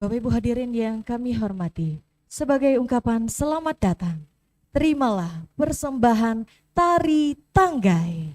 Bapak Ibu hadirin yang kami hormati, sebagai ungkapan selamat datang, terimalah persembahan tari tanggai.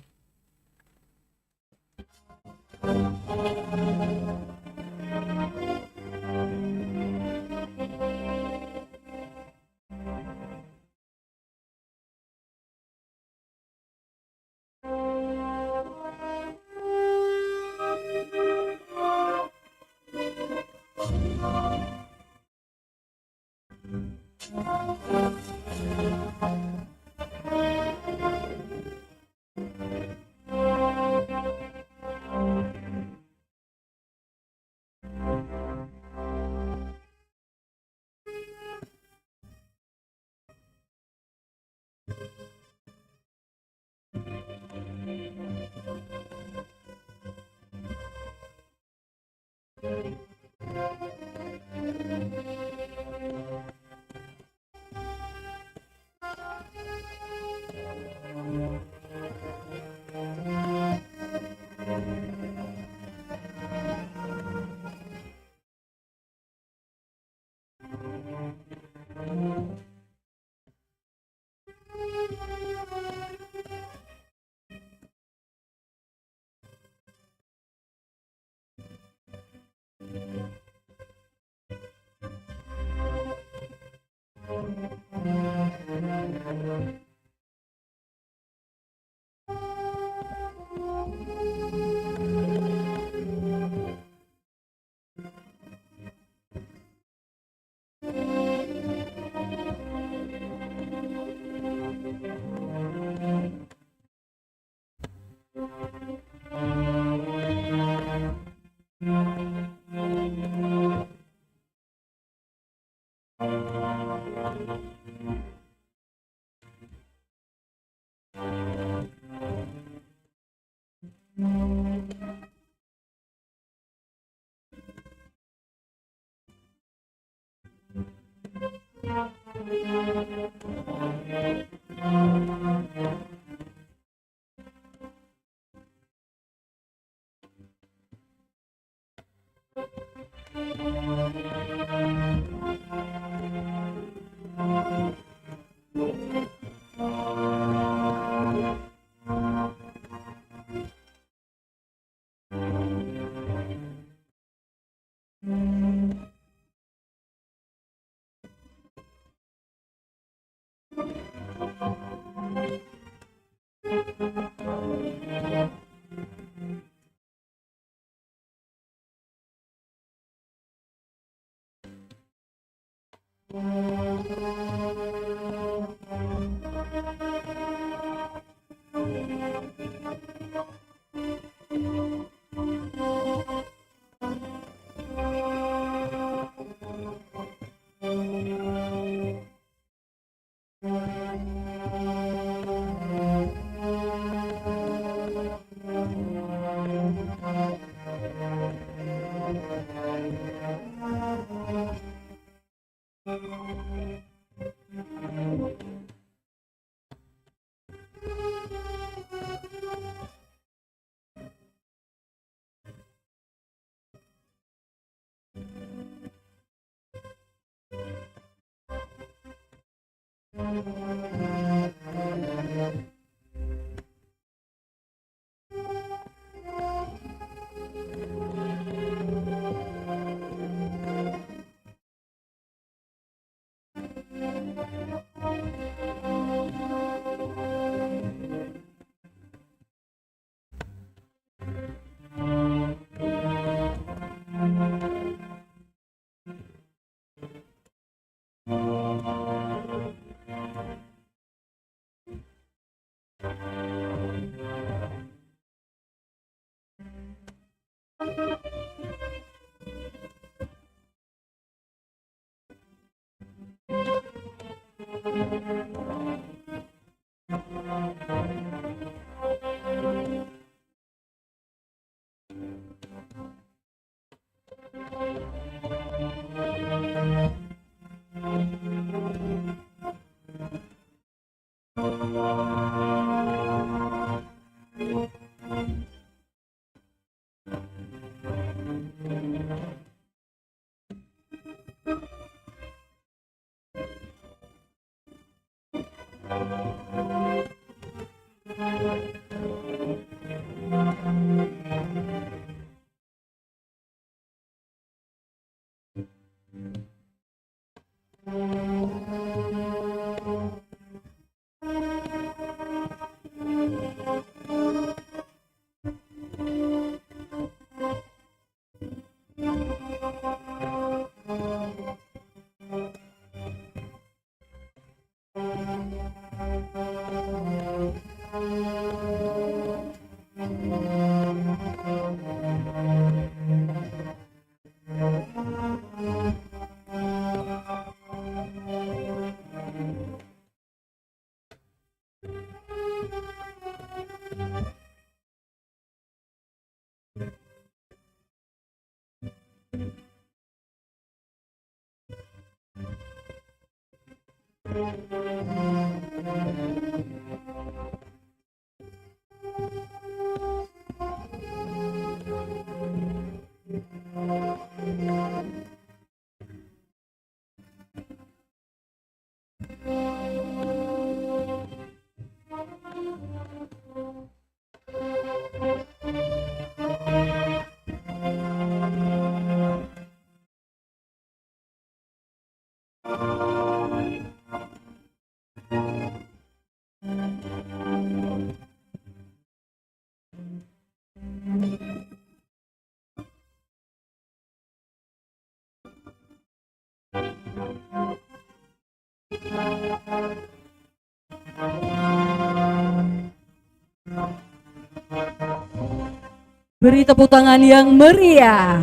Beri tepuk tangan yang meriah.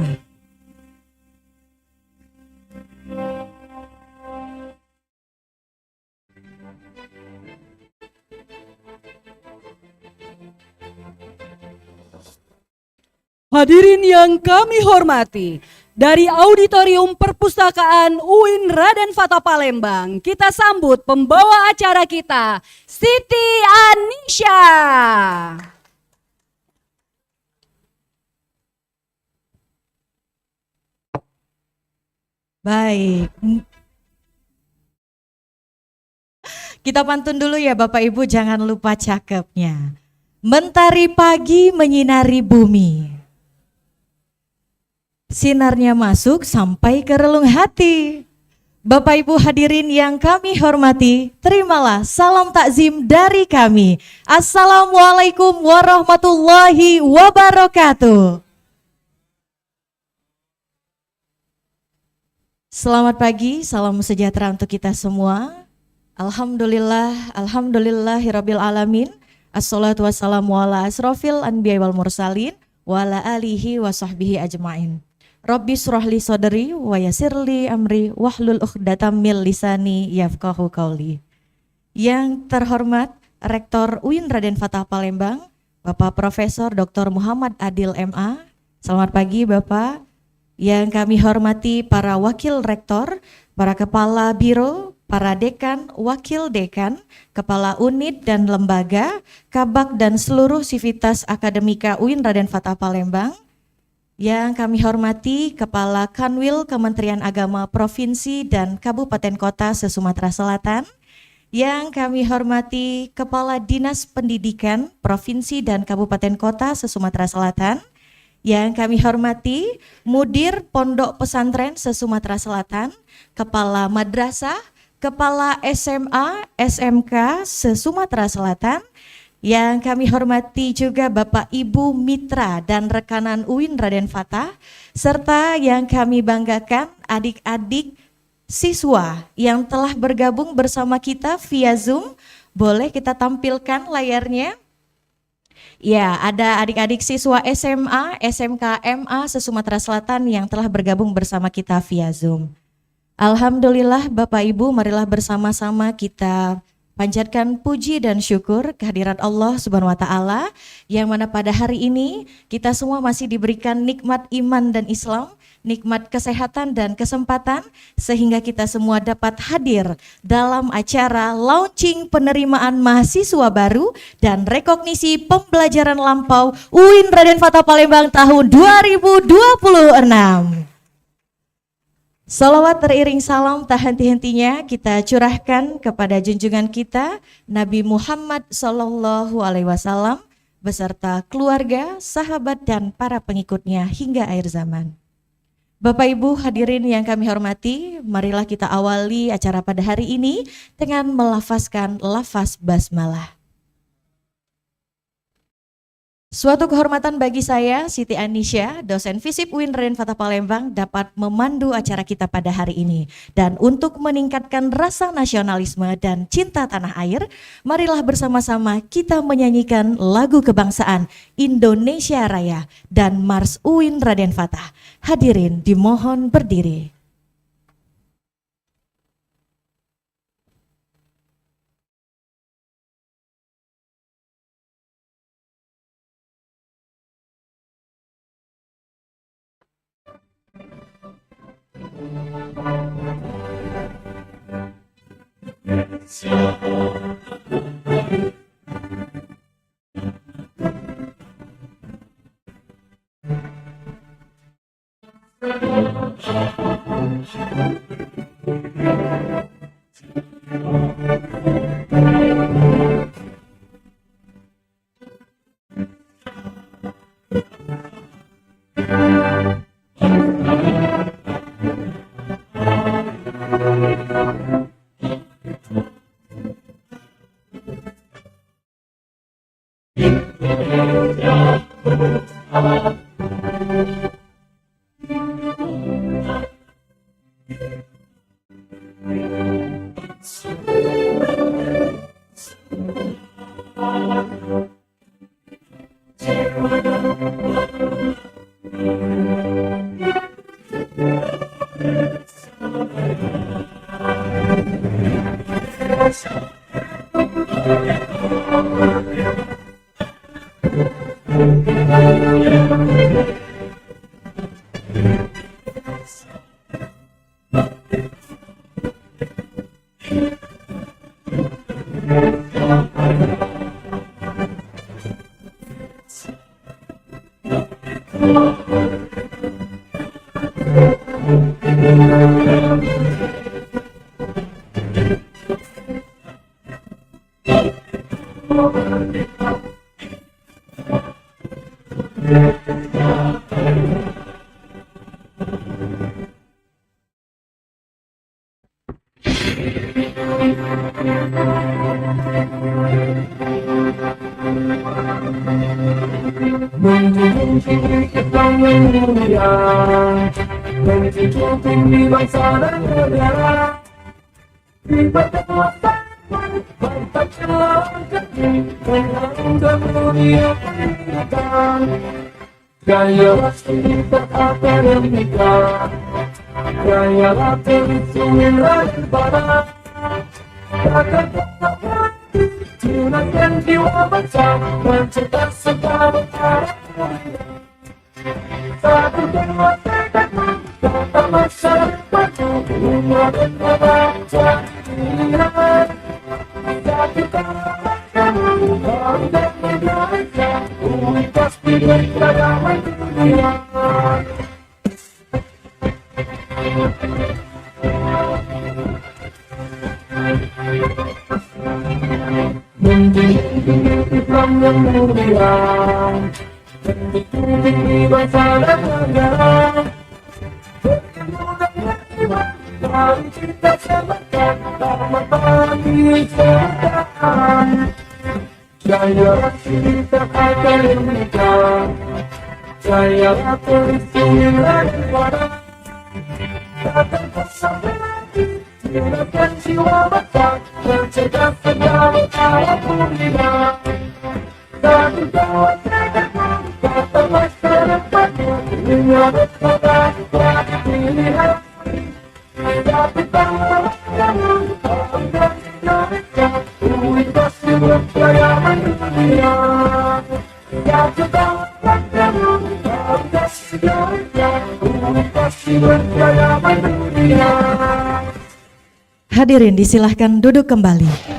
Hadirin yang kami hormati, dari Auditorium Perpustakaan UIN Raden Fata Palembang, kita sambut pembawa acara kita, Siti Anisha. Baik. Kita pantun dulu ya Bapak Ibu, jangan lupa cakepnya. Mentari pagi menyinari bumi. Sinarnya masuk sampai ke relung hati. Bapak Ibu hadirin yang kami hormati, terimalah salam takzim dari kami. Assalamualaikum warahmatullahi wabarakatuh. Selamat pagi, salam sejahtera untuk kita semua. Alhamdulillah, alhamdulillahirabbil alamin. Assalatu wassalamu ala asrofil anbiya wal mursalin wa ala alihi wa sahbihi ajmain. Rabbi shrahli sadri wa yassirli amri wahlul 'uqdatam min lisani yafqahu qauli. Yang terhormat Rektor UIN Raden Fata Palembang, Bapak Profesor Dr. Muhammad Adil MA. Selamat pagi Bapak. Yang kami hormati para wakil rektor, para kepala biro, para dekan, wakil dekan, kepala unit dan lembaga, kabak dan seluruh sivitas akademika UIN Raden Fata Palembang. Yang kami hormati Kepala Kanwil Kementerian Agama Provinsi dan Kabupaten Kota se-Sumatera Selatan. Yang kami hormati Kepala Dinas Pendidikan Provinsi dan Kabupaten Kota se-Sumatera Selatan. Yang kami hormati Mudir Pondok Pesantren se-Sumatera Selatan, Kepala Madrasah, Kepala SMA, SMK se-Sumatera Selatan. Yang kami hormati juga Bapak Ibu Mitra dan rekanan UIN Raden Fata, serta yang kami banggakan adik-adik siswa yang telah bergabung bersama kita via Zoom. Boleh kita tampilkan layarnya? Ya, ada adik-adik siswa SMA, SMK, MA se-Sumatera Selatan yang telah bergabung bersama kita via Zoom. Alhamdulillah Bapak Ibu, marilah bersama-sama kita panjatkan puji dan syukur kehadirat Allah Subhanahu wa taala yang mana pada hari ini kita semua masih diberikan nikmat iman dan Islam, nikmat kesehatan dan kesempatan sehingga kita semua dapat hadir dalam acara launching penerimaan mahasiswa baru dan rekognisi pembelajaran lampau UIN Raden Fata Palembang tahun 2026. Salawat teriring salam tak henti-hentinya kita curahkan kepada junjungan kita Nabi Muhammad SAW beserta keluarga, sahabat dan para pengikutnya hingga akhir zaman. Bapak Ibu hadirin yang kami hormati, marilah kita awali acara pada hari ini dengan melafazkan lafaz basmalah. Suatu kehormatan bagi saya, Siti Anisya, dosen FISIP UIN Raden Fatah Palembang, dapat memandu acara kita pada hari ini. Dan untuk meningkatkan rasa nasionalisme dan cinta tanah air, marilah bersama-sama kita menyanyikan lagu kebangsaan Indonesia Raya dan Mars UIN Raden Fatah. Hadirin dimohon berdiri. Mencukupi bangsa dan negara, berpenguasa bangsa kaki menang dunia pendidikan. Gayalah kita akademika, gayalah tersusun dan barat. Takkan pernah berhenti, tunaikan jiwa bangsa, mencipta segala harapan. Satu jiwa tekad kata masyarakat, umat dan bangsa pilihan. Satu kamu, bangsa Indonesia, umat pasti beragama dunia. Menjadi Islam yang mulia, menjadi bangsa dan negara. Berkemudahan iman, mari kita selamatkan selamat pagi sejahtera. Jayalah kita akademika, jayalah tersusun dan barat. Takkan kosong lagi, gunakan jiwa bangsa, mencegah segala harapan. Satu jiwa tekad kata masyarakat, dunia berbangsa pilihan. Tapi tangan kamu, bangsa Indonesia, umat pasti berjaya dunia. Satu tangan kamu, bangsa Indonesia, umat pasti berjaya dunia. Hadirin disilahkan duduk kembali.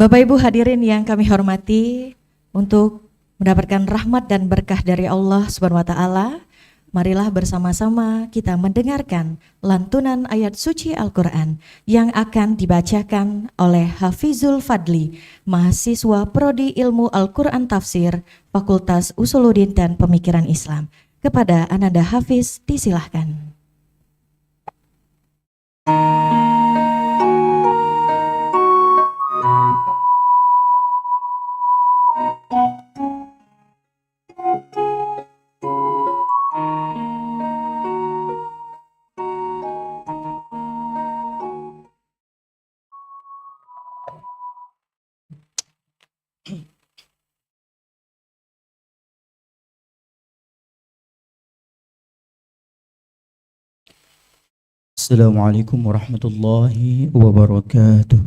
Bapak Ibu hadirin yang kami hormati, untuk mendapatkan rahmat dan berkah dari Allah Subhanahu wa taala, marilah bersama-sama kita mendengarkan lantunan ayat suci Al-Qur'an yang akan dibacakan oleh Hafizul Fadli, mahasiswa Prodi Ilmu Al-Qur'an Tafsir, Fakultas Usuluddin dan Pemikiran Islam. Kepada Ananda Hafiz disilahkan. Assalamualaikum warahmatullahi wabarakatuh.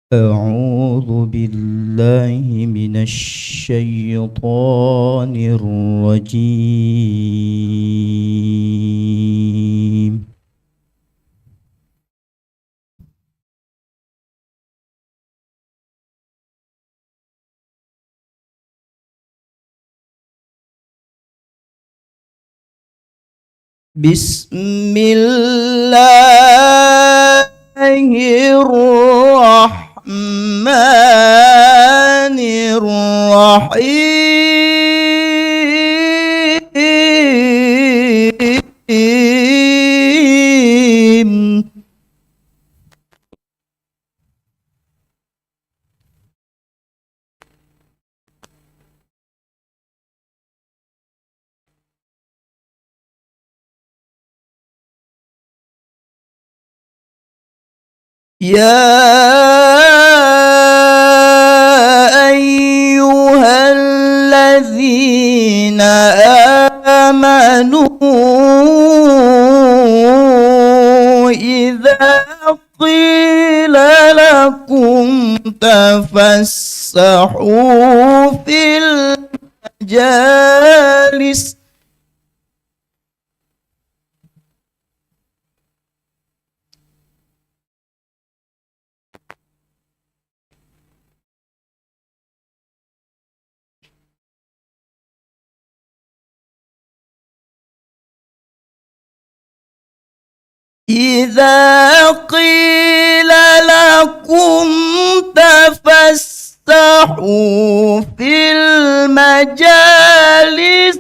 أعوذ بالله من الشيطان الرجيم. بسم الله الرحمن الرحيم. يا أيها الذين آمنوا إذا قيل لكم تفسحوا في المجالس إذا قيل لكم تفسحوا في المجالس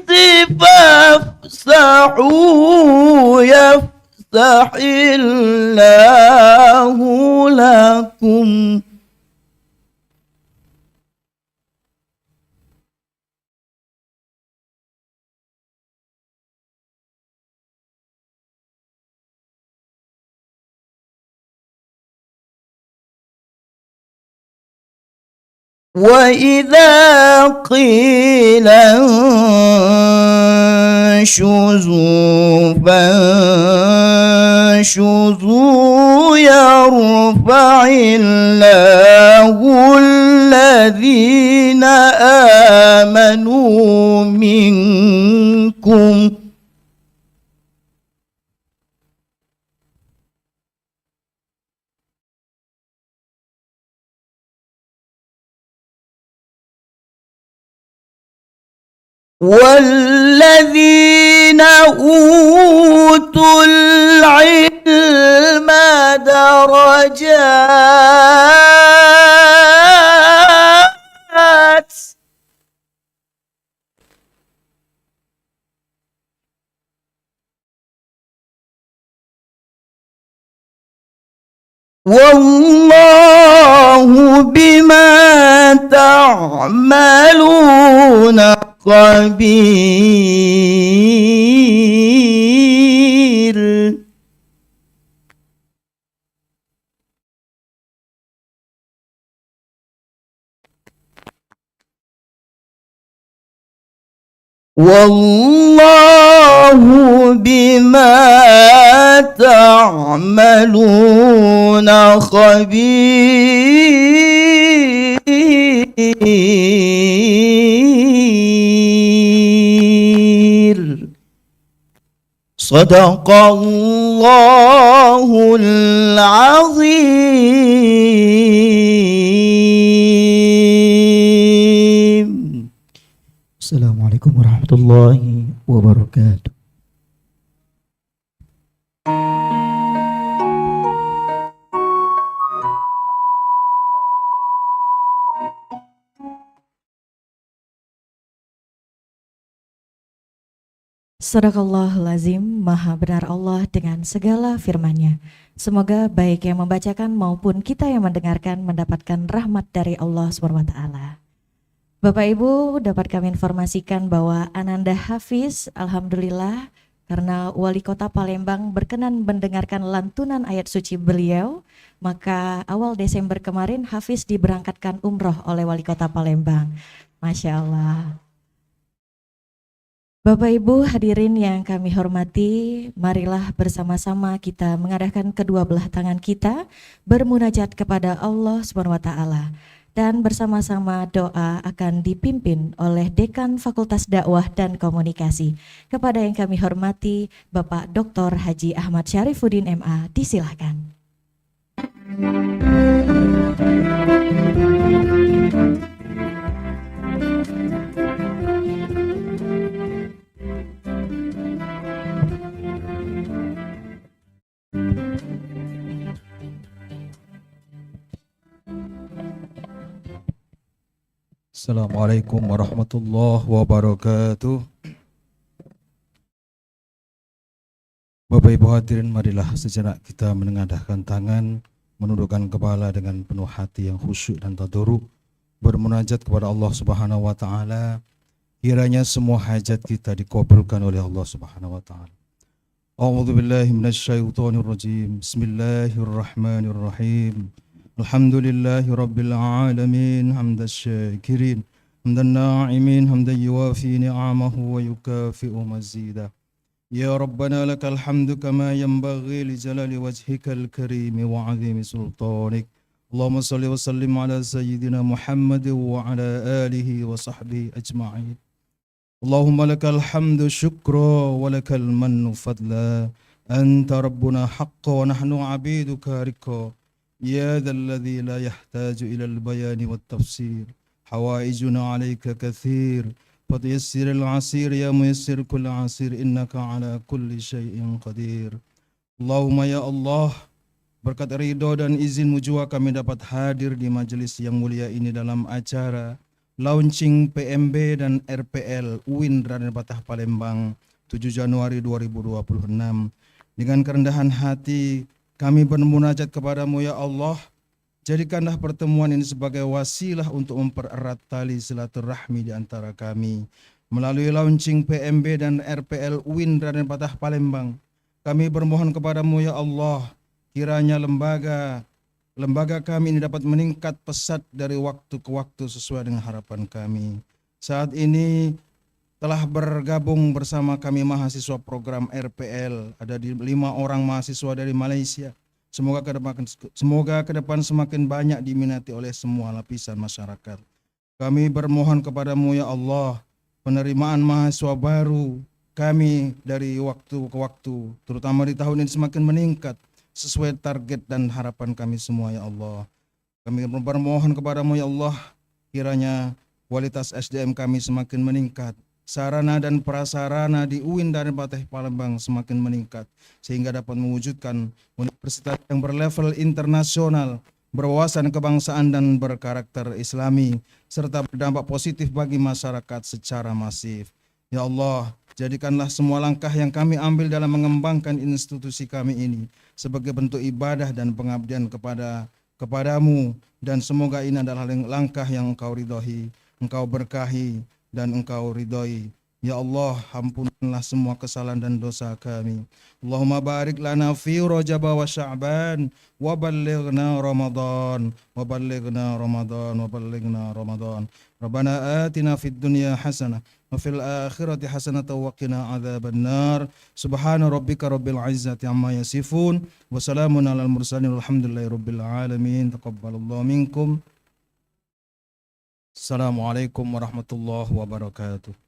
فافسحوا يفسح الله لكم. وإذا قيل انشزوا فانشزوا يرفع الله الذين آمنوا منكم والذين أوتوا العلم درجات والله بما تعملون خبير. والله بما تعملون خبير. صدق الله العظيم. Assalamualaikum warahmatullahi wabarakatuh. Sadaqallahul azim, maha benar Allah dengan segala firman-Nya. Semoga baik yang membacakan maupun kita yang mendengarkan mendapatkan rahmat dari Allah SWT. Bapak Ibu, dapat kami informasikan bahwa Ananda Hafiz alhamdulillah karena Wali Kota Palembang berkenan mendengarkan lantunan ayat suci beliau, maka awal Desember kemarin Hafiz diberangkatkan umroh oleh Wali Kota Palembang. Masya Allah. Bapak Ibu hadirin yang kami hormati, marilah bersama-sama kita mengadakan kedua belah tangan kita bermunajat kepada Allah SWT. Dan bersama-sama doa akan dipimpin oleh Dekan Fakultas Dakwah dan Komunikasi. Kepada yang kami hormati, Bapak Dr. Haji Ahmad Syarifuddin MA, disilahkan. Assalamualaikum warahmatullahi wabarakatuh. Bapak Ibu hadirin, marilah sejenak kita menengadahkan tangan, menundukkan kepala dengan penuh hati yang khusyuk dan tadarruk, bermunajat kepada Allah Subhanahu wa taala. Kiranya semua hajat kita dikabulkan oleh Allah Subhanahu wa taala. A'udzu billahi minasyaitonir rajim. Bismillahirrahmanirrahim. Alhamdulillahi rabbil alamin, hamdas syakirin, hamdan na'imin, hamdan yuwafi ni'amahu wa yukafi'u mazida. Ya Rabbana lakal hamdu kama yanbaghi li jalali wajhikal karim wa 'azimi sultanik. Allahumma salli wa sallim ala sayyidina Muhammad wa ala alihi wa sahbihi ajma'in. Allahumma lakal hamdu syukra wa lakal mannu fadla. Anta rabbuna haqqa wa nahnu 'abiduka rikka. يا ذا الذي لا يحتاج إلى البيان والتفسير حوائجنا عليك كثير فتيسر العسير يا ميسر كل عسير إنك على كل شيء قدير. Allahumma ya Allah, berkat ridho dan izin-Mu jua kami dapat hadir di majelis yang mulia ini dalam acara launching PMB dan RPL UIN Raden Patah Palembang 7 Januari 2026. Dengan kerendahan hati kami bermunajat kepadamu ya Allah, jadikanlah pertemuan ini sebagai wasilah untuk mempererat tali silaturahmi di antara kami. Melalui launching PMB dan RPL UIN Raden Patah Palembang, kami bermohon kepadamu ya Allah, kiranya lembaga kami ini dapat meningkat pesat dari waktu ke waktu sesuai dengan harapan kami. Saat ini telah bergabung bersama kami mahasiswa program RPL, ada 5 orang mahasiswa dari Malaysia. Semoga ke depan semakin banyak diminati oleh semua lapisan masyarakat. Kami bermohon kepadamu ya Allah, penerimaan mahasiswa baru kami dari waktu ke waktu, terutama di tahun ini semakin meningkat sesuai target dan harapan kami semua ya Allah. Kami bermohon kepadamu ya Allah, kiranya kualitas SDM kami semakin meningkat, sarana dan prasarana di UIN Raden Patah Palembang semakin meningkat sehingga dapat mewujudkan universitas yang berlevel internasional, berwawasan kebangsaan dan berkarakter Islami serta berdampak positif bagi masyarakat secara masif. Ya Allah, jadikanlah semua langkah yang kami ambil dalam mengembangkan institusi kami ini sebagai bentuk ibadah dan pengabdian kepadamu, dan semoga ini adalah langkah yang Engkau ridhoi, Engkau berkahi dan Engkau ridhoi. Ya Allah, ampunkanlah semua kesalahan dan dosa kami. Allahumma barik lana fi Rajab wa Sya'ban wa ballighna Ramadan wa ballighna Ramadan wa ballighna Ramadan. Rabbana atina fid dunya hasanah wa fil akhirati hasanah wa qina adzabannar. Subhana rabbika rabbil izzati amma yasifun wa salamun alal mursalin walhamdulillahi rabbil alamin. Taqabbalallahu minkum. Assalamualaikum warahmatullahi wabarakatuh.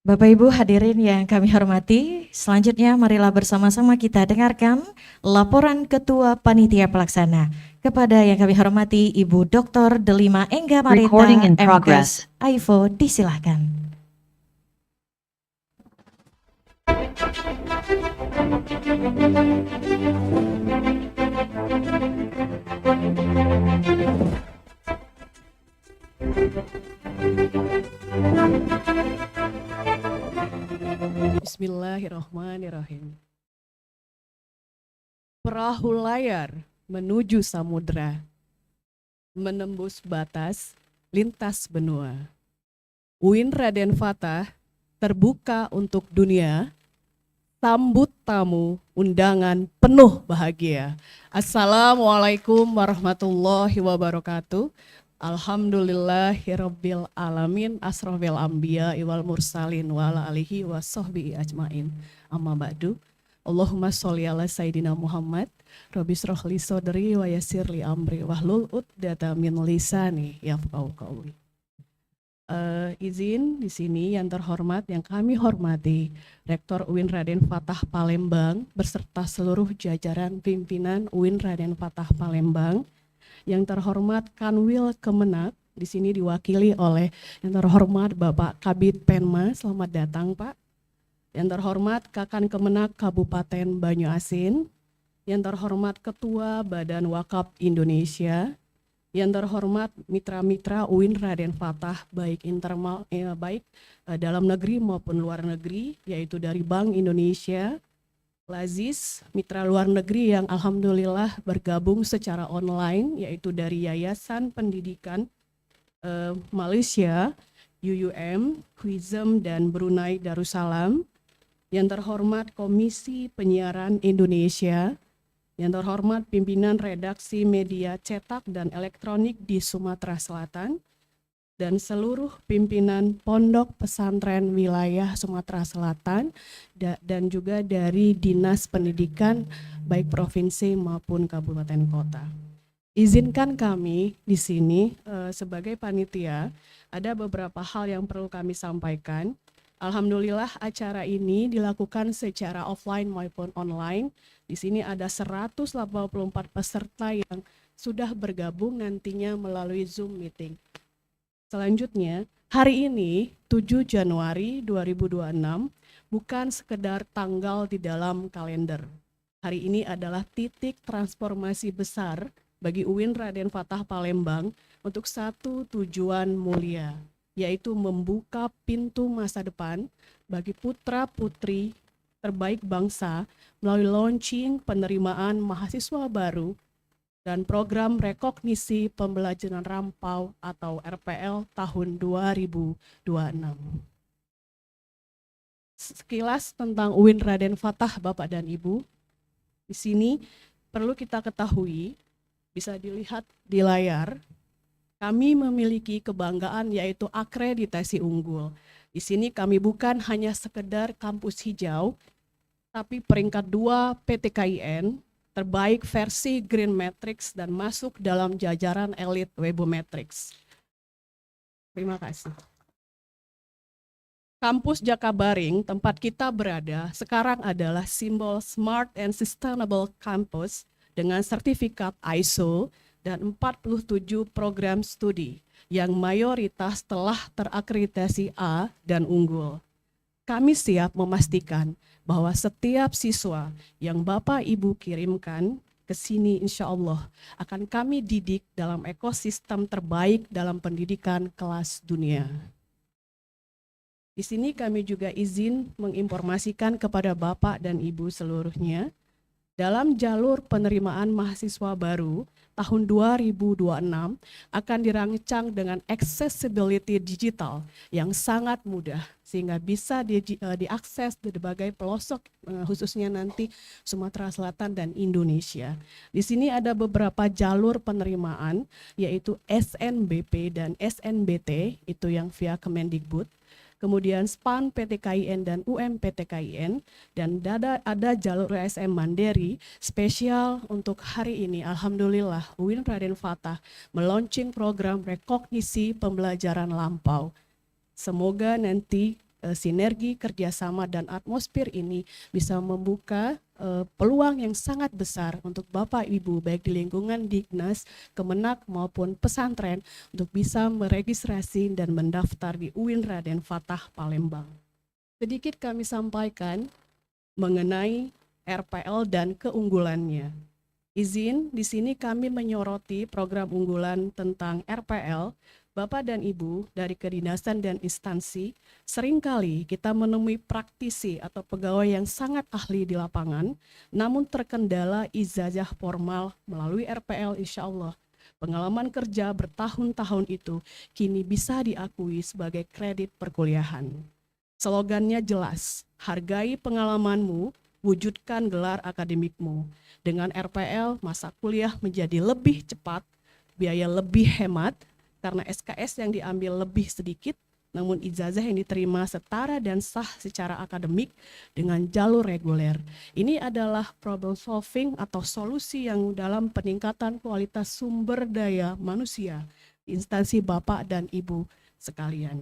Bapak Ibu hadirin yang kami hormati, selanjutnya marilah bersama-sama kita dengarkan laporan Ketua Panitia Pelaksana. Kepada yang kami hormati Ibu Dr. Delima Engga Marita Recording in MKes progress. AIFO, disilahkan. Bismillahirrahmanirrahim. Perahu layar menuju samudra, menembus batas, lintas benua. UIN Raden Fatah terbuka untuk dunia, sambut tamu undangan penuh bahagia. Assalamualaikum warahmatullahi wabarakatuh. Alhamdulillahirabbil alamin, asrofil anbiya wal mursalin wa ala alihi wa sahbihi ajmain. Amma ba'du. Allahumma sholli ala sayyidina Muhammad. Rabbi shrah li sadri wa yassir li amri wahlul 'uqdatam min lisani yafqahu qawli. Izin di sini yang terhormat, yang kami hormati Rektor UIN Raden Fatah Palembang beserta seluruh jajaran pimpinan UIN Raden Fatah Palembang. Yang terhormat Kanwil Kemenak, di sini diwakili oleh yang terhormat Bapak Kabid Penma, selamat datang Pak. Yang terhormat Kakan Kemenak Kabupaten Banyuasin, yang terhormat Ketua Badan Wakaf Indonesia, yang terhormat mitra-mitra UIN Raden Fatah baik dalam negeri maupun luar negeri, yaitu dari Bank Indonesia, Lazis, mitra luar negeri yang alhamdulillah bergabung secara online, yaitu dari Yayasan Pendidikan Malaysia, UUM, Quizem, dan Brunei Darussalam. Yang terhormat Komisi Penyiaran Indonesia, yang terhormat pimpinan redaksi media cetak dan elektronik di Sumatera Selatan, dan seluruh pimpinan pondok pesantren wilayah Sumatera Selatan dan juga dari Dinas Pendidikan baik provinsi maupun kabupaten kota. Izinkan kami di sini sebagai panitia ada beberapa hal yang perlu kami sampaikan. Alhamdulillah acara ini dilakukan secara offline maupun online. Di sini ada 184 peserta yang sudah bergabung nantinya melalui Zoom meeting. Selanjutnya, hari ini 7 Januari 2026 bukan sekedar tanggal di dalam kalender. Hari ini adalah titik transformasi besar bagi UIN Raden Fatah Palembang untuk satu tujuan mulia, yaitu membuka pintu masa depan bagi putra-putri terbaik bangsa melalui launching penerimaan mahasiswa baru dan program rekognisi pembelajaran lampau atau RPL tahun 2026. Sekilas tentang UIN Raden Fatah Bapak dan Ibu. Di sini perlu kita ketahui, bisa dilihat di layar, kami memiliki kebanggaan yaitu akreditasi unggul. Di sini kami bukan hanya sekedar kampus hijau, tapi peringkat 2 PTKIN, terbaik versi Green Matrix dan masuk dalam jajaran elit Webometrics. Terima kasih. Kampus Jakabaring, tempat kita berada, sekarang adalah simbol Smart and Sustainable Campus dengan sertifikat ISO dan 47 program studi yang mayoritas telah terakreditasi A dan unggul. Kami siap memastikan bahwa setiap siswa yang Bapak Ibu kirimkan ke sini insya Allah akan kami didik dalam ekosistem terbaik dalam pendidikan kelas dunia. Di sini kami juga izin menginformasikan kepada Bapak dan Ibu seluruhnya, dalam jalur penerimaan mahasiswa baru tahun 2026 akan dirancang dengan accessibility digital yang sangat mudah sehingga bisa diakses di berbagai pelosok khususnya nanti Sumatera Selatan dan Indonesia. Di sini ada beberapa jalur penerimaan yaitu SNBP dan SNBT itu yang via Kemendikbud. Kemudian SPAN PTKIN dan UMPTKIN, dan ada jalur SM Mandiri spesial untuk hari ini. Alhamdulillah UIN Raden Fatah meluncing program rekognisi pembelajaran lampau. Semoga nanti sinergi kerjasama dan atmosfer ini bisa membuka peluang yang sangat besar untuk Bapak Ibu baik di lingkungan Dignas, Kemenak maupun pesantren untuk bisa meregistrasi dan mendaftar di UIN Raden Fatah Palembang. Sedikit kami sampaikan mengenai RPL dan keunggulannya. Izin di sini kami menyoroti program unggulan tentang RPL Bapak dan Ibu dari kedinasan dan instansi, seringkali kita menemui praktisi atau pegawai yang sangat ahli di lapangan, namun terkendala ijazah formal melalui RPL insya Allah. Pengalaman kerja bertahun-tahun itu kini bisa diakui sebagai kredit perkuliahan. Slogannya jelas, hargai pengalamanmu, wujudkan gelar akademikmu. Dengan RPL, masa kuliah menjadi lebih cepat, biaya lebih hemat, karena SKS yang diambil lebih sedikit, namun ijazah yang diterima setara dan sah secara akademik dengan jalur reguler. Ini adalah problem solving atau solusi yang dalam peningkatan kualitas sumber daya manusia di instansi Bapak dan Ibu sekalian.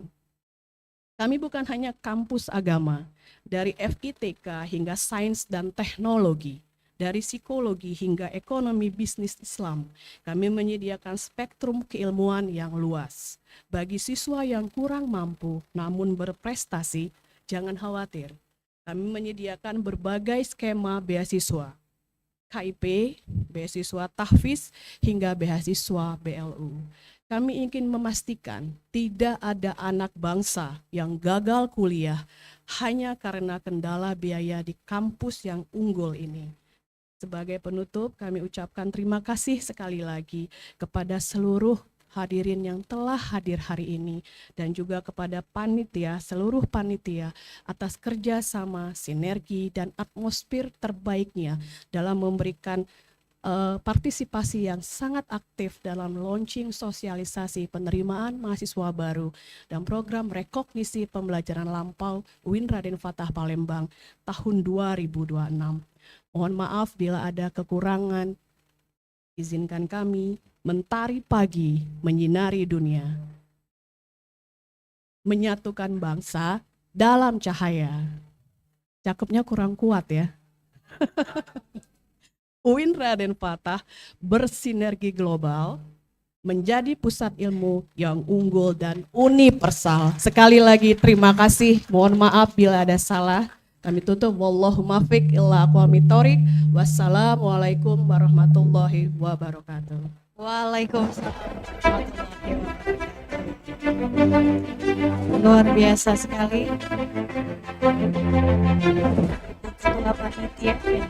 Kami bukan hanya kampus agama, dari FITK hingga sains dan teknologi, dari psikologi hingga ekonomi bisnis Islam, kami menyediakan spektrum keilmuan yang luas. Bagi siswa yang kurang mampu namun berprestasi, jangan khawatir. Kami menyediakan berbagai skema beasiswa, KIP, beasiswa tahfiz, hingga beasiswa BLU. Kami ingin memastikan tidak ada anak bangsa yang gagal kuliah hanya karena kendala biaya di kampus yang unggul ini. Sebagai penutup, kami ucapkan terima kasih sekali lagi kepada seluruh hadirin yang telah hadir hari ini dan juga kepada panitia, seluruh panitia atas kerjasama, sinergi, dan atmosfer terbaiknya dalam memberikan partisipasi yang sangat aktif dalam launching sosialisasi penerimaan mahasiswa baru dan program rekognisi pembelajaran lampau UIN Raden Fatah Palembang tahun 2026. Mohon maaf bila ada kekurangan. Izinkan kami mentari pagi, menyinari dunia, menyatukan bangsa dalam cahaya. Cakepnya kurang kuat ya. UIN Raden Fatah bersinergi global menjadi pusat ilmu yang unggul dan universal. Sekali lagi terima kasih. Mohon maaf bila ada salah. Kami tutup, wallahu muwaffiq ila aqwamit thoriq. Wassalamualaikum warahmatullahi wabarakatuh. Waalaikumsalam warahmatullahi wabarakatuh. Luar biasa sekali. Ketua panitia yang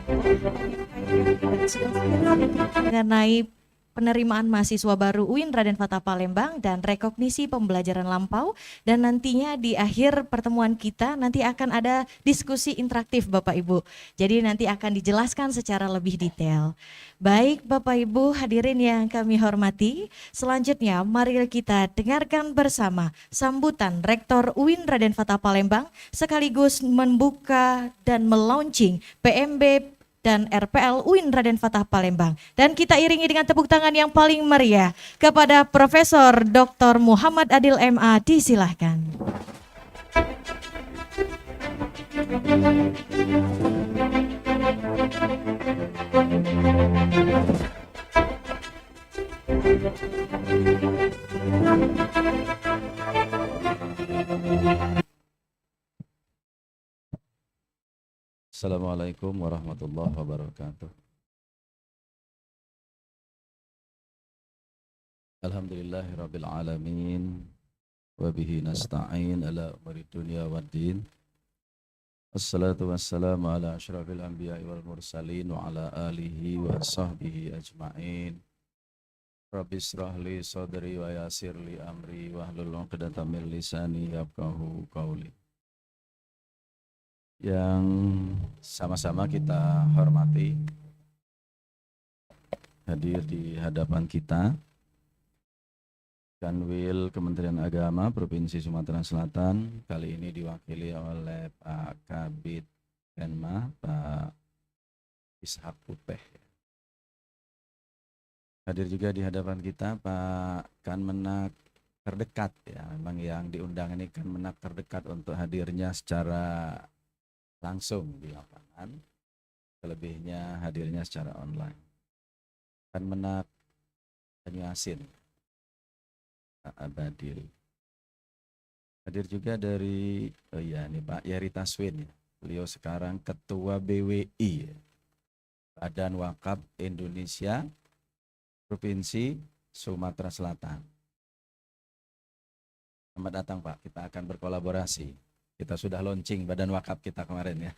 mengenai penerimaan mahasiswa baru UIN Raden Fatah Palembang dan rekognisi pembelajaran lampau, dan nantinya di akhir pertemuan kita nanti akan ada diskusi interaktif Bapak Ibu. Jadi nanti akan dijelaskan secara lebih detail. Baik Bapak Ibu hadirin yang kami hormati, selanjutnya mari kita dengarkan bersama sambutan Rektor UIN Raden Fatah Palembang sekaligus membuka dan melaunching PMB dan RPL UIN Raden Fatah Palembang. Dan kita iringi dengan tepuk tangan yang paling meriah kepada Profesor Dr. Muhammad Adil MA, disilahkan. Assalamualaikum warahmatullahi wabarakatuh. Alhamdulillahirabbil alamin wa bihi nasta'in ala umuri dunya waddin. Assalatu wassalamu ala asyrafil anbiya'i wal mursalin wa ala alihi wa sahbihi ajma'in. Rabbi israh li sadri wa yassir li amri wahlul 'uqdatam min lisani yafqahu qawli. Yang sama-sama kita hormati, hadir di hadapan kita Kanwil Kementerian Agama Provinsi Sumatera Selatan, kali ini diwakili oleh Pak Kabid Penma, Pak Ishak Puteh. Hadir juga di hadapan kita Pak Kanmenak terdekat, ya, memang yang diundang ini Kanmenak terdekat untuk hadirnya secara langsung di lapangan, selebihnya hadirnya secara online. Kanmenak Banyuasin, Pak Abadil. Hadir juga dari Pak Yeri Taswin, ya. Beliau sekarang Ketua BWI, Badan Wakaf Indonesia Provinsi Sumatera Selatan. Selamat datang Pak, kita akan berkolaborasi. Kita sudah launching badan wakaf kita kemarin ya.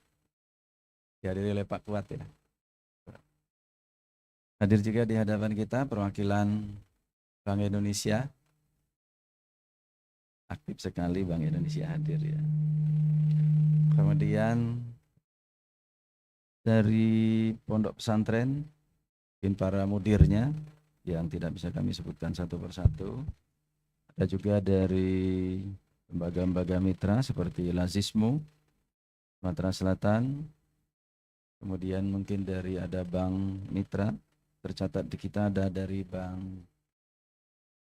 Dihadiri oleh Pak Kuat ya. Hadir juga di hadapan kita perwakilan Bank Indonesia. Aktif sekali Bank Indonesia hadir ya. Kemudian dari pondok pesantren, mungkin para mudirnya yang tidak bisa kami sebutkan satu persatu. Ada juga dari lembaga-lembaga mitra seperti Lazismu, Sumatera Selatan. Kemudian mungkin dari ada Bank Mitra, tercatat di kita ada dari Bank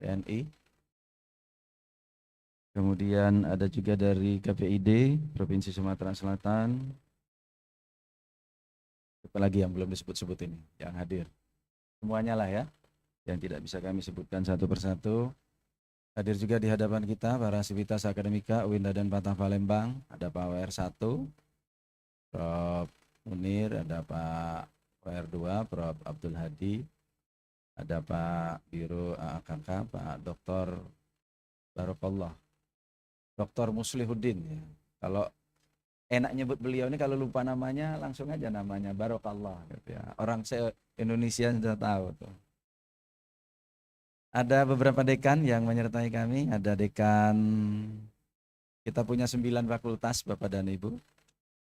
TNI. Kemudian ada juga dari KPID Provinsi Sumatera Selatan. Siapa lagi yang belum disebut-sebut ini yang hadir? Semuanya lah ya, yang tidak bisa kami sebutkan satu persatu. Hadir juga di hadapan kita para sivitas akademika UIN dan Fatah Palembang. Ada Pak WR1, Prof. Munir, ada Pak WR2, Prof. Abdul Hadi, ada Pak Biro AKK, Pak Dr. Barokallah, Dr. Muslihuddin ya. Kalau enak nyebut beliau ini, kalau lupa namanya langsung aja namanya Barokallah gitu ya. Orang se-Indonesia sudah tahu tuh. Ada beberapa dekan yang menyertai kami. Ada dekan, kita punya 9 fakultas Bapak dan Ibu.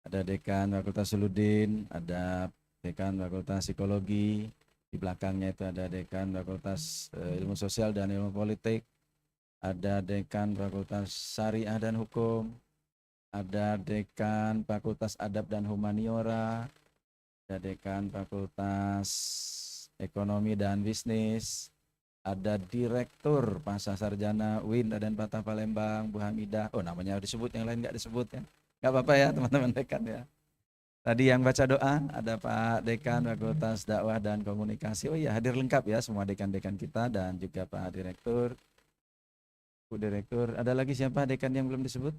Ada dekan Fakultas Suludin, ada dekan Fakultas Psikologi, di belakangnya itu ada dekan Fakultas Ilmu Sosial dan Ilmu Politik, ada dekan Fakultas Syariah dan Hukum, ada dekan Fakultas Adab dan Humaniora, ada dekan Fakultas Ekonomi dan Bisnis, ada Direktur Pasca Sarjana UIN dan Fatah Palembang, Bu Hamidah. Oh, namanya disebut, yang lain nggak disebut ya. Nggak apa-apa ya teman-teman dekan ya. Tadi yang baca doa ada Pak Dekan Fakultas Dakwah dan Komunikasi. Oh iya, hadir lengkap ya semua dekan-dekan kita dan juga Pak Direktur, Bu Direktur. Ada lagi siapa dekan yang belum disebut?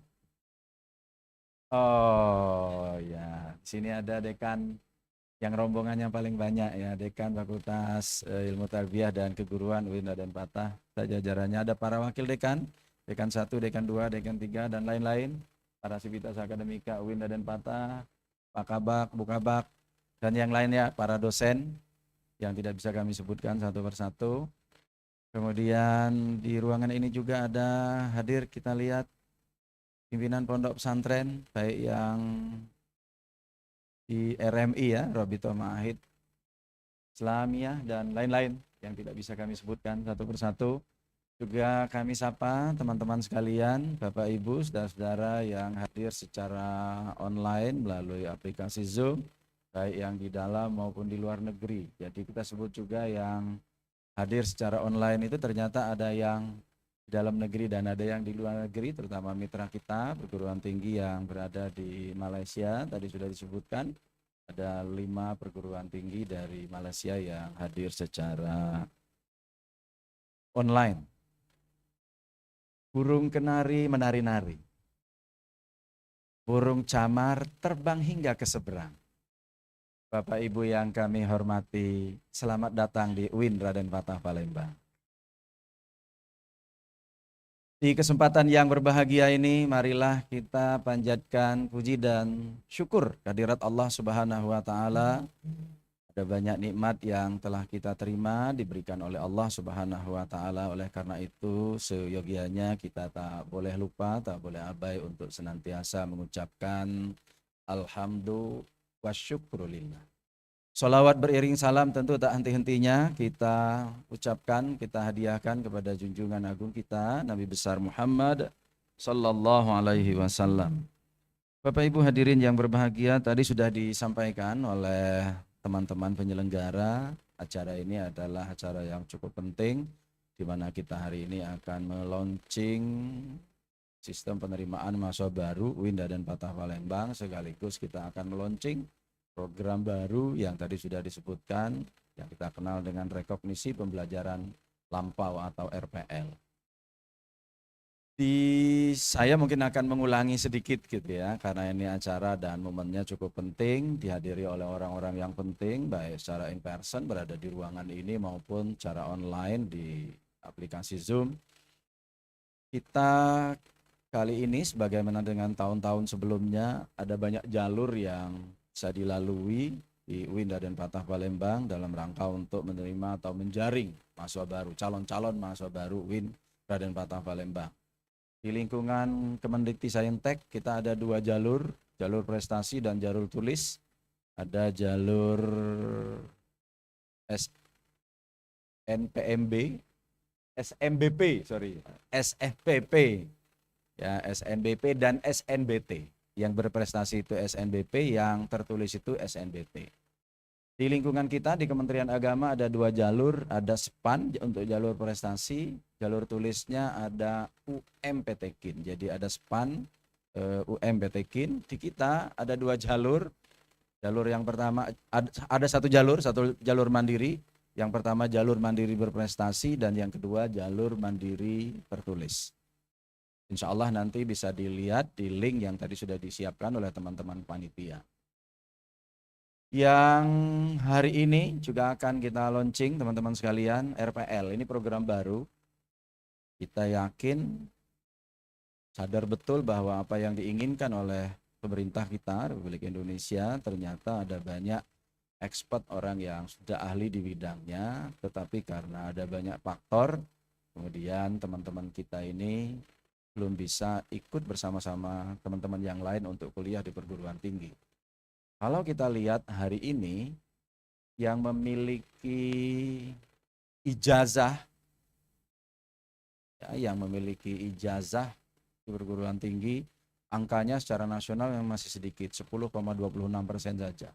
Oh ya, di sini ada dekan yang rombongannya paling banyak ya, dekan Fakultas Ilmu Tarbiyah dan Keguruan UIN dan Fatah. Jajarannya ada para wakil dekan, dekan 1, dekan 2, dekan 3 dan lain-lain. Para sivitas akademika UIN dan Fatah, Pak Kabak, Bu Kabak, dan yang lainnya, para dosen yang tidak bisa kami sebutkan satu persatu. Kemudian di ruangan ini juga ada hadir, kita lihat pimpinan pondok pesantren, baik yang di RMI ya, Robito Ma'ahid Islamiyah dan lain-lain yang tidak bisa kami sebutkan satu persatu. Juga kami sapa teman-teman sekalian, Bapak Ibu, saudara-saudara yang hadir secara online melalui aplikasi Zoom, baik yang di dalam maupun di luar negeri. Jadi kita sebut juga yang hadir secara online itu ternyata ada yang di dalam negeri dan ada yang di luar negeri, terutama mitra kita perguruan tinggi yang berada di Malaysia. Tadi sudah disebutkan ada 5 perguruan tinggi dari Malaysia yang hadir secara online. Burung kenari menari-nari, burung camar terbang hingga ke seberang. Bapak Ibu yang kami hormati, selamat datang di UIN Raden Fatah Palembang. Di kesempatan yang berbahagia ini, marilah kita panjatkan puji dan syukur kehadirat Allah Subhanahu wa Ta'ala. Ada banyak nikmat yang telah kita terima diberikan oleh Allah Subhanahu wa Ta'ala. Oleh karena itu seyogianya kita tak boleh lupa, tak boleh abai untuk senantiasa mengucapkan alhamdulillah wa syukrulillah. Salawat beriring salam tentu tak henti-hentinya kita ucapkan, kita hadiahkan kepada junjungan agung kita Nabi besar Muhammad sallallahu alaihi wasallam. Bapak Ibu hadirin yang berbahagia, tadi sudah disampaikan oleh teman-teman penyelenggara. Acara ini adalah acara yang cukup penting, di mana kita hari ini akan meluncing sistem penerimaan mahasiswa baru UIN dan Fatah Palembang, sekaligus kita akan meluncing program baru yang tadi sudah disebutkan, yang kita kenal dengan rekognisi pembelajaran lampau atau RPL. Saya mungkin akan mengulangi sedikit gitu ya, karena ini acara dan momennya cukup penting, dihadiri oleh orang-orang yang penting, baik secara in person berada di ruangan ini maupun secara online di aplikasi Zoom. Kita kali ini sebagaimana dengan tahun-tahun sebelumnya ada banyak jalur yang bisa dilalui di UIN Raden Patah Palembang dalam rangka untuk menerima atau menjaring mahasiswa baru, calon-calon mahasiswa baru UIN Raden Patah Palembang. Di lingkungan Kemendikti-Saintek kita ada dua jalur, jalur prestasi dan jalur tulis. Ada jalur SNPMB, SFPP, ya SNBP dan SNBT. Yang berprestasi itu SNBP, yang tertulis itu SNBT. Di lingkungan kita di Kementerian Agama ada dua jalur, ada SPAN untuk jalur prestasi, jalur tulisnya ada UMPTKIN. Jadi ada SPAN, UMPTKIN. Di kita ada dua jalur. Jalur yang pertama ada satu jalur mandiri. Yang pertama jalur mandiri berprestasi dan yang kedua jalur mandiri tertulis. Insya Allah nanti bisa dilihat di link yang tadi sudah disiapkan oleh teman-teman panitia. Yang hari ini juga akan kita launching teman-teman sekalian, RPL. Ini program baru. Kita yakin, sadar betul bahwa apa yang diinginkan oleh pemerintah kita, Republik Indonesia, ternyata ada banyak expert orang yang sudah ahli di bidangnya, tetapi karena ada banyak faktor, kemudian teman-teman kita ini belum bisa ikut bersama-sama teman-teman yang lain untuk kuliah di perguruan tinggi. Kalau kita lihat hari ini yang memiliki ijazah, ya, di perguruan tinggi, angkanya secara nasional yang masih sedikit, 10,26% saja.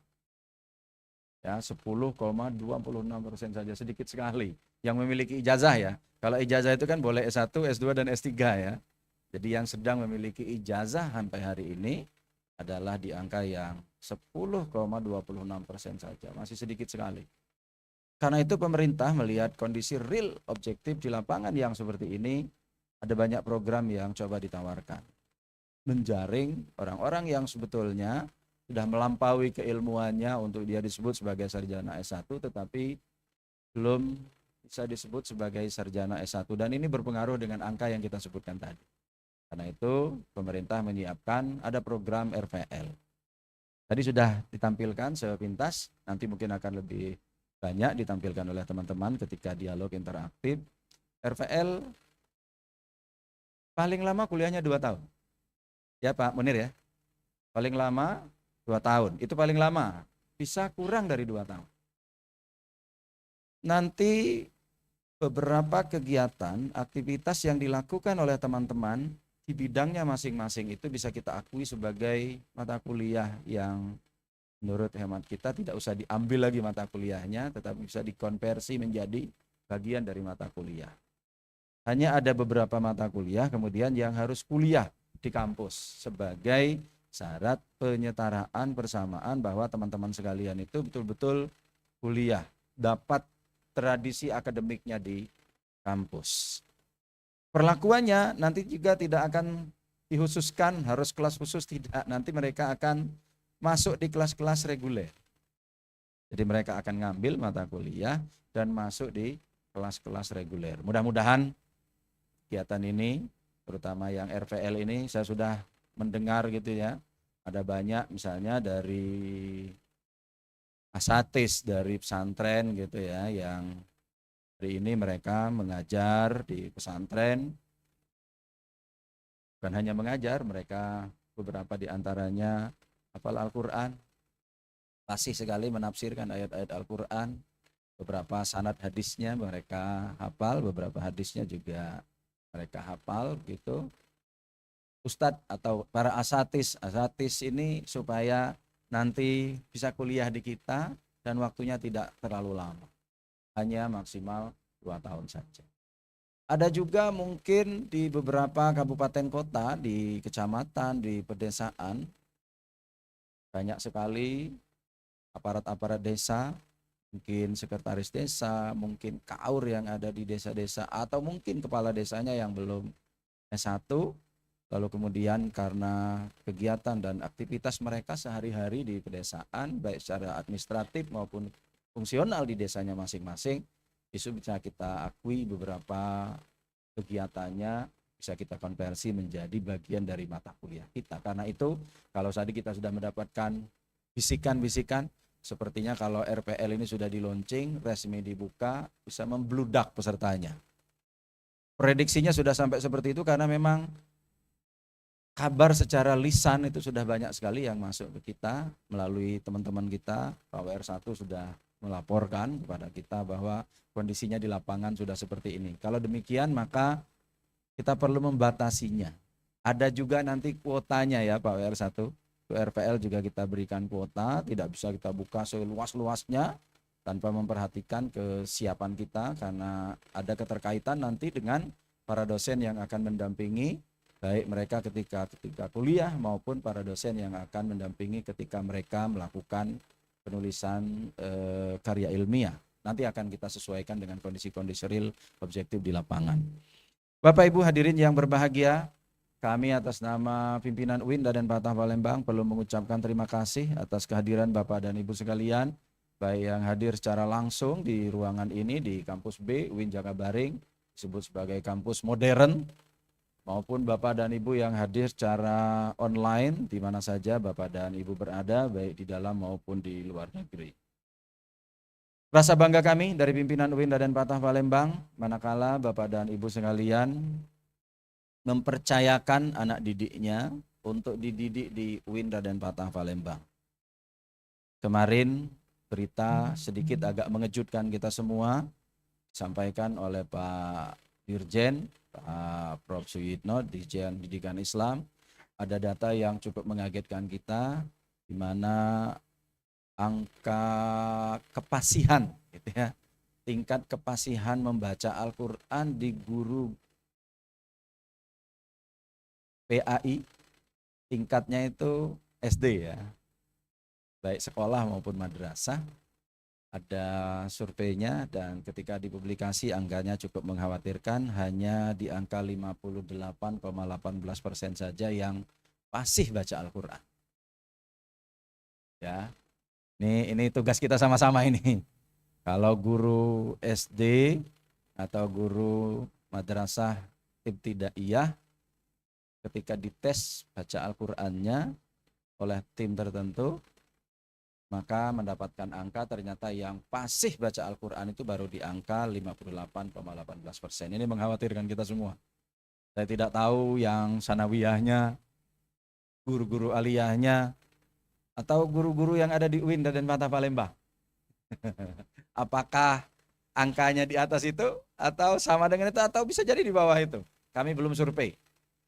Ya, 10,26% saja, sedikit sekali yang memiliki ijazah ya. Kalau ijazah itu kan boleh S1, S2 dan S3 ya. Jadi yang sedang memiliki ijazah sampai hari ini adalah di angka yang 10,26% saja, masih sedikit sekali. Karena itu pemerintah melihat kondisi real objektif di lapangan yang seperti ini, ada banyak program yang coba ditawarkan. Menjaring orang-orang yang sebetulnya sudah melampaui keilmuannya untuk dia disebut sebagai sarjana S1 tetapi belum bisa disebut sebagai sarjana S1, dan ini berpengaruh dengan angka yang kita sebutkan tadi. Karena itu pemerintah menyiapkan ada program RVL. Tadi sudah ditampilkan sepintas, nanti mungkin akan lebih banyak ditampilkan oleh teman-teman ketika dialog interaktif. RVL paling lama kuliahnya 2 tahun. Ya Pak Munir ya, paling lama 2 tahun, itu paling lama, bisa kurang dari 2 tahun. Nanti beberapa kegiatan, aktivitas yang dilakukan oleh teman-teman di bidangnya masing-masing itu bisa kita akui sebagai mata kuliah yang menurut hemat kita tidak usah diambil lagi mata kuliahnya, tetapi bisa dikonversi menjadi bagian dari mata kuliah. Hanya ada beberapa mata kuliah kemudian yang harus kuliah di kampus sebagai syarat penyetaraan persamaan bahwa teman-teman sekalian itu betul-betul kuliah, dapat tradisi akademiknya di kampus. Perlakuannya nanti juga tidak akan dikhususkan harus kelas khusus, tidak. Nanti mereka akan masuk di kelas-kelas reguler. Jadi mereka akan ngambil mata kuliah dan masuk di kelas-kelas reguler. Mudah-mudahan kegiatan ini, terutama yang RVL ini, saya sudah mendengar gitu ya. Ada banyak misalnya dari asatis, dari pesantren gitu ya, yang hari ini mereka mengajar di pesantren. Bukan hanya mengajar, mereka beberapa di antaranya hafal Al-Quran, fasih sekali menafsirkan ayat-ayat Al-Quran. Beberapa sanad hadisnya mereka hafal, beberapa hadisnya juga mereka hafal gitu. Ustadz atau para asatis ini supaya nanti bisa kuliah di kita dan waktunya tidak terlalu lama, hanya maksimal 2 tahun saja. Ada juga mungkin di beberapa kabupaten kota, di kecamatan, di pedesaan, banyak sekali aparat-aparat desa, mungkin sekretaris desa, mungkin kaur yang ada di desa-desa, atau mungkin kepala desanya yang belum S1, lalu kemudian karena kegiatan dan aktivitas mereka sehari-hari di pedesaan, baik secara administratif maupun fungsional di desanya masing-masing, itu bisa kita akui beberapa kegiatannya bisa kita konversi menjadi bagian dari mata kuliah kita. Karena itu kalau tadi kita sudah mendapatkan bisikan-bisikan, sepertinya kalau RPL ini sudah di launching, resmi dibuka, bisa membludak pesertanya. Prediksinya sudah sampai seperti itu karena memang kabar secara lisan itu sudah banyak sekali yang masuk ke kita melalui teman-teman kita. PWR1 sudah melaporkan kepada kita bahwa kondisinya di lapangan sudah seperti ini. Kalau demikian maka kita perlu membatasinya. Ada juga nanti kuotanya ya Pak WR1. RPL juga kita berikan kuota, tidak bisa kita buka seluas-luasnya tanpa memperhatikan kesiapan kita karena ada keterkaitan nanti dengan para dosen yang akan mendampingi baik mereka ketika kuliah maupun para dosen yang akan mendampingi ketika mereka melakukan penulisan karya ilmiah. Nanti akan kita sesuaikan dengan kondisi-kondisi real objektif di lapangan. Bapak Ibu hadirin yang berbahagia, kami atas nama pimpinan UIN Raden Patah Palembang perlu mengucapkan terima kasih atas kehadiran Bapak dan Ibu sekalian, baik yang hadir secara langsung di ruangan ini di kampus B UIN Jakabaring, disebut sebagai kampus modern, maupun Bapak dan Ibu yang hadir secara online di mana saja Bapak dan Ibu berada, baik di dalam maupun di luar negeri. Rasa bangga kami dari pimpinan UIN Raden Patah Palembang, manakala Bapak dan Ibu sekalian mempercayakan anak didiknya untuk dididik di UIN Raden Patah Palembang. Kemarin berita sedikit agak mengejutkan kita semua, disampaikan oleh Pak Dirjen, Pak Prof. Suyitno, Dirjen Pendidikan Islam. Ada data yang cukup mengagetkan kita, di mana angka kepasihan, gitu ya, tingkat kepasihan membaca Al-Quran di guru PAI, tingkatnya itu SD ya, baik sekolah maupun madrasah. Ada surveinya dan ketika dipublikasi angkanya cukup mengkhawatirkan, hanya di angka 58,18% saja yang fasih baca Al-Quran. Ya, ini tugas kita sama-sama ini. Kalau guru SD atau guru madrasah ibtidaiyah, ketika dites baca Al-Qurannya oleh tim tertentu, maka mendapatkan angka ternyata yang fasih baca Al-Quran itu baru di angka 58,18%. Ini mengkhawatirkan kita semua. Saya tidak tahu yang sanawiyahnya, guru-guru aliyahnya, atau guru-guru yang ada di UIN Raden Patah Palembang. Apakah angkanya di atas itu, atau sama dengan itu, atau bisa jadi di bawah itu. Kami belum survei.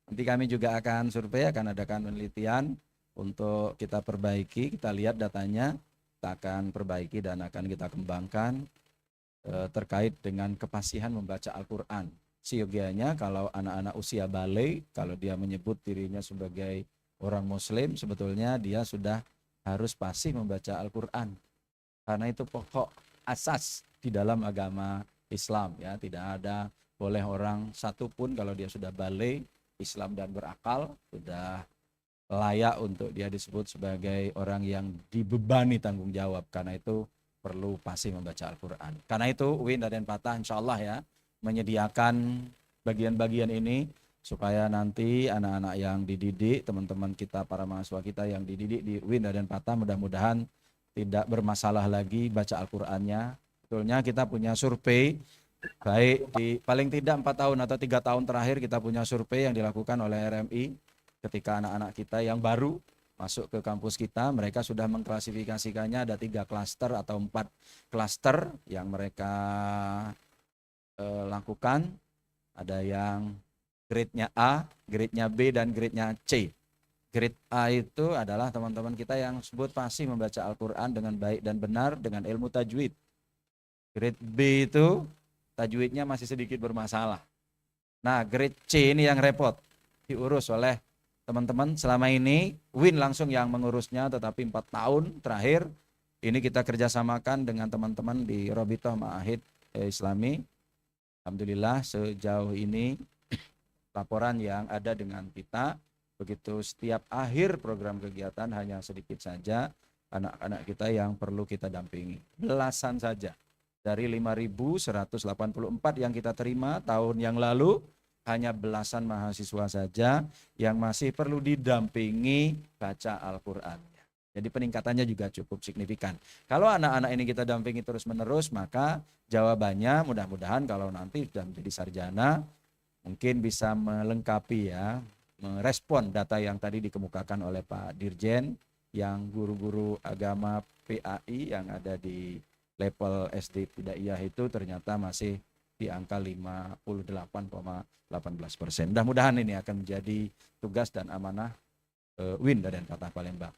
Nanti kami juga akan survei, akan adakan penelitian untuk kita perbaiki, kita lihat datanya, kita akan perbaiki dan akan kita kembangkan terkait dengan kepasihan membaca Al-Quran. Siogianya kalau anak-anak usia balik, kalau dia menyebut dirinya sebagai orang muslim, sebetulnya dia sudah harus fasih membaca Al-Quran. Karena itu pokok asas di dalam agama Islam, ya. Tidak ada boleh orang satupun kalau dia sudah balik Islam dan berakal, sudah layak untuk dia disebut sebagai orang yang dibebani tanggung jawab. Karena itu perlu fasih membaca Al-Quran. Karena itu UIN Raden Patah insya Allah ya menyediakan bagian-bagian ini supaya nanti anak-anak yang dididik, teman-teman kita, para mahasiswa kita yang dididik di UIN Raden Patah mudah-mudahan tidak bermasalah lagi baca Al-Qurannya. Betulnya kita punya survei, baik di paling tidak 4 tahun atau 3 tahun terakhir kita punya survei yang dilakukan oleh RMI ketika anak-anak kita yang baru masuk ke kampus kita, mereka sudah mengklasifikasikannya ada 3 klaster atau 4 klaster yang mereka lakukan. Ada yang grade-nya A, grade-nya B, dan grade-nya C. Grade A itu adalah teman-teman kita yang sebut fasih membaca Al-Quran dengan baik dan benar dengan ilmu tajwid. Grade B itu tajwidnya masih sedikit bermasalah. Nah, grade C ini yang repot, diurus oleh teman-teman. Selama ini UIN langsung yang mengurusnya, tetapi 4 tahun terakhir ini kita kerjasamakan dengan teman-teman di Robitoh Ma'ahid Islami. Alhamdulillah sejauh ini laporan yang ada dengan kita, begitu setiap akhir program kegiatan hanya sedikit saja anak-anak kita yang perlu kita dampingi. Belasan saja. Dari 5.184 yang kita terima tahun yang lalu, hanya belasan mahasiswa saja yang masih perlu didampingi baca Al-Qur'an. Jadi peningkatannya juga cukup signifikan. Kalau anak-anak ini kita dampingi terus-menerus, maka jawabannya mudah-mudahan kalau nanti sudah menjadi sarjana mungkin bisa melengkapi ya, merespon data yang tadi dikemukakan oleh Pak Dirjen, yang guru-guru agama PAI yang ada di level SD Ibtidaiyah itu ternyata masih di angka 58,18%. Mudah-mudahan ini akan menjadi tugas dan amanah UIN Raden Fatah Palembang.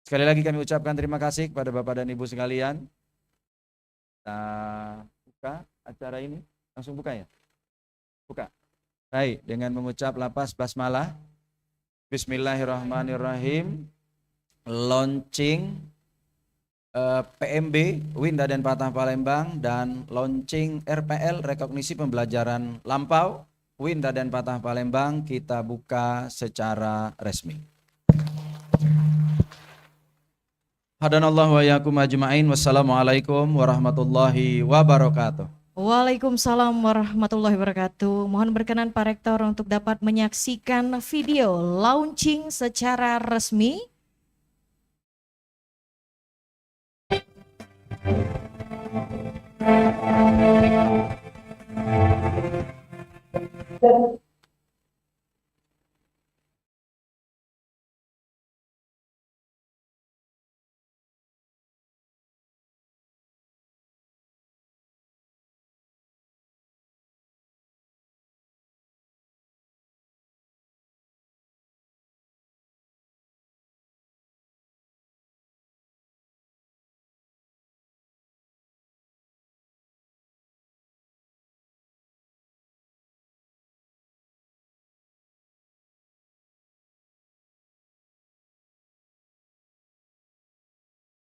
Sekali lagi kami ucapkan terima kasih kepada Bapak dan Ibu sekalian. Kita buka acara ini. Langsung buka ya? Buka. Baik, dengan mengucap lafaz basmalah. Bismillahirrahmanirrahim. Launching PMB UIN Raden Fatah Palembang dan launching RPL Rekognisi Pembelajaran Lampau UIN Raden Fatah Palembang kita buka secara resmi. Hadanallahu wa iyyakum ajma'in. Wassalamualaikum warahmatullahi wabarakatuh. Waalaikumsalam warahmatullahi wabarakatuh. Mohon berkenan Pak Rektor untuk dapat menyaksikan video launching secara resmi.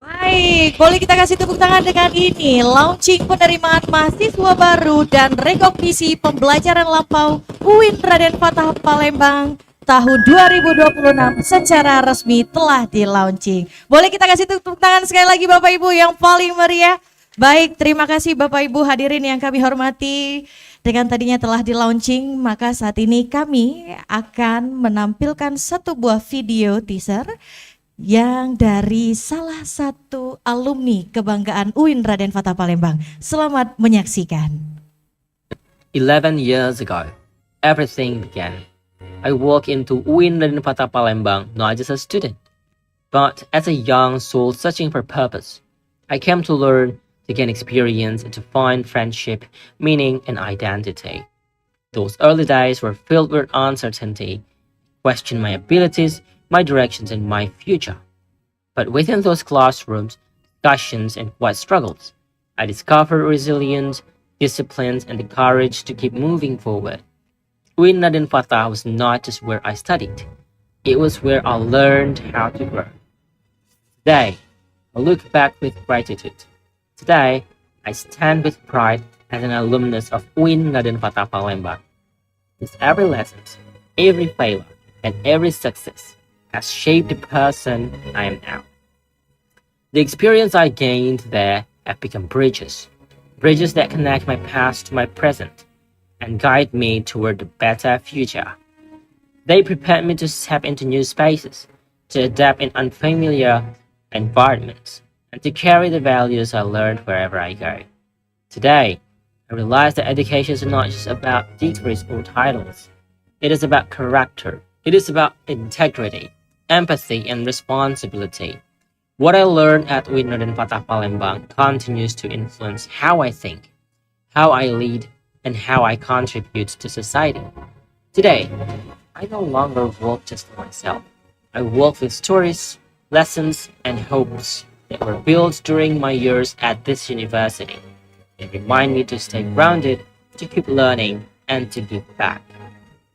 Baik, boleh kita kasih tepuk tangan dengan ini. Launching penerimaan mahasiswa baru dan rekognisi pembelajaran lampau UIN Raden Fatah Palembang tahun 2026 secara resmi telah di-launching. Boleh kita kasih tepuk tangan sekali lagi Bapak Ibu yang paling meriah. Baik, terima kasih Bapak Ibu hadirin yang kami hormati. Dengan tadinya telah di-launching, maka saat ini kami akan menampilkan satu buah video teaser yang dari salah satu alumni kebanggaan UIN Raden Fatah Palembang. Selamat menyaksikan. 11 years ago, everything began. I walked into UIN Raden Fatah Palembang not just a student, but as a young soul searching for purpose. I came to learn, to gain experience, and to find friendship, meaning, and identity. Those early days were filled with uncertainty, questioned my abilities, my directions, and my future. But within those classrooms, discussions, and quiet struggles, I discovered resilience, disciplines, and the courage to keep moving forward. UIN Raden Fatah was not just where I studied, it was where I learned how to grow. Today, I look back with gratitude. Today, I stand with pride as an alumnus of UIN Raden Fatah Palembang. With every lesson, every failure, and every success has shaped the person I am now. The experience I gained there have become bridges that connect my past to my present and guide me toward a better future. They prepared me to step into new spaces, to adapt in unfamiliar environments, and to carry the values I learned wherever I go. Today, I realize that education is not just about degrees or titles. It is about character. It is about integrity, empathy, and responsibility. What I learned at UIN Raden Fatah Palembang continues to influence how I think, how I lead, and how I contribute to society. Today, I no longer work just for myself. I work with stories, lessons, and hopes that were built during my years at this university. They remind me to stay grounded, to keep learning, and to give back.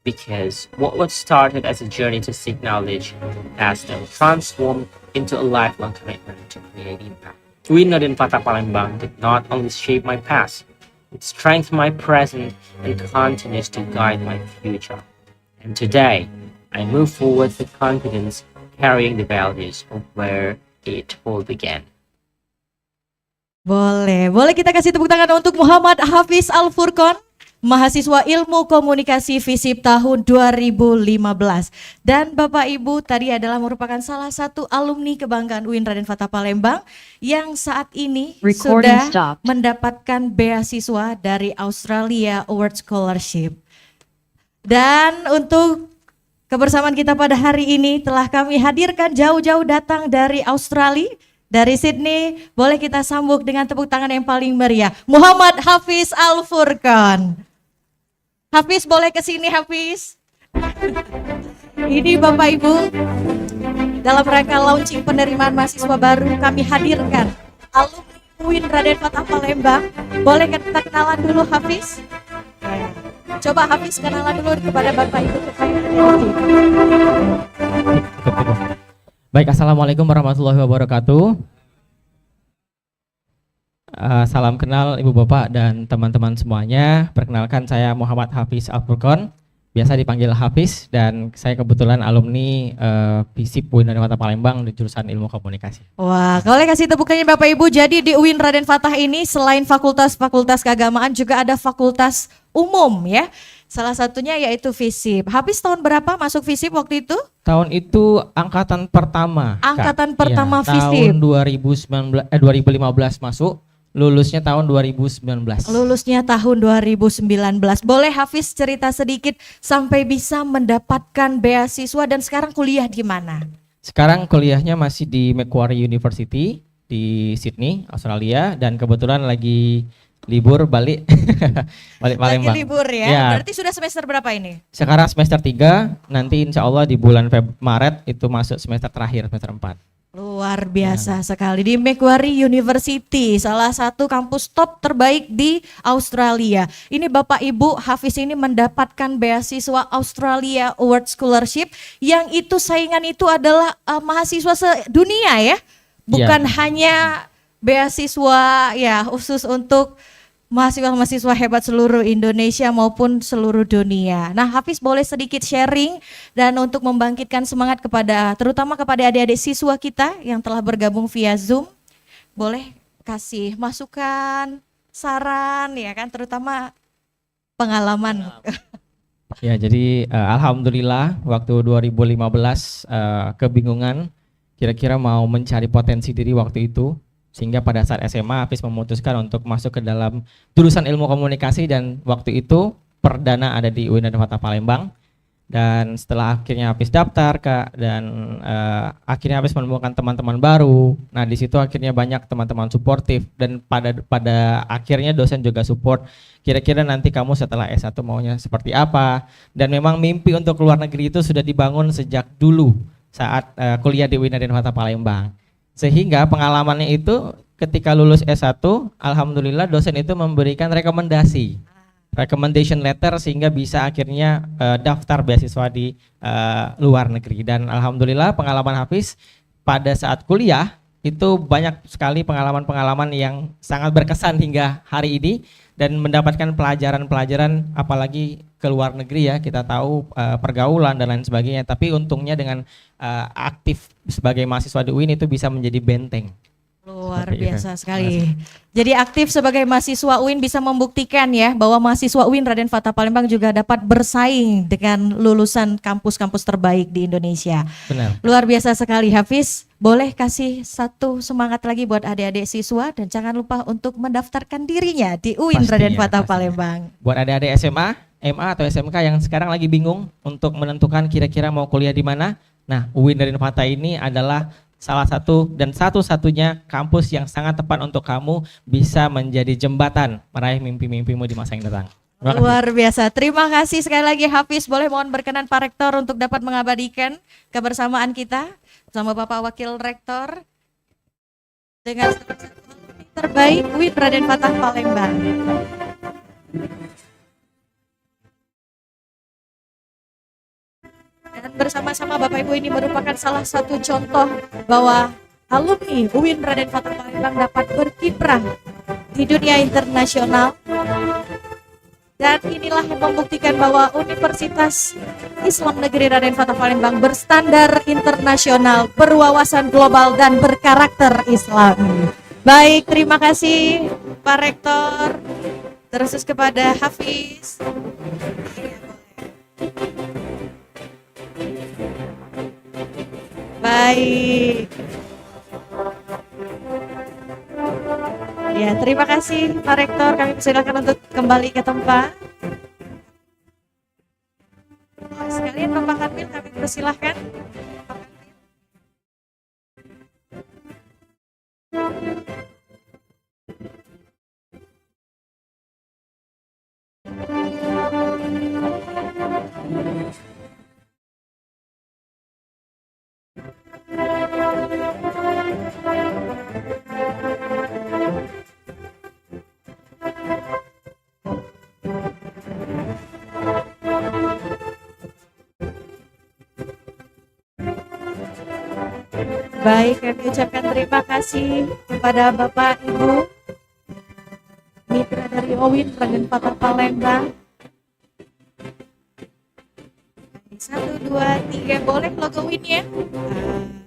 Because what was started as a journey to seek knowledge has now transformed into a lifelong commitment to create impact. UIN Raden Fatah Palembang did not only shape my past, it strengthened my present and continues to guide my future. And today, I move forward with confidence, carrying the values of where it all began. Boleh kita kasih tepuk tangan untuk Muhammad Hafiz Al-Furqon. mahasiswa Ilmu Komunikasi FISIP tahun 2015. Dan Bapak Ibu tadi adalah merupakan salah satu alumni kebanggaan UIN Raden Fatah Palembang yang saat ini sudah mendapatkan beasiswa dari Australia Award Scholarship. Dan untuk kebersamaan kita pada hari ini telah kami hadirkan jauh-jauh datang dari Australia, dari Sydney. Boleh kita sambut dengan tepuk tangan yang paling meriah, Muhammad Hafiz Al-Furqan. Hafiz boleh ke sini Hafiz. Ini Bapak Ibu, dalam rangka launching penerimaan mahasiswa baru kami hadirkan alumni UIN Raden Fatah Palembang. Boleh kita kenalan dulu Hafiz? Ya. Coba Hafiz kenalan dulu kepada Bapak Ibu. Baik, Assalamualaikum warahmatullahi wabarakatuh. Salam kenal Ibu Bapak dan teman-teman semuanya. Perkenalkan, saya Muhammad Hafiz Al-Furqan, biasa dipanggil Hafiz, dan saya kebetulan alumni FISIP UIN Raden Fatah Palembang di jurusan Ilmu Komunikasi. Wah, boleh kasih tepuk tangan Bapak Ibu. Jadi di UIN Raden Fatah ini selain fakultas-fakultas keagamaan juga ada fakultas umum ya. Salah satunya yaitu FISIP. Hafiz tahun berapa masuk FISIP waktu itu? Tahun itu angkatan pertama. Angkatan Kak. pertama Ya, FISIP. Tahun 2015 masuk. Lulusnya tahun 2019. Lulusnya tahun 2019. Boleh Hafiz cerita sedikit sampai bisa mendapatkan beasiswa dan sekarang kuliah di mana? Sekarang kuliahnya masih di Macquarie University di Sydney, Australia, dan kebetulan lagi libur balik balik Palembang. Lagi libur ya? Ya. Berarti sudah semester berapa ini? Sekarang semester 3, nanti insya Allah di bulan Maret itu masuk semester terakhir, semester 4. Luar biasa sekali di Macquarie University, salah satu kampus top terbaik di Australia. Ini Bapak Ibu, Hafiz ini mendapatkan beasiswa Australia Award Scholarship, yang itu saingan itu adalah mahasiswa sedunia ya, bukan hanya beasiswa ya khusus untuk mahasiswa-mahasiswa hebat seluruh Indonesia maupun seluruh dunia. Nah, Hafiz boleh sedikit sharing dan untuk membangkitkan semangat kepada terutama kepada adik-adik siswa kita yang telah bergabung via Zoom. Boleh kasih masukan, saran ya kan, terutama pengalaman. Ya, jadi alhamdulillah waktu 2015 kebingungan kira-kira mau mencari potensi diri waktu itu. Sehingga pada saat SMA Hafiz memutuskan untuk masuk ke dalam jurusan Ilmu Komunikasi, dan waktu itu perdana ada di UIN Raden Fatah Palembang. Dan setelah akhirnya Hafiz daftar Kak, dan akhirnya Hafiz menemukan teman-teman baru. Nah, di situ akhirnya banyak teman-teman suportif, dan pada akhirnya dosen juga support. Kira-kira nanti kamu setelah S1 maunya seperti apa? Dan memang mimpi untuk keluar negeri itu sudah dibangun sejak dulu saat kuliah di UIN Raden Fatah Palembang. Sehingga pengalamannya itu ketika lulus S1, alhamdulillah dosen itu memberikan recommendation letter sehingga bisa akhirnya daftar beasiswa di luar negeri. Dan alhamdulillah pengalaman Hafiz pada saat kuliah itu banyak sekali pengalaman-pengalaman yang sangat berkesan hingga hari ini, dan mendapatkan pelajaran-pelajaran apalagi ke luar negeri ya, kita tahu pergaulan dan lain sebagainya, tapi untungnya dengan aktif sebagai mahasiswa di UIN itu bisa menjadi benteng. Luar biasa sekali. Jadi aktif sebagai mahasiswa UIN bisa membuktikan ya bahwa mahasiswa UIN Raden Fatah Palembang juga dapat bersaing dengan lulusan kampus-kampus terbaik di Indonesia. Benar. Luar biasa sekali Hafiz. Boleh kasih satu semangat lagi buat adik-adik siswa, dan jangan lupa untuk mendaftarkan dirinya di UIN Raden Fatah Palembang. Buat adik-adik SMA, MA atau SMK yang sekarang lagi bingung untuk menentukan kira-kira mau kuliah di mana. Nah, UIN Raden Fatah ini adalah salah satu dan satu-satunya kampus yang sangat tepat untuk kamu bisa menjadi jembatan meraih mimpi-mimpimu di masa yang datang. Luar biasa. Terima kasih sekali lagi Hafiz. Boleh mohon berkenan Pak Rektor untuk dapat mengabadikan kebersamaan kita bersama Bapak Wakil Rektor dengan terbaik UIN Raden Fatah Palembang. Dan bersama-sama Bapak Ibu, ini merupakan salah satu contoh bahwa alumni UIN Raden Fatah Palembang dapat berkiprah di dunia internasional. Dan inilah yang membuktikan bahwa Universitas Islam Negeri Raden Fatah Palembang berstandar internasional, berwawasan global, dan berkarakter Islami. Baik, terima kasih Pak Rektor. Terus kepada Hafiz. Baik. Ya, terima kasih Pak Rektor. Kami persilakan untuk kembali ke tempat. Sekalian Bapak Kanwil kami persilahkan. Baik, kami ucapkan terima kasih kepada Bapak Ibu mitra dari UIN Raden Fatah Palembang. 1, 2, 3, boleh logo WIN ya?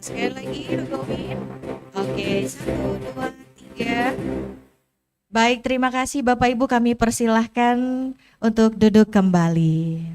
Sekali lagi logo WIN. Oke, 1, 2, 3. Baik, terima kasih Bapak Ibu, kami persilahkan untuk duduk kembali.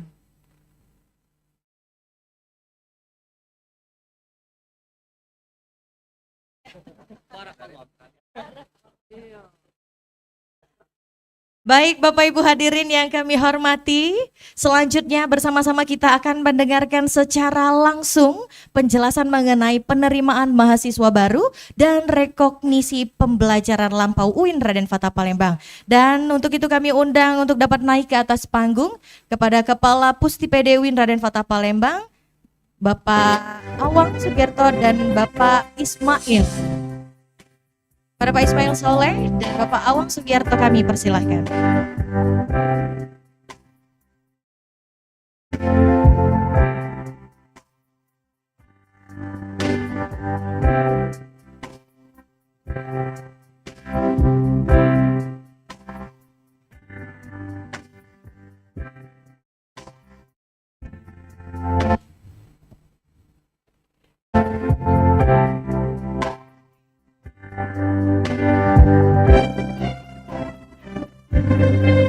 Baik Bapak Ibu hadirin yang kami hormati, selanjutnya bersama-sama kita akan mendengarkan secara langsung penjelasan mengenai penerimaan mahasiswa baru dan rekognisi pembelajaran lampau UIN Raden Fatah Palembang. Dan untuk itu kami undang untuk dapat naik ke atas panggung kepada Kepala Pustipede UIN Raden Fatah Palembang, Bapak Awang Sugiarto dan Bapak Ismail. Pada Pak Ismail Soleh dan Bapak Awang Sugiarto kami persilahkan.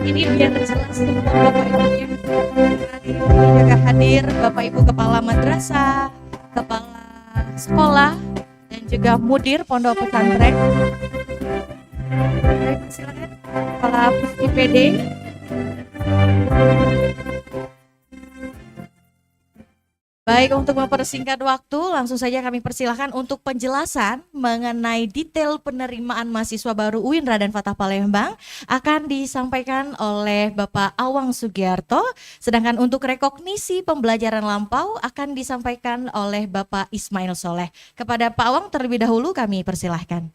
Ini biar jelas semua Bapak Ibu yang juga hadir, Bapak Ibu Kepala Madrasah, Kepala Sekolah, dan juga Mudir Pondok Pesantren. Baik, silakan Kepala IPD. Baik, untuk mempersingkat waktu, langsung saja kami persilahkan untuk penjelasan mengenai detail penerimaan mahasiswa baru UIN Raden Fatah Palembang akan disampaikan oleh Bapak Awang Sugiarto, sedangkan untuk rekognisi pembelajaran lampau akan disampaikan oleh Bapak Ismail Soleh. Kepada Pak Awang terlebih dahulu kami persilahkan.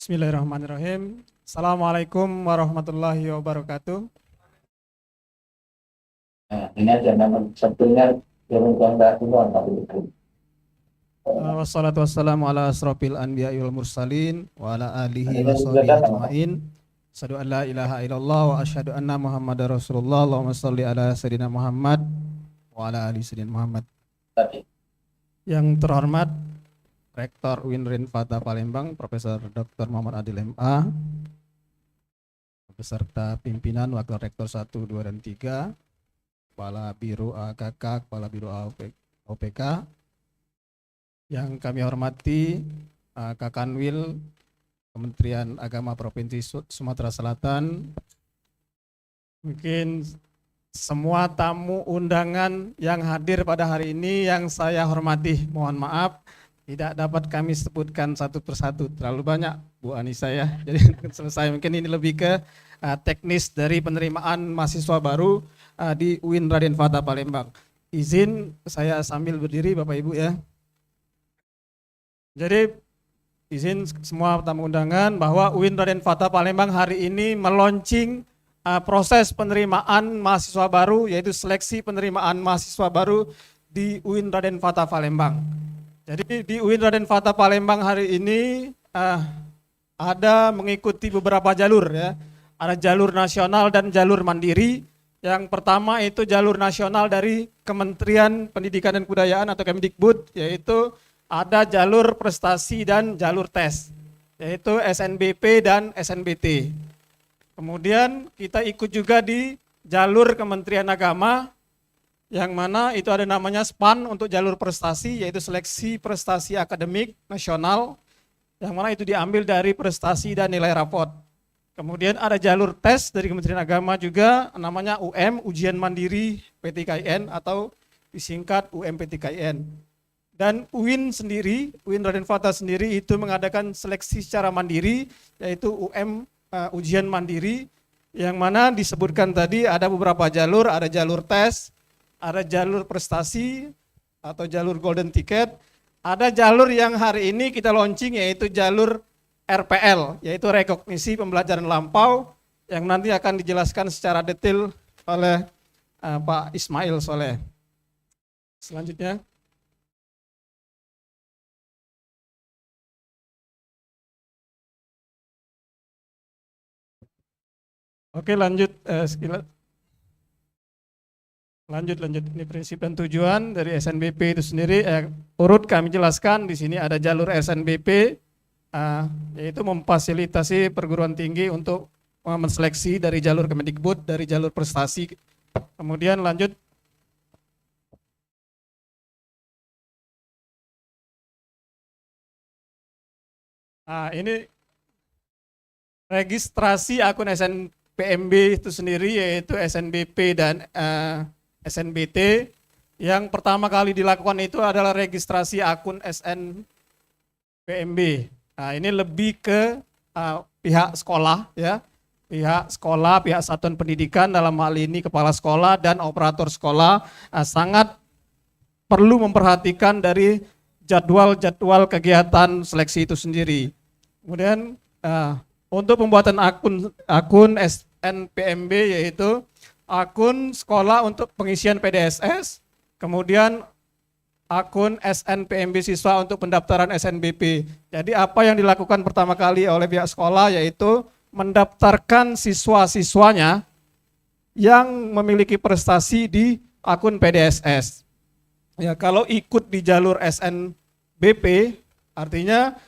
Bismillahirrahmanirrahim. Assalamualaikum warahmatullahi wabarakatuh. Ini aja memang sebetulnya Wassalatu wassalamu ala asrofil anbiya'i wal mursalin wa ala alihi wa sahbihi ajma'in. Asyhadu an la ilaha illallah wa asyhadu anna Muhammadar Rasulullah. Allahumma shalli ala sayyidina Muhammad wa ala ali sayyidina Muhammad. Yang terhormat Rektor UIN Raden Fatah Palembang, Profesor Dr. Muhammad Adil MA, beserta pimpinan Wakil Rektor 1, 2, dan 3, Kepala Biro AKK, Kepala Biro OPK, yang kami hormati Kak Kanwil, Kementerian Agama Provinsi Sumatera Selatan, mungkin semua tamu undangan yang hadir pada hari ini yang saya hormati, mohon maaf tidak dapat kami sebutkan satu persatu, terlalu banyak Bu Anissa ya. Jadi selesai, mungkin ini lebih ke teknis dari penerimaan mahasiswa baru di UIN Raden Fatah Palembang. Izin saya sambil berdiri Bapak Ibu ya. Jadi izin semua tamu undangan bahwa UIN Raden Fatah Palembang hari ini meluncing proses penerimaan mahasiswa baru, yaitu seleksi penerimaan mahasiswa baru di UIN Raden Fatah Palembang. Jadi di UIN Raden Fatah Palembang hari ini ada mengikuti beberapa jalur ya. ada jalur nasional dan jalur mandiri. Yang pertama itu jalur nasional dari Kementerian Pendidikan dan Kebudayaan atau Kemdikbud, yaitu ada jalur prestasi dan jalur tes, yaitu SNBP dan SNBT. Kemudian kita ikut juga di jalur Kementerian Agama, yang mana itu ada namanya SPAN untuk jalur prestasi, yaitu seleksi prestasi akademik nasional, yang mana itu diambil dari prestasi dan nilai raport. Kemudian ada jalur tes dari Kementerian Agama juga, namanya Ujian Mandiri PTKIN atau disingkat UMPTKIN. Dan UIN sendiri, UIN Raden Fatah sendiri itu mengadakan seleksi secara mandiri, yaitu Ujian Mandiri, yang mana disebutkan tadi ada beberapa jalur, ada jalur tes, ada jalur prestasi atau jalur golden ticket, ada jalur yang hari ini kita launching yaitu jalur RPL, yaitu rekognisi pembelajaran lampau, yang nanti akan dijelaskan secara detail oleh Pak Ismail Soleh. Selanjutnya. Oke, lanjut. Lanjut. Ini prinsip dan tujuan dari SNBP itu sendiri. Urut kami jelaskan di sini ada jalur SNBP, yaitu memfasilitasi perguruan tinggi untuk menseleksi dari jalur Kemdikbud, dari jalur prestasi. Kemudian lanjut. Ini registrasi akun SNPMB itu sendiri, yaitu SNBP dan SNBT. Yang pertama kali dilakukan itu adalah registrasi akun SNPMB. Ini lebih ke pihak sekolah, ya, pihak sekolah, pihak satuan pendidikan, dalam hal ini kepala sekolah dan operator sekolah sangat perlu memperhatikan dari jadwal kegiatan seleksi itu sendiri. Kemudian untuk pembuatan akun SNPMB, yaitu akun sekolah untuk pengisian PDSS, kemudian akun SNPMB siswa untuk pendaftaran SNBP. Jadi apa yang dilakukan pertama kali oleh pihak sekolah yaitu mendaftarkan siswa-siswanya yang memiliki prestasi di akun PDSS. Ya, kalau ikut di jalur SNBP artinya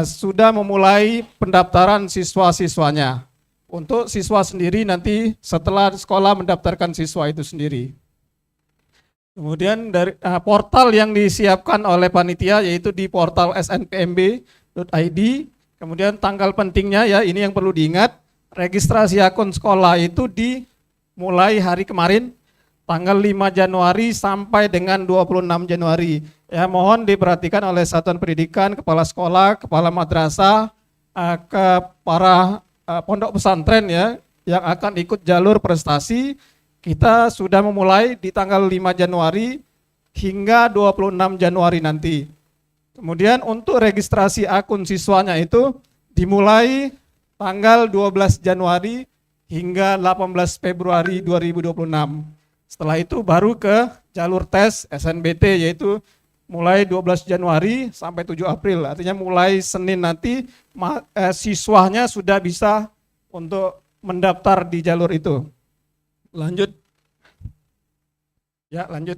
sudah memulai pendaftaran siswa-siswanya. Untuk siswa sendiri nanti setelah sekolah mendaftarkan siswa itu sendiri. Kemudian dari portal yang disiapkan oleh panitia yaitu di portal snpmb.id. Kemudian tanggal pentingnya, ya, ini yang perlu diingat, registrasi akun sekolah itu dimulai hari kemarin tanggal 5 Januari sampai dengan 26 Januari. Ya, mohon diperhatikan oleh satuan pendidikan, kepala sekolah, kepala madrasah, ke para pondok pesantren, ya, yang akan ikut jalur prestasi. Kita sudah memulai di tanggal 5 Januari hingga 26 Januari nanti. Kemudian untuk registrasi akun siswanya itu dimulai tanggal 12 Januari hingga 18 Februari 2026. Setelah itu baru ke jalur tes SNBT, yaitu mulai 12 Januari sampai 7 April. Artinya mulai Senin nanti siswanya sudah bisa untuk mendaftar di jalur itu. Lanjut. Ya, lanjut.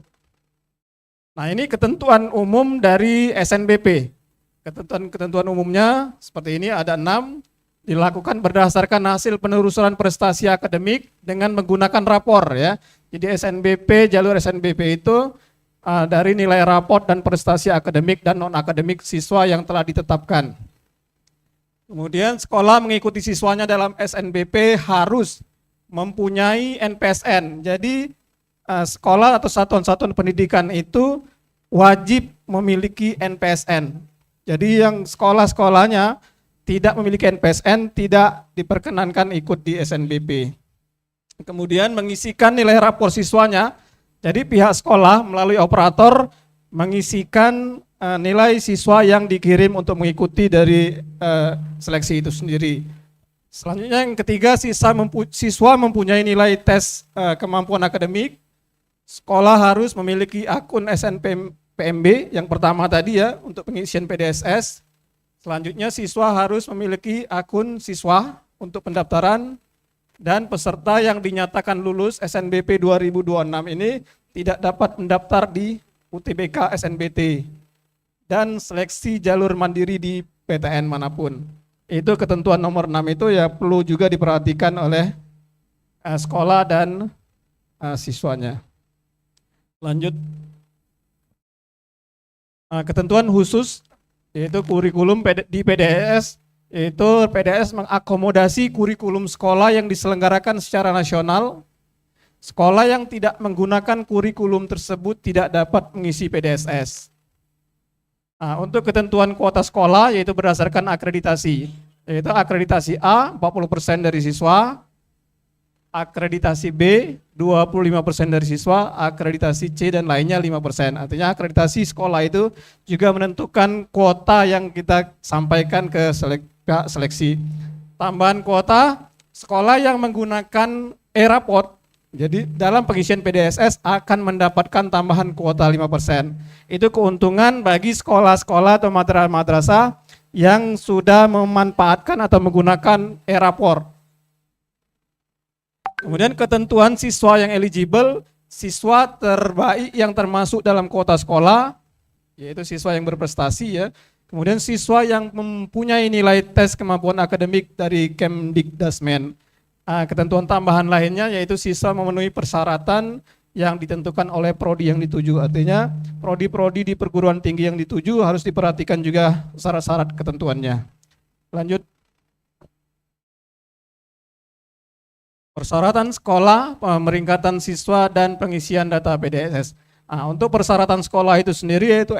Nah, ini ketentuan umum dari SNBP. Ketentuan umumnya seperti ini, ada 6, dilakukan berdasarkan hasil penelusuran prestasi akademik dengan menggunakan rapor, ya. Jadi jalur SNBP itu dari nilai rapor dan prestasi akademik dan non-akademik siswa yang telah ditetapkan. Kemudian sekolah mengikuti siswanya dalam SNBP harus mempunyai NPSN. Jadi sekolah atau satuan-satuan pendidikan itu wajib memiliki NPSN. Jadi yang sekolah-sekolahnya tidak memiliki NPSN tidak diperkenankan ikut di SNBP. Kemudian mengisikan nilai rapor siswanya. Jadi pihak sekolah melalui operator mengisikan nilai siswa yang dikirim untuk mengikuti dari seleksi itu sendiri. Selanjutnya yang ketiga, siswa mempunyai nilai tes kemampuan akademik. Sekolah harus memiliki akun SNPMB yang pertama tadi, ya, untuk pengisian PDSS. Selanjutnya siswa harus memiliki akun siswa untuk pendaftaran, dan peserta yang dinyatakan lulus SNBP 2026 ini tidak dapat mendaftar di UTBK SNBT dan seleksi jalur mandiri di PTN manapun. Itu ketentuan nomor 6 itu ya perlu juga diperhatikan oleh sekolah dan siswanya. Lanjut. Ketentuan khusus yaitu kurikulum di PDS, yaitu PDS mengakomodasi kurikulum sekolah yang diselenggarakan secara nasional. Sekolah yang tidak menggunakan kurikulum tersebut tidak dapat mengisi PDSS. Untuk ketentuan kuota sekolah yaitu berdasarkan akreditasi, yaitu akreditasi A 40% dari siswa, akreditasi B 25% dari siswa, akreditasi C dan lainnya 5%. Artinya akreditasi sekolah itu juga menentukan kuota yang kita sampaikan ke seleksi. Tambahan kuota, sekolah yang menggunakan e-raport, jadi dalam pengisian PDSS akan mendapatkan tambahan kuota 5%. Itu keuntungan bagi sekolah-sekolah atau madrasah yang sudah memanfaatkan atau menggunakan e-raport. Kemudian ketentuan siswa yang eligible, siswa terbaik yang termasuk dalam kuota sekolah, yaitu siswa yang berprestasi ya. Kemudian siswa yang mempunyai nilai tes kemampuan akademik dari Kemdikdasmen. Ketentuan tambahan lainnya yaitu siswa memenuhi persyaratan yang ditentukan oleh prodi yang dituju. Artinya prodi-prodi di perguruan tinggi yang dituju harus diperhatikan juga syarat-syarat ketentuannya. Lanjut. Persyaratan sekolah, pemeringkatan siswa, dan pengisian data PDSS. Untuk persyaratan sekolah itu sendiri yaitu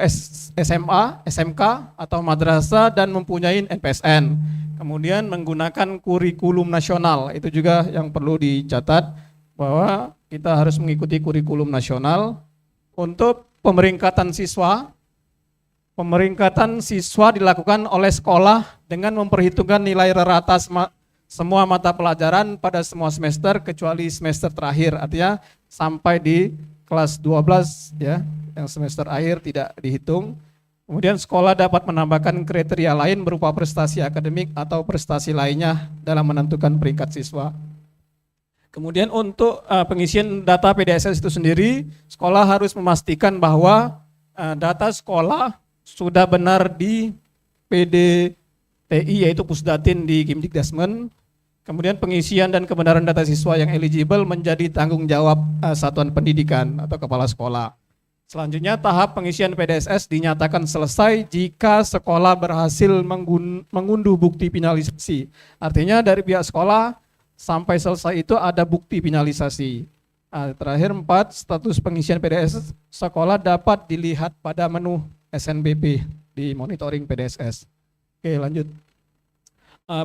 SMA, SMK, atau madrasah dan mempunyai NPSN. Kemudian menggunakan kurikulum nasional, itu juga yang perlu dicatat bahwa kita harus mengikuti kurikulum nasional. Untuk pemeringkatan siswa dilakukan oleh sekolah dengan memperhitungkan nilai rata semua mata pelajaran pada semua semester kecuali semester terakhir, artinya sampai di kelas 12 ya, yang semester akhir tidak dihitung. Kemudian sekolah dapat menambahkan kriteria lain berupa prestasi akademik atau prestasi lainnya dalam menentukan peringkat siswa. Kemudian untuk pengisian data PDSS itu sendiri, sekolah harus memastikan bahwa data sekolah sudah benar di PDTI yaitu Pusdatin di Kemdikdasmen. Kemudian pengisian dan kebenaran data siswa yang eligible menjadi tanggung jawab satuan pendidikan atau kepala sekolah. Selanjutnya tahap pengisian PDSS dinyatakan selesai jika sekolah berhasil mengunduh bukti finalisasi. Artinya dari pihak sekolah sampai selesai itu ada bukti finalisasi. Terakhir 4, status pengisian PDSS sekolah dapat dilihat pada menu SNBP di monitoring PDSS. Oke, lanjut.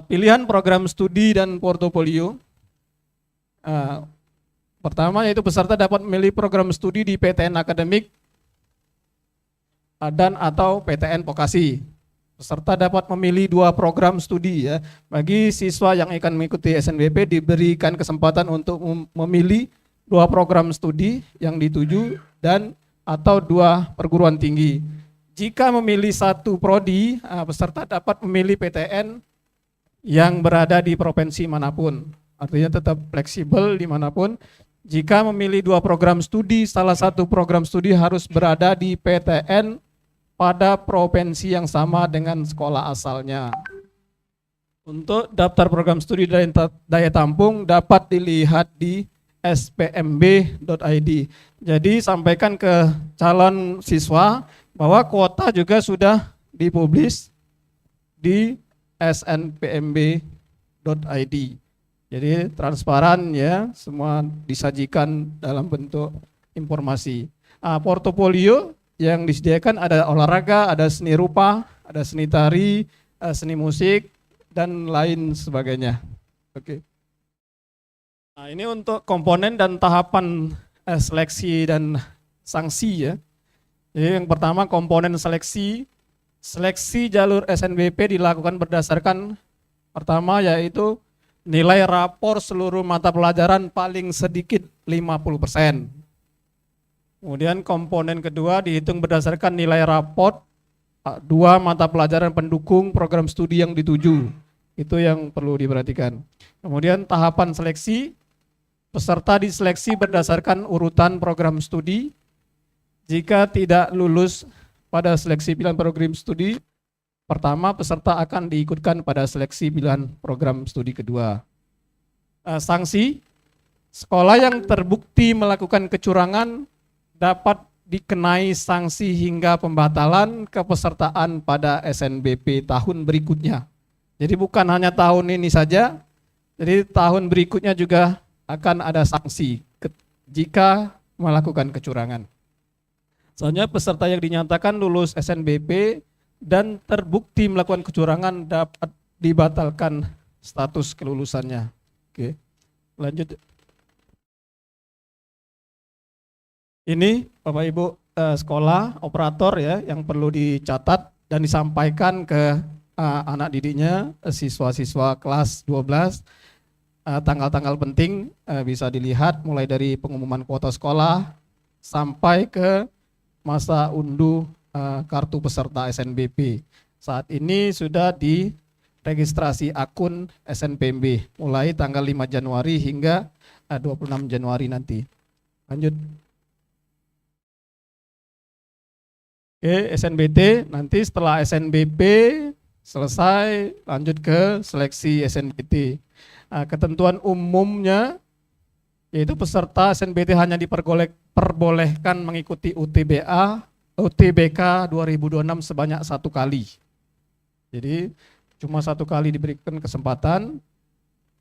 Pilihan program studi dan portofolio. Pertama yaitu peserta dapat memilih program studi di PTN akademik dan atau PTN vokasi. Peserta dapat memilih 2 program studi ya. Bagi siswa yang akan mengikuti SNBP diberikan kesempatan untuk memilih 2 program studi yang dituju dan atau 2 perguruan tinggi. Jika memilih 1 prodi, peserta dapat memilih PTN yang berada di provinsi manapun. Artinya tetap fleksibel dimanapun. Jika memilih 2 program studi, salah satu program studi harus berada di PTN pada provinsi yang sama dengan sekolah asalnya. Untuk daftar program studi daya tampung dapat dilihat di spmb.id. Jadi sampaikan ke calon siswa bahwa kuota juga sudah dipublis di snpmb.id. Jadi transparan ya, semua disajikan dalam bentuk informasi. Portofolio yang disediakan ada olahraga, ada seni rupa, ada seni tari, seni musik, dan lain sebagainya. Oke. Nah, ini untuk komponen dan tahapan seleksi dan sanksi ya. Jadi yang pertama komponen seleksi. Seleksi jalur SNBP dilakukan berdasarkan pertama yaitu nilai rapor seluruh mata pelajaran paling sedikit 50%. Kemudian komponen kedua dihitung berdasarkan nilai rapor 2 mata pelajaran pendukung program studi yang dituju. Itu yang perlu diperhatikan. Kemudian tahapan seleksi, peserta diseleksi berdasarkan urutan program studi. Jika tidak lulus pada seleksi pilihan program studi pertama, peserta akan diikutkan pada seleksi pilihan program studi kedua. Sanksi, sekolah yang terbukti melakukan kecurangan dapat dikenai sanksi hingga pembatalan kepesertaan pada SNBP tahun berikutnya. Jadi bukan hanya tahun ini saja, jadi tahun berikutnya juga akan ada sanksi jika melakukan kecurangan. Soalnya peserta yang dinyatakan lulus SNBP dan terbukti melakukan kecurangan dapat dibatalkan status kelulusannya. Oke, lanjut. Ini Bapak Ibu sekolah, operator ya yang perlu dicatat dan disampaikan ke anak didiknya, siswa-siswa kelas 12. Tanggal-tanggal penting bisa dilihat mulai dari pengumuman kuota sekolah sampai ke masa unduh kartu peserta SNBP. Saat ini sudah diregistrasi akun SNPMB mulai tanggal 5 Januari hingga 26 Januari nanti. Lanjut. Oke, SNBT nanti setelah SNBP selesai lanjut ke seleksi SNBT. Ketentuan umumnya yaitu peserta SNBT hanya diperbolehkan mengikuti UTBK 2026 sebanyak 1 kali. Jadi cuma 1 kali diberikan kesempatan.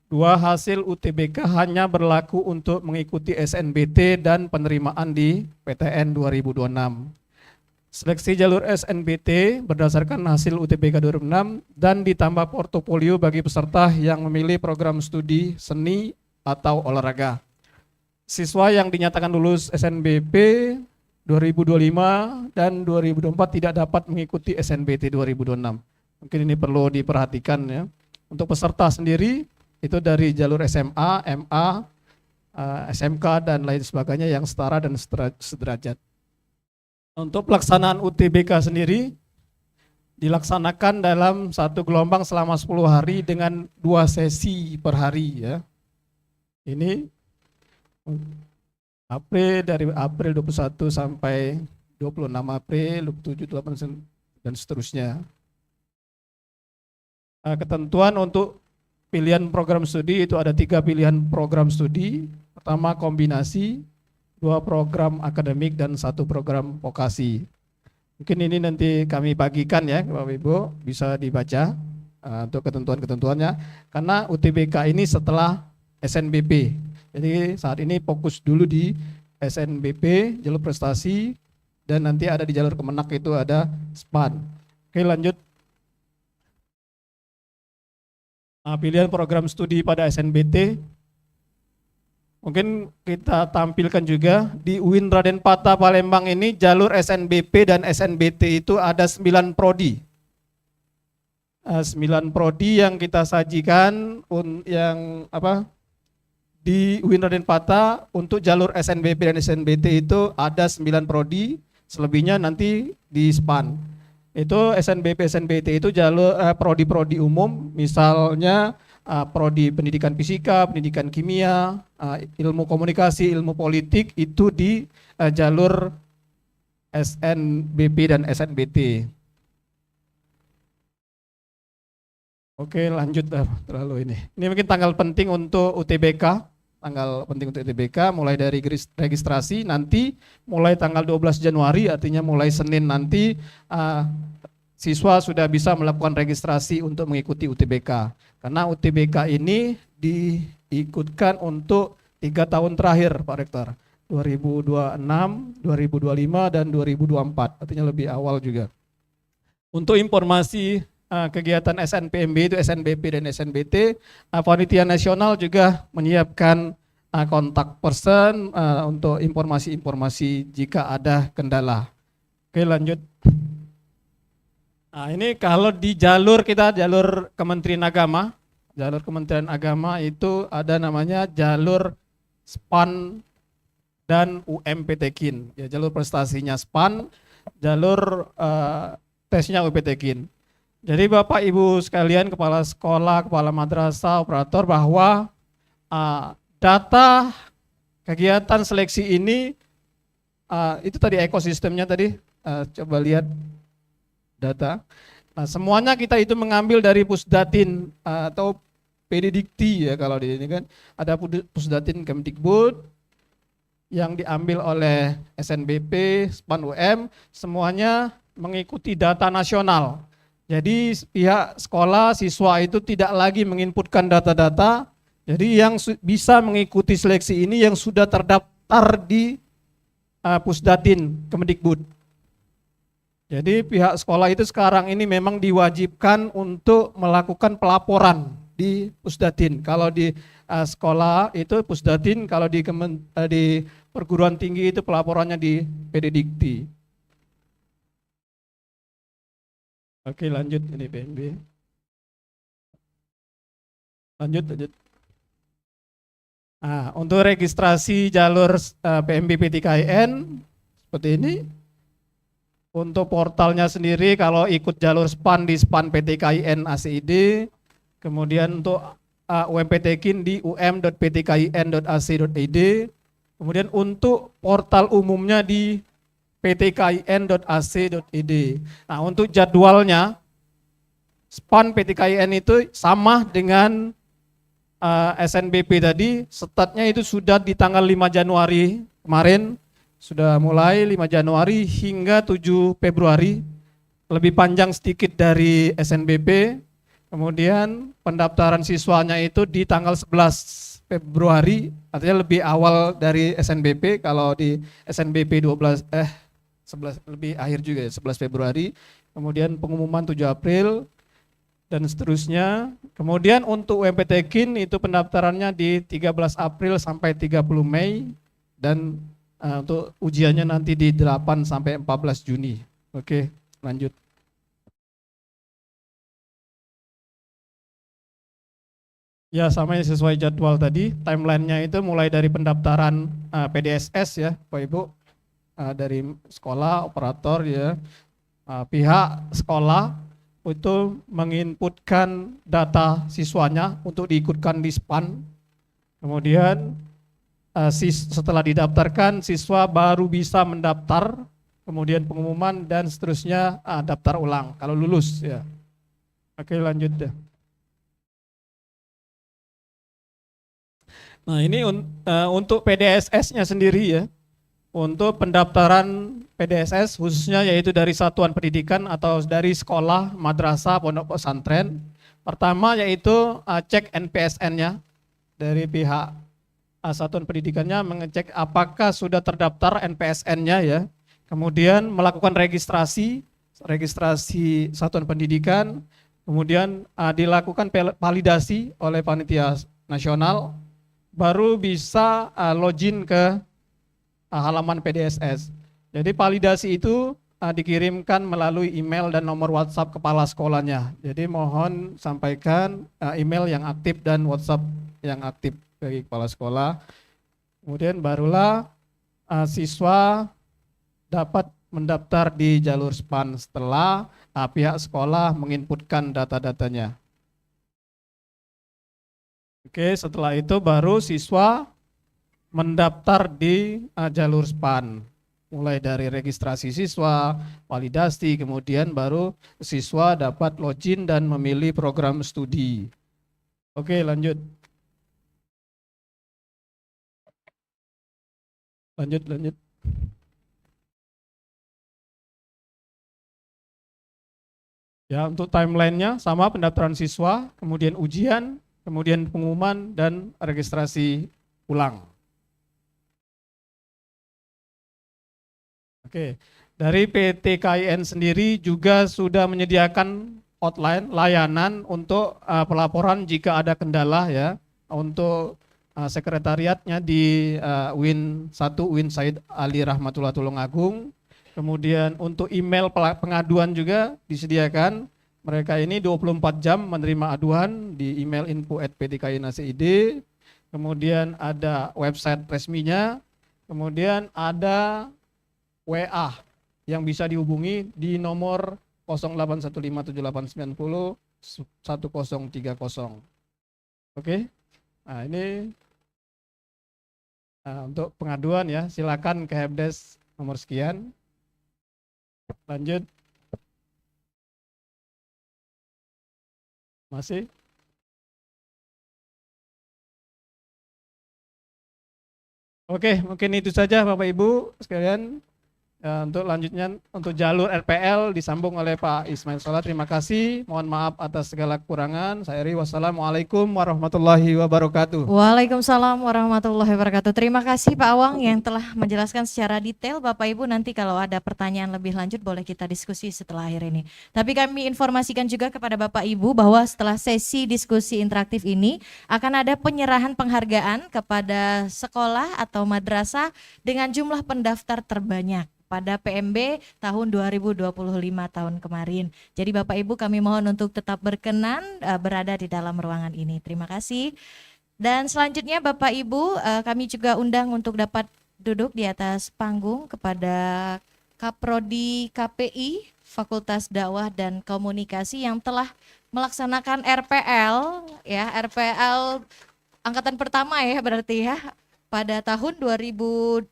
2, hasil UTBK hanya berlaku untuk mengikuti SNBT dan penerimaan di PTN 2026. Seleksi jalur SNBT berdasarkan hasil UTBK 2006 dan ditambah portofolio bagi peserta yang memilih program studi seni atau olahraga. Siswa yang dinyatakan lulus SNBP 2025 dan 2024 tidak dapat mengikuti SNBT 2026. Mungkin ini perlu diperhatikan ya. Untuk peserta sendiri itu dari jalur SMA, MA, SMK dan lain sebagainya yang setara dan sederajat. Untuk pelaksanaan UTBK sendiri dilaksanakan dalam 1 gelombang selama 10 hari dengan 2 sesi per hari ya. Ini dari April 21 sampai 26 April, 27, 28 dan seterusnya. Ketentuan untuk pilihan program studi itu ada 3 pilihan program studi. Pertama kombinasi, 2 program akademik dan 1 program vokasi. Mungkin ini nanti kami bagikan ya Bapak Ibu, bisa dibaca untuk ketentuan-ketentuannya. Karena UTBK ini setelah SNBP. Jadi saat ini fokus dulu di SNBP, jalur prestasi, dan nanti ada di jalur kemenak itu ada SPAN. Oke, lanjut. Pilihan program studi pada SNBT. Mungkin kita tampilkan juga di UIN Raden Patah Palembang ini jalur SNBP dan SNBT itu ada 9 prodi. 9 prodi yang kita sajikan yang di UIN Raden Patah untuk jalur SNBP dan SNBT itu ada 9 prodi, selebihnya nanti di SPAN. Itu SNBP SNBT itu jalur prodi-prodi umum, misalnya prodi pendidikan fisika, pendidikan kimia, ilmu komunikasi, ilmu politik itu di jalur SNBP dan SNBT. Oke, lanjut terlalu ini. Ini mungkin tanggal penting untuk UTBK. Tanggal penting untuk UTBK mulai dari registrasi nanti mulai tanggal 12 Januari, artinya mulai Senin nanti siswa sudah bisa melakukan registrasi untuk mengikuti UTBK. Karena UTBK ini diikutkan untuk 3 tahun terakhir Pak Rektor, 2026, 2025 dan 2024, artinya lebih awal juga. Untuk informasi kegiatan SNPMB itu SNBP dan SNBT, Panitia Nasional juga menyiapkan kontak person untuk informasi-informasi jika ada kendala. Oke, lanjut. Nah, ini kalau di jalur kita, jalur Kementerian Agama, itu ada namanya jalur SPAN dan UMPTKIN. Ya, jalur prestasinya SPAN, jalur tesnya UMPTKIN. Jadi Bapak Ibu sekalian, kepala sekolah, kepala madrasah, operator, bahwa data kegiatan seleksi ini itu tadi ekosistemnya tadi, coba lihat data. Nah, semuanya kita itu mengambil dari Pusdatin atau PDDikti ya, kalau di ini kan ada Pusdatin Kemdikbud yang diambil oleh SNBP, SPAN UM, semuanya mengikuti data nasional. Jadi pihak sekolah, siswa itu tidak lagi menginputkan data-data. Jadi yang bisa mengikuti seleksi ini yang sudah terdaftar di Pusdatin Kemdikbud. Jadi pihak sekolah itu sekarang ini memang diwajibkan untuk melakukan pelaporan di Pusdatin. Kalau di sekolah itu Pusdatin, kalau di perguruan tinggi itu pelaporannya di PDDikti. Oke, lanjut ini PMB. Lanjut. Nah, untuk registrasi jalur PMB PTKIN seperti ini. Untuk portalnya sendiri kalau ikut jalur SPAN di SPAN PTKIN ACID, kemudian untuk UMPTKIN di um.ptkin.ac.id, kemudian untuk portal umumnya di ptkin.ac.id. Nah, untuk jadwalnya SPAN PTKIN itu sama dengan SNBP tadi, startnya itu sudah di tanggal 5 Januari kemarin, sudah mulai 5 Januari hingga 7 Februari, lebih panjang sedikit dari SNBP. Kemudian pendaftaran siswanya itu di tanggal 11 Februari, artinya lebih awal dari SNBP. Kalau di SNBP 11 lebih akhir juga ya, 11 Februari. Kemudian pengumuman 7 April dan seterusnya. Kemudian untuk UMPTKIN itu pendaftarannya di 13 April sampai 30 Mei dan untuk ujiannya nanti di 8 sampai 14 Juni. Oke, lanjut. Ya, sama sesuai jadwal tadi, timelinenya itu mulai dari pendaftaran PDSS ya, Pak Ibu, dari sekolah, operator ya, pihak sekolah itu menginputkan data siswanya untuk diikutkan di SPAN. Kemudian setelah didaftarkan, siswa baru bisa mendaftar, kemudian pengumuman dan seterusnya daftar ulang kalau lulus ya. Oke, lanjut deh. Nah, ini untuk PDSS-nya sendiri ya. Untuk pendaftaran PDSS khususnya yaitu dari satuan pendidikan atau dari sekolah, madrasah, pondok pesantren. Pertama yaitu cek NPSN-nya dari pihak satuan pendidikannya, mengecek apakah sudah terdaftar NPSN-nya ya. Kemudian melakukan registrasi satuan pendidikan, kemudian dilakukan validasi oleh panitia nasional, baru bisa login ke halaman PDSS. Jadi validasi itu dikirimkan melalui email dan nomor WhatsApp kepala sekolahnya. Jadi mohon sampaikan email yang aktif dan WhatsApp yang aktif bagi kepala sekolah. Kemudian barulah siswa dapat mendaftar di jalur SPAN setelah pihak sekolah menginputkan data-datanya. Oke, setelah itu baru siswa mendaftar di jalur SPAN. Mulai dari registrasi siswa, validasi, kemudian baru siswa dapat login dan memilih program studi. Oke, lanjut. Lanjut. Ya, untuk timelinenya sama, pendaftaran siswa, kemudian ujian, kemudian pengumuman dan registrasi ulang. Oke, dari PTKIN sendiri juga sudah menyediakan hotline layanan untuk pelaporan jika ada kendala ya, untuk sekretariatnya di Win 1 Win Said Ali Rahmatullah Tulungagung. Kemudian untuk email pengaduan juga disediakan. Mereka ini 24 jam menerima aduan di email info@ptkin.ac.id. Kemudian ada website resminya. Kemudian ada WA yang bisa dihubungi di nomor 08157890 1030. Oke. Nah, ini untuk pengaduan ya, silakan ke helpdesk nomor sekian. Lanjut. Masih? Oke, mungkin itu saja Bapak Ibu sekalian. Untuk lanjutnya, untuk jalur RPL disambung oleh Pak Ismail Sholat. Terima kasih. Mohon maaf atas segala kekurangan. Saya Eri. Wassalamualaikum warahmatullahi wabarakatuh. Waalaikumsalam warahmatullahi wabarakatuh. Terima kasih Pak Awang yang telah menjelaskan secara detail. Bapak Ibu nanti kalau ada pertanyaan lebih lanjut boleh kita diskusi setelah akhir ini. Tapi kami informasikan juga kepada Bapak Ibu bahwa setelah sesi diskusi interaktif ini akan ada penyerahan penghargaan kepada sekolah atau madrasah dengan jumlah pendaftar terbanyak pada PMB tahun 2025 tahun kemarin. Jadi Bapak Ibu kami mohon untuk tetap berkenan berada di dalam ruangan ini. Terima kasih. Dan selanjutnya Bapak Ibu kami juga undang untuk dapat duduk di atas panggung kepada Kaprodi KPI Fakultas Dakwah dan Komunikasi yang telah melaksanakan RPL ya, RPL angkatan pertama ya berarti ya pada tahun 2025.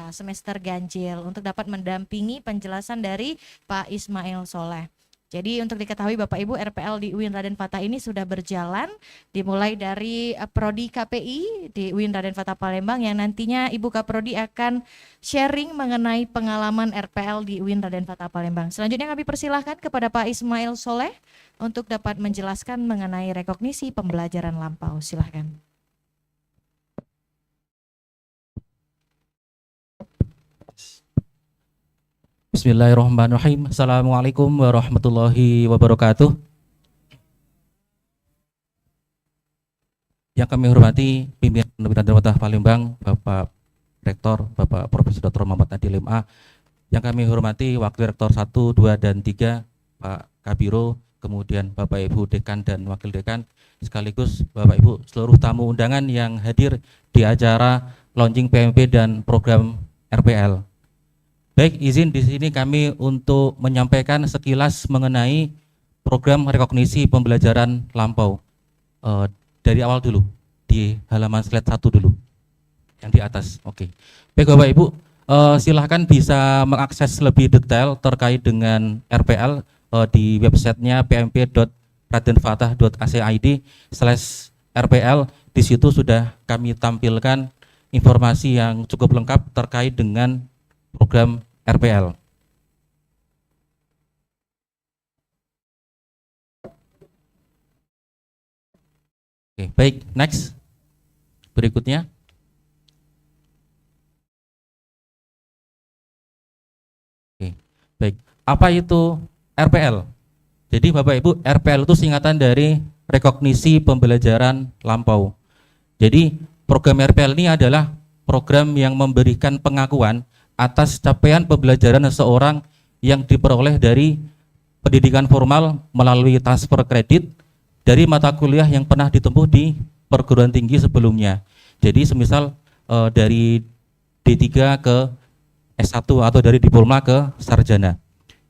Semester ganjil untuk dapat mendampingi penjelasan dari Pak Ismail Soleh. Jadi untuk diketahui Bapak Ibu, RPL di UIN Raden Fatah ini sudah berjalan dimulai dari Prodi KPI di UIN Raden Fatah Palembang yang nantinya Ibu Kaprodi akan sharing mengenai pengalaman RPL di UIN Raden Fatah Palembang. Selanjutnya kami persilahkan kepada Pak Ismail Soleh untuk dapat menjelaskan mengenai rekognisi pembelajaran lampau. Silahkan. Bismillahirrahmanirrahim. Assalamualaikum warahmatullahi wabarakatuh. Yang kami hormati pimpinan Raden Fatah Palembang, Bapak Rektor, Bapak Profesor Dr. Muhammad Nadil MA. Yang kami hormati Wakil Rektor 1, 2, dan 3, Pak Kabiro, kemudian Bapak Ibu Dekan dan Wakil Dekan, sekaligus Bapak Ibu seluruh tamu undangan yang hadir di acara launching PMP dan program RPL. Baik, izin di sini kami untuk menyampaikan sekilas mengenai program rekognisi pembelajaran lampau. Dari awal dulu, di halaman slide 1 dulu, yang di atas. Oke. Baik Bapak Ibu, silahkan bisa mengakses lebih detail terkait dengan RPL di websitenya pmp.radenfatah.ac.id/RPL. Di situ sudah kami tampilkan informasi yang cukup lengkap terkait dengan program RPL. Oke, baik, next. Berikutnya. Oke, baik. Apa itu RPL? Jadi Bapak Ibu, RPL itu singkatan dari rekognisi pembelajaran lampau. Jadi program RPL ini adalah program yang memberikan pengakuan atas capaian pembelajaran seseorang yang diperoleh dari pendidikan formal melalui transfer kredit dari mata kuliah yang pernah ditempuh di perguruan tinggi sebelumnya. Jadi semisal dari D3 ke S1 atau dari diploma ke sarjana.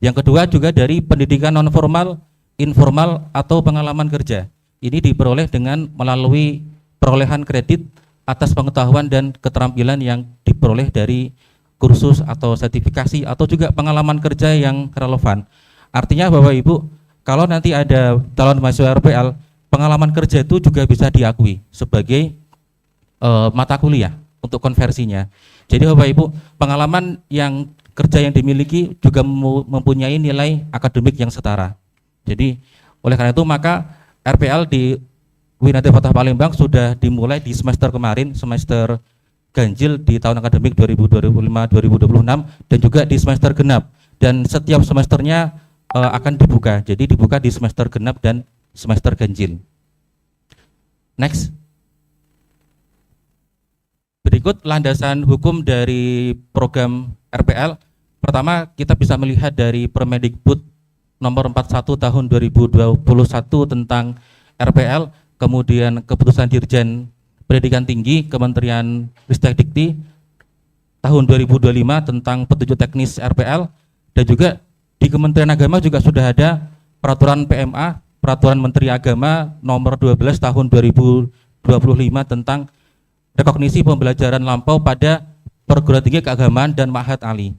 Yang kedua juga dari pendidikan non formal, informal atau pengalaman kerja. Ini diperoleh dengan melalui perolehan kredit atas pengetahuan dan keterampilan yang diperoleh dari kursus atau sertifikasi atau juga pengalaman kerja yang relevan. Artinya Bapak Ibu, kalau nanti ada calon mahasiswa RPL, pengalaman kerja itu juga bisa diakui sebagai mata kuliah untuk konversinya. Jadi Bapak Ibu, pengalaman yang kerja yang dimiliki juga mempunyai nilai akademik yang setara. Jadi oleh karena itu maka RPL di UIN Raden Fatah Palembang sudah dimulai di semester kemarin, semester ganjil di tahun akademik 2025-2026 dan juga di semester genap, dan setiap semesternya akan dibuka, jadi dibuka di semester genap dan semester ganjil. Next. Berikut landasan hukum dari program RPL. Pertama kita bisa melihat dari Permendikbud nomor 41 tahun 2021 tentang RPL, kemudian keputusan Dirjen Pendidikan Tinggi Kementerian Ristek Dikti tahun 2025 tentang petunjuk teknis RPL, dan juga di Kementerian Agama juga sudah ada peraturan PMA, Peraturan Menteri Agama nomor 12 tahun 2025 tentang rekognisi pembelajaran lampau pada perguruan tinggi keagamaan dan ma'had ali.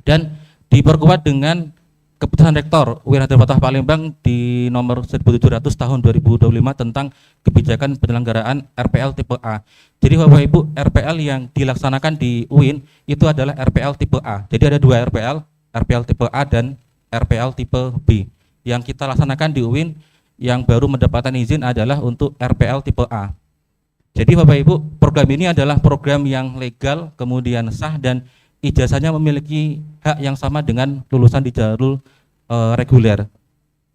Dan diperkuat dengan keputusan Rektor UIN Hadrah Fatah Palembang di nomor 1700 tahun 2025 tentang kebijakan penyelenggaraan RPL tipe A. Jadi Bapak Ibu, RPL yang dilaksanakan di UIN itu adalah RPL tipe A. Jadi ada dua RPL, RPL tipe A dan RPL tipe B. Yang kita laksanakan di UIN yang baru mendapatkan izin adalah untuk RPL tipe A. Jadi Bapak Ibu, program ini adalah program yang legal, kemudian sah, dan ijazahnya memiliki hak yang sama dengan lulusan di jalur reguler.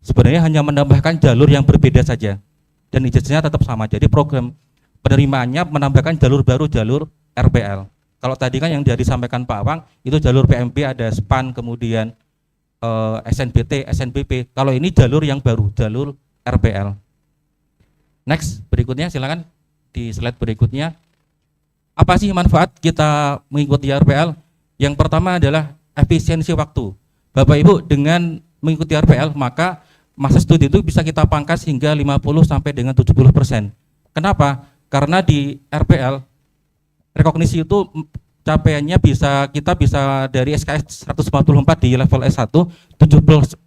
Sebenarnya hanya menambahkan jalur yang berbeda saja, dan ijazahnya tetap sama. Jadi program penerimaannya menambahkan jalur baru, jalur RPL. Kalau tadi kan yang disampaikan Pak Awang itu jalur PMP, ada SPAN, kemudian SNBT, SNBP. Kalau ini jalur yang baru, jalur RPL. Next, berikutnya silakan di slide berikutnya. Apa sih manfaat kita mengikuti RPL? Yang pertama adalah efisiensi waktu. Bapak Ibu, dengan mengikuti RPL maka masa studi itu bisa kita pangkas hingga 50 sampai dengan 70%. Kenapa? Karena di RPL rekognisi itu capaiannya kita bisa dari SKS 144 di level S1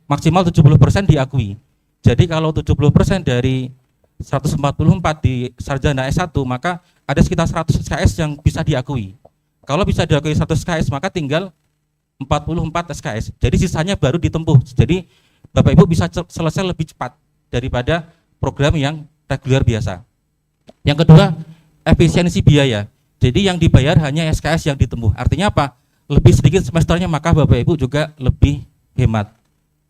maksimal 70% diakui. Jadi kalau 70% dari 144 di sarjana S1 maka ada sekitar 100 SKS yang bisa diakui. Kalau bisa diakui 100 SKS maka tinggal 44 SKS. Jadi sisanya baru ditempuh. Jadi Bapak Ibu bisa selesai lebih cepat daripada program yang reguler biasa. Yang kedua, efisiensi biaya. Jadi yang dibayar hanya SKS yang ditempuh. Artinya apa? Lebih sedikit semesternya maka Bapak Ibu juga lebih hemat.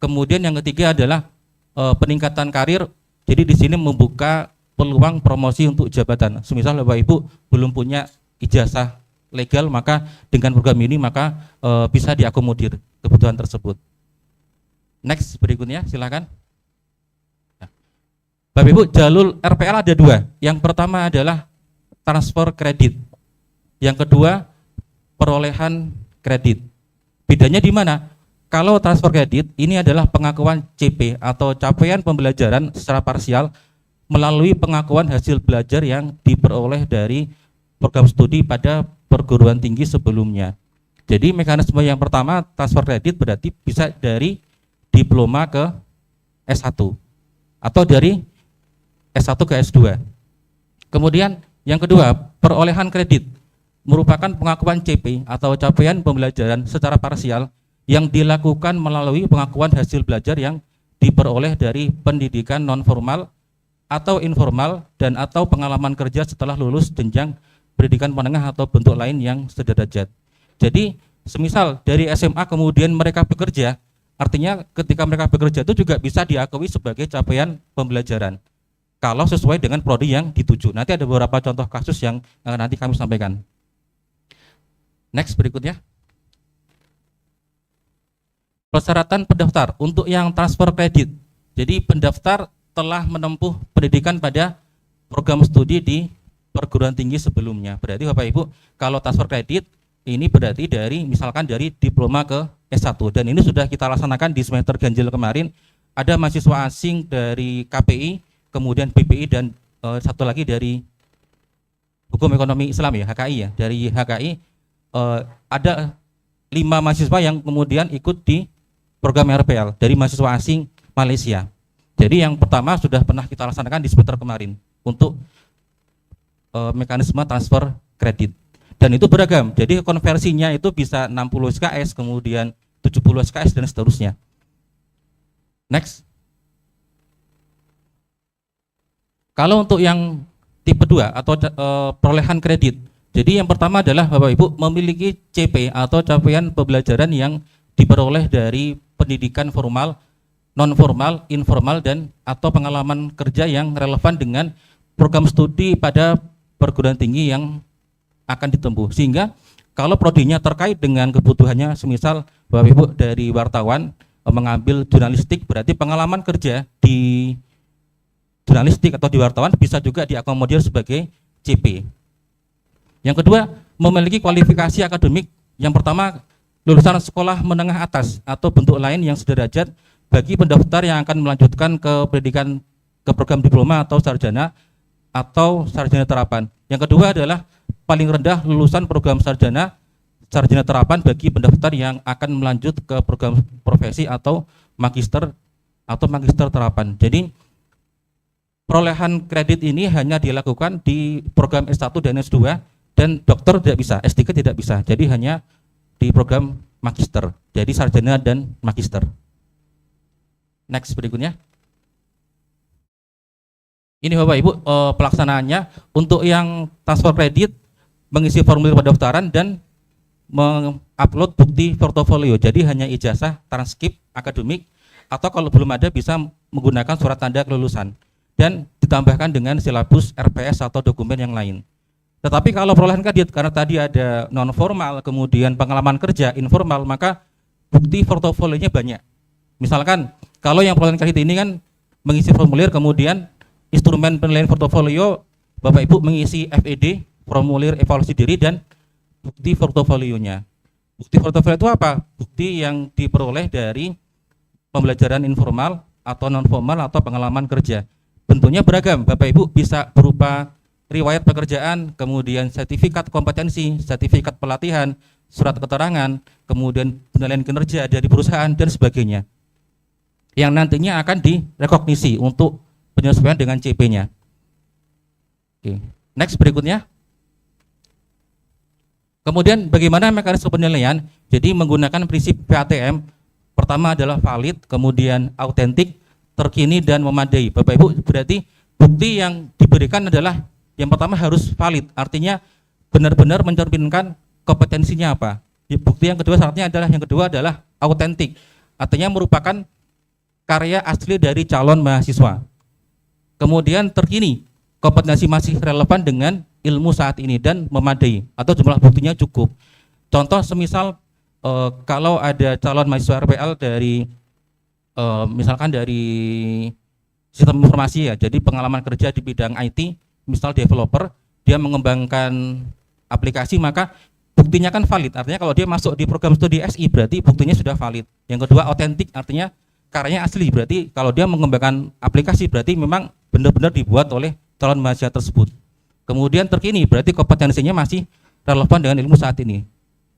Kemudian yang ketiga adalah peningkatan karir. Jadi di sini membuka peluang promosi untuk jabatan. Semisal Bapak Ibu belum punya ijazah legal maka dengan program ini maka bisa diakomodir kebutuhan tersebut. Next berikutnya silakan. Bapak Ibu, jalur RPL ada dua. Yang pertama adalah transfer kredit. Yang kedua, perolehan kredit. Bedanya di mana? Kalau transfer kredit ini adalah pengakuan CP atau capaian pembelajaran secara parsial melalui pengakuan hasil belajar yang diperoleh dari program studi pada perguruan tinggi sebelumnya. Jadi mekanisme yang pertama transfer kredit berarti bisa dari diploma ke S1 atau dari S1 ke S2. Kemudian yang kedua, perolehan kredit merupakan pengakuan CP atau capaian pembelajaran secara parsial yang dilakukan melalui pengakuan hasil belajar yang diperoleh dari pendidikan non formal atau informal dan atau pengalaman kerja setelah lulus jenjang pendidikan menengah atau bentuk lain yang sederajat. Jadi semisal dari SMA kemudian mereka bekerja, artinya ketika mereka bekerja itu juga bisa diakui sebagai capaian pembelajaran kalau sesuai dengan prodi yang dituju. Nanti ada beberapa contoh kasus yang nanti kami sampaikan. Next berikutnya. Persyaratan pendaftar untuk yang transfer kredit. Jadi pendaftar telah menempuh pendidikan pada program studi di perguruan tinggi sebelumnya. Berarti Bapak Ibu, kalau transfer kredit ini berarti dari misalkan dari diploma ke S1 dan ini sudah kita laksanakan di semester ganjil kemarin. Ada mahasiswa asing dari KPI, kemudian BPI dan satu lagi dari Hukum Ekonomi Islam ya, HKI ya. Dari HKI ada 5 mahasiswa yang kemudian ikut di program RPL dari mahasiswa asing Malaysia. Jadi yang pertama sudah pernah kita laksanakan di semester kemarin untuk mekanisme transfer kredit. Dan itu beragam. Jadi konversinya itu bisa 60 SKS, kemudian 70 SKS dan seterusnya. Next. Kalau untuk yang tipe 2 atau perolehan kredit. Jadi yang pertama adalah Bapak Ibu memiliki CP atau capaian pembelajaran yang diperoleh dari pendidikan formal, non formal, informal dan atau pengalaman kerja yang relevan dengan program studi pada perguruan tinggi yang akan ditempuh. Sehingga kalau prodinya terkait dengan kebutuhannya, semisal Bapak Ibu dari wartawan mengambil jurnalistik, berarti pengalaman kerja di jurnalistik atau di wartawan bisa juga diakomodir sebagai CP. Yang kedua, memiliki kualifikasi akademik. Yang pertama, lulusan sekolah menengah atas atau bentuk lain yang sederajat bagi pendaftar yang akan melanjutkan ke pendidikan ke program diploma atau sarjana terapan. Yang kedua adalah paling rendah lulusan program sarjana terapan bagi pendaftar yang akan melanjut ke program profesi atau magister terapan. Jadi perolehan kredit ini hanya dilakukan di program S1 dan S2 dan dokter tidak bisa, S3 tidak bisa. Jadi hanya di program magister. Jadi sarjana dan magister. Next berikutnya. Ini Bapak Ibu pelaksanaannya untuk yang transfer kredit, mengisi formulir pendaftaran dan mengupload bukti portofolio. Jadi hanya ijazah, transkrip akademik atau kalau belum ada bisa menggunakan surat tanda kelulusan dan ditambahkan dengan silabus RPS atau dokumen yang lain. Tetapi kalau perolehan kredit karena tadi ada non formal, kemudian pengalaman kerja informal, maka bukti portofolionya banyak. Misalkan kalau yang perolehan kredit ini kan mengisi formulir, kemudian instrumen penilaian portofolio, Bapak Ibu mengisi FED, formulir evaluasi diri dan bukti portofolionya. Bukti portofolio itu apa? Bukti yang diperoleh dari pembelajaran informal atau non formal atau pengalaman kerja. Bentuknya beragam, Bapak Ibu bisa berupa riwayat pekerjaan, kemudian sertifikat kompetensi, sertifikat pelatihan, surat keterangan, kemudian penilaian kinerja dari perusahaan dan sebagainya. Yang nantinya akan direkognisi untuk penyesuaian dengan CP-nya. Oke, next berikutnya. Kemudian bagaimana mekanisme penilaian? Jadi menggunakan prinsip PATM. Pertama adalah valid, kemudian autentik, terkini dan memadai. Bapak Ibu, berarti bukti yang diberikan adalah yang pertama harus valid, artinya benar-benar mencerminkan kompetensinya apa. Bukti yang kedua syaratnya adalah autentik, artinya merupakan karya asli dari calon mahasiswa. Kemudian terkini, kompetensi masih relevan dengan ilmu saat ini dan memadai atau jumlah buktinya cukup. Contoh semisal kalau ada calon mahasiswa RPL dari misalkan dari sistem informasi ya, jadi pengalaman kerja di bidang IT, misal developer, dia mengembangkan aplikasi, maka buktinya kan valid, artinya kalau dia masuk di program studi SI berarti buktinya sudah valid. Yang kedua autentik, artinya karyanya asli, berarti kalau dia mengembangkan aplikasi berarti memang benar-benar dibuat oleh calon mahasiswa tersebut. Kemudian terkini, berarti kompetensinya masih relevan dengan ilmu saat ini.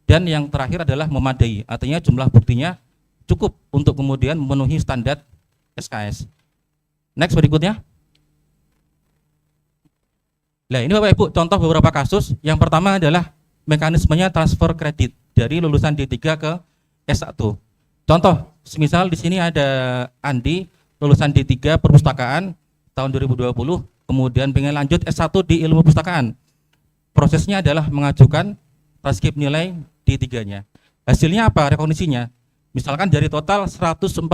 Dan yang terakhir adalah memadai, artinya jumlah buktinya cukup untuk kemudian memenuhi standar SKS. Next berikutnya. Nah ini Bapak Ibu contoh beberapa kasus. Yang pertama adalah mekanismenya transfer kredit dari lulusan D3 ke S1. Contoh, semisal di sini ada Andi, lulusan D3 perpustakaan tahun 2020, kemudian pengen lanjut S1 di ilmu perpustakaan. Prosesnya adalah mengajukan transkrip nilai D3-nya. Hasilnya apa? Rekognisinya. Misalkan dari total 144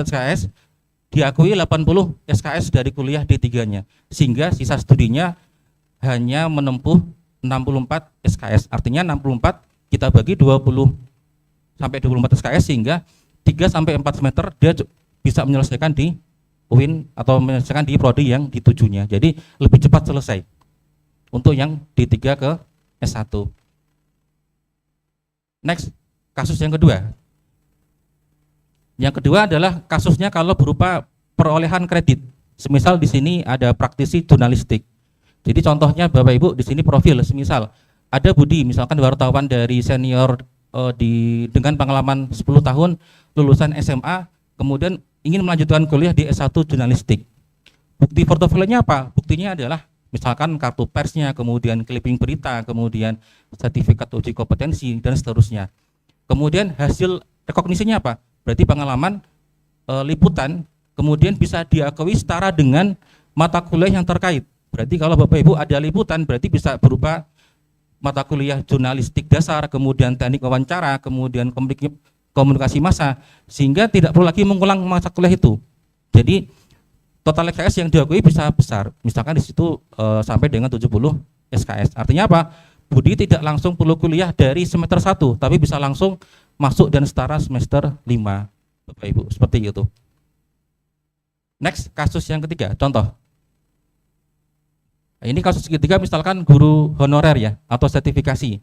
SKS, diakui 80 SKS dari kuliah D3-nya, sehingga sisa studinya hanya menempuh 64 SKS. Artinya 64 kita bagi 20 sampai 24 SKS, sehingga 3 sampai 4 semester dia bisa menyelesaikan di UIN atau menyelesaikan di prodi yang ditujunya. Jadi lebih cepat selesai untuk yang D3 ke S1. Next, kasus yang kedua. Yang kedua adalah kasusnya kalau berupa perolehan kredit. Semisal di sini ada praktisi jurnalistik. Jadi contohnya Bapak Ibu di sini profil, semisal ada Budi, misalkan wartawan dari senior dengan pengalaman 10 tahun, lulusan SMA, kemudian ingin melanjutkan kuliah di S1 jurnalistik. Bukti portofolionya apa? Buktinya adalah misalkan kartu persnya, kemudian clipping berita, kemudian sertifikat uji kompetensi dan seterusnya. Kemudian hasil rekognisinya apa? Berarti pengalaman liputan, kemudian bisa diakui setara dengan mata kuliah yang terkait. Berarti kalau Bapak Ibu ada liputan, berarti bisa berupa mata kuliah jurnalistik dasar, kemudian teknik wawancara, kemudian komunikasi massa, sehingga tidak perlu lagi mengulang mata kuliah itu. Jadi total SKS yang diakui bisa besar, misalkan di situ sampai dengan 70 SKS. Artinya apa? Budi tidak langsung perlu kuliah dari semester 1, tapi bisa langsung masuk dan setara semester 5, Bapak Ibu, seperti itu. Next, kasus yang ketiga, contoh. Ini kasus ketiga misalkan guru honorer ya, atau sertifikasi.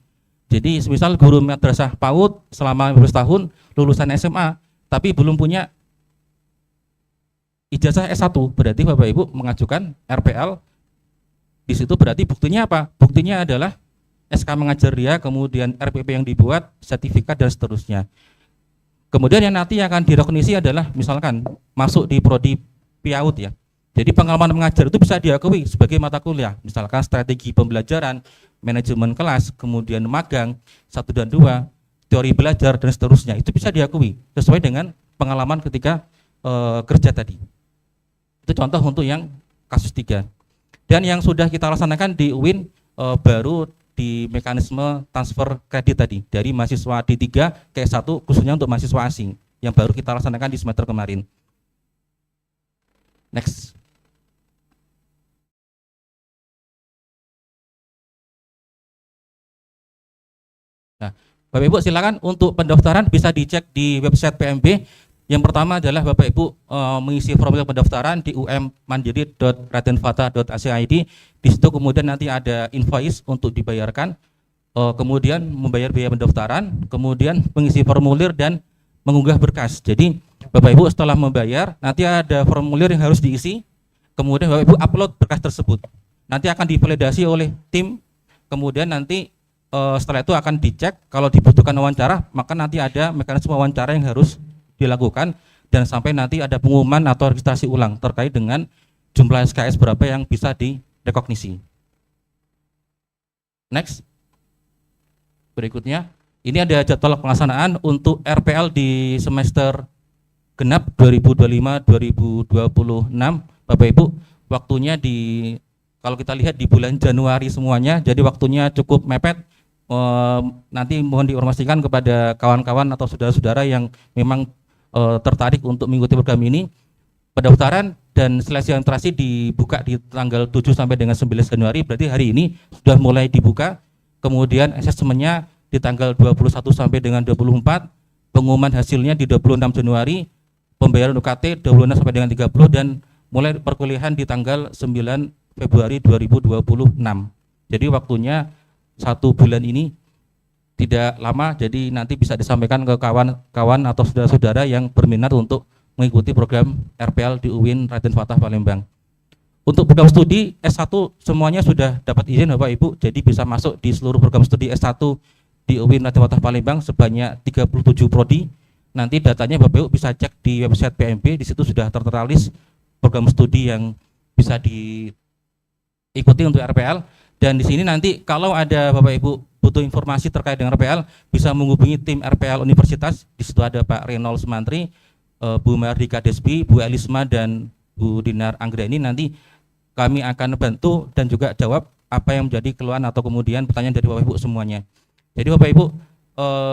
Jadi misal guru madrasah PAUD selama 15 tahun lulusan SMA tapi belum punya ijazah S1, berarti Bapak Ibu mengajukan RPL. Di situ berarti buktinya apa? Buktinya adalah SK mengajar dia, kemudian RPP yang dibuat, sertifikat dan seterusnya. Kemudian yang nanti akan direkognisi adalah misalkan masuk di prodi PAUD ya. Jadi pengalaman mengajar itu bisa diakui sebagai mata kuliah, misalkan strategi pembelajaran, manajemen kelas, kemudian magang 1 dan 2, teori belajar dan seterusnya. Itu bisa diakui sesuai dengan pengalaman ketika kerja tadi. Itu contoh untuk yang kasus 3. Dan yang sudah kita laksanakan di UIN baru di mekanisme transfer kredit tadi dari mahasiswa D3 ke S1 khususnya untuk mahasiswa asing yang baru kita laksanakan di semester kemarin. Next. Nah, Bapak Ibu silakan untuk pendaftaran bisa dicek di website PMB. Yang pertama adalah Bapak Ibu mengisi formulir pendaftaran di ummandiri.radenfata.ac.id. Di situ kemudian nanti ada invoice untuk dibayarkan, kemudian membayar biaya pendaftaran, kemudian mengisi formulir dan mengunggah berkas. Jadi Bapak Ibu setelah membayar nanti ada formulir yang harus diisi, kemudian Bapak Ibu upload berkas tersebut. Nanti akan divalidasi oleh tim, kemudian nanti setelah itu akan dicek. Kalau dibutuhkan wawancara, maka nanti ada mekanisme wawancara yang harus dilakukan dan sampai nanti ada pengumuman atau registrasi ulang terkait dengan jumlah SKS berapa yang bisa direkognisi. Next. Berikutnya, ini ada jadwal pelaksanaan untuk RPL di semester genap 2025-2026. Bapak Ibu, waktunya kalau kita lihat di bulan Januari semuanya, jadi waktunya cukup mepet. Nanti mohon diinformasikan kepada kawan-kawan atau saudara-saudara yang memang tertarik untuk mengikuti program ini. Pendaftaran dan seleksi administrasi dibuka di tanggal 7 sampai dengan 19 Januari, berarti hari ini sudah mulai dibuka. Kemudian asesmennya di tanggal 21 sampai dengan 24, pengumuman hasilnya di 26 Januari, pembayaran UKT 26 sampai dengan 30, dan mulai perkuliahan di tanggal 9 Februari 2026. Jadi waktunya 1 bulan ini tidak lama, jadi nanti bisa disampaikan ke kawan-kawan atau saudara-saudara yang berminat untuk mengikuti program RPL di UIN Raden Fatah Palembang. Untuk program studi S1 semuanya sudah dapat izin Bapak Ibu, jadi bisa masuk di seluruh program studi S1 di UIN Raden Fatah Palembang sebanyak 37 prodi. Nanti datanya Bapak Ibu bisa cek di website PMB, di situ sudah tertera list program studi yang bisa diikuti untuk RPL. Dan di sini nanti kalau ada Bapak Ibu butuh informasi terkait dengan RPL, bisa menghubungi tim RPL Universitas. Di situ ada Pak Renol Sumantri, Bu Mardika Desbi, Bu Elisma, dan Bu Dinar Anggreni. Nanti kami akan bantu dan juga jawab apa yang menjadi keluhan atau kemudian pertanyaan dari Bapak Ibu semuanya. Jadi Bapak Ibu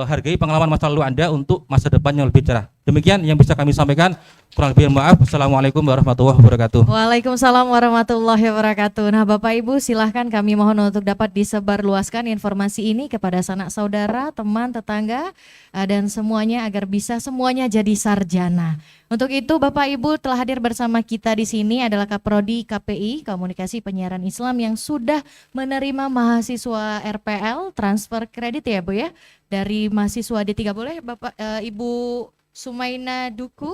hargai pengalaman masa lalu Anda untuk masa depan yang lebih cerah. Demikian yang bisa kami sampaikan. Kurang lebih maaf. Assalamualaikum warahmatullahi wabarakatuh. Waalaikumsalam warahmatullahi wabarakatuh. Nah Bapak Ibu silahkan kami mohon untuk dapat disebarluaskan informasi ini kepada sanak saudara, teman, tetangga, dan semuanya agar bisa semuanya jadi sarjana. Untuk itu Bapak Ibu telah hadir bersama kita di sini adalah Kaprodi KPI Komunikasi Penyiaran Islam yang sudah menerima mahasiswa RPL transfer kredit ya Bu ya, dari mahasiswa D3. Boleh Bapak Ibu Sumaina Duku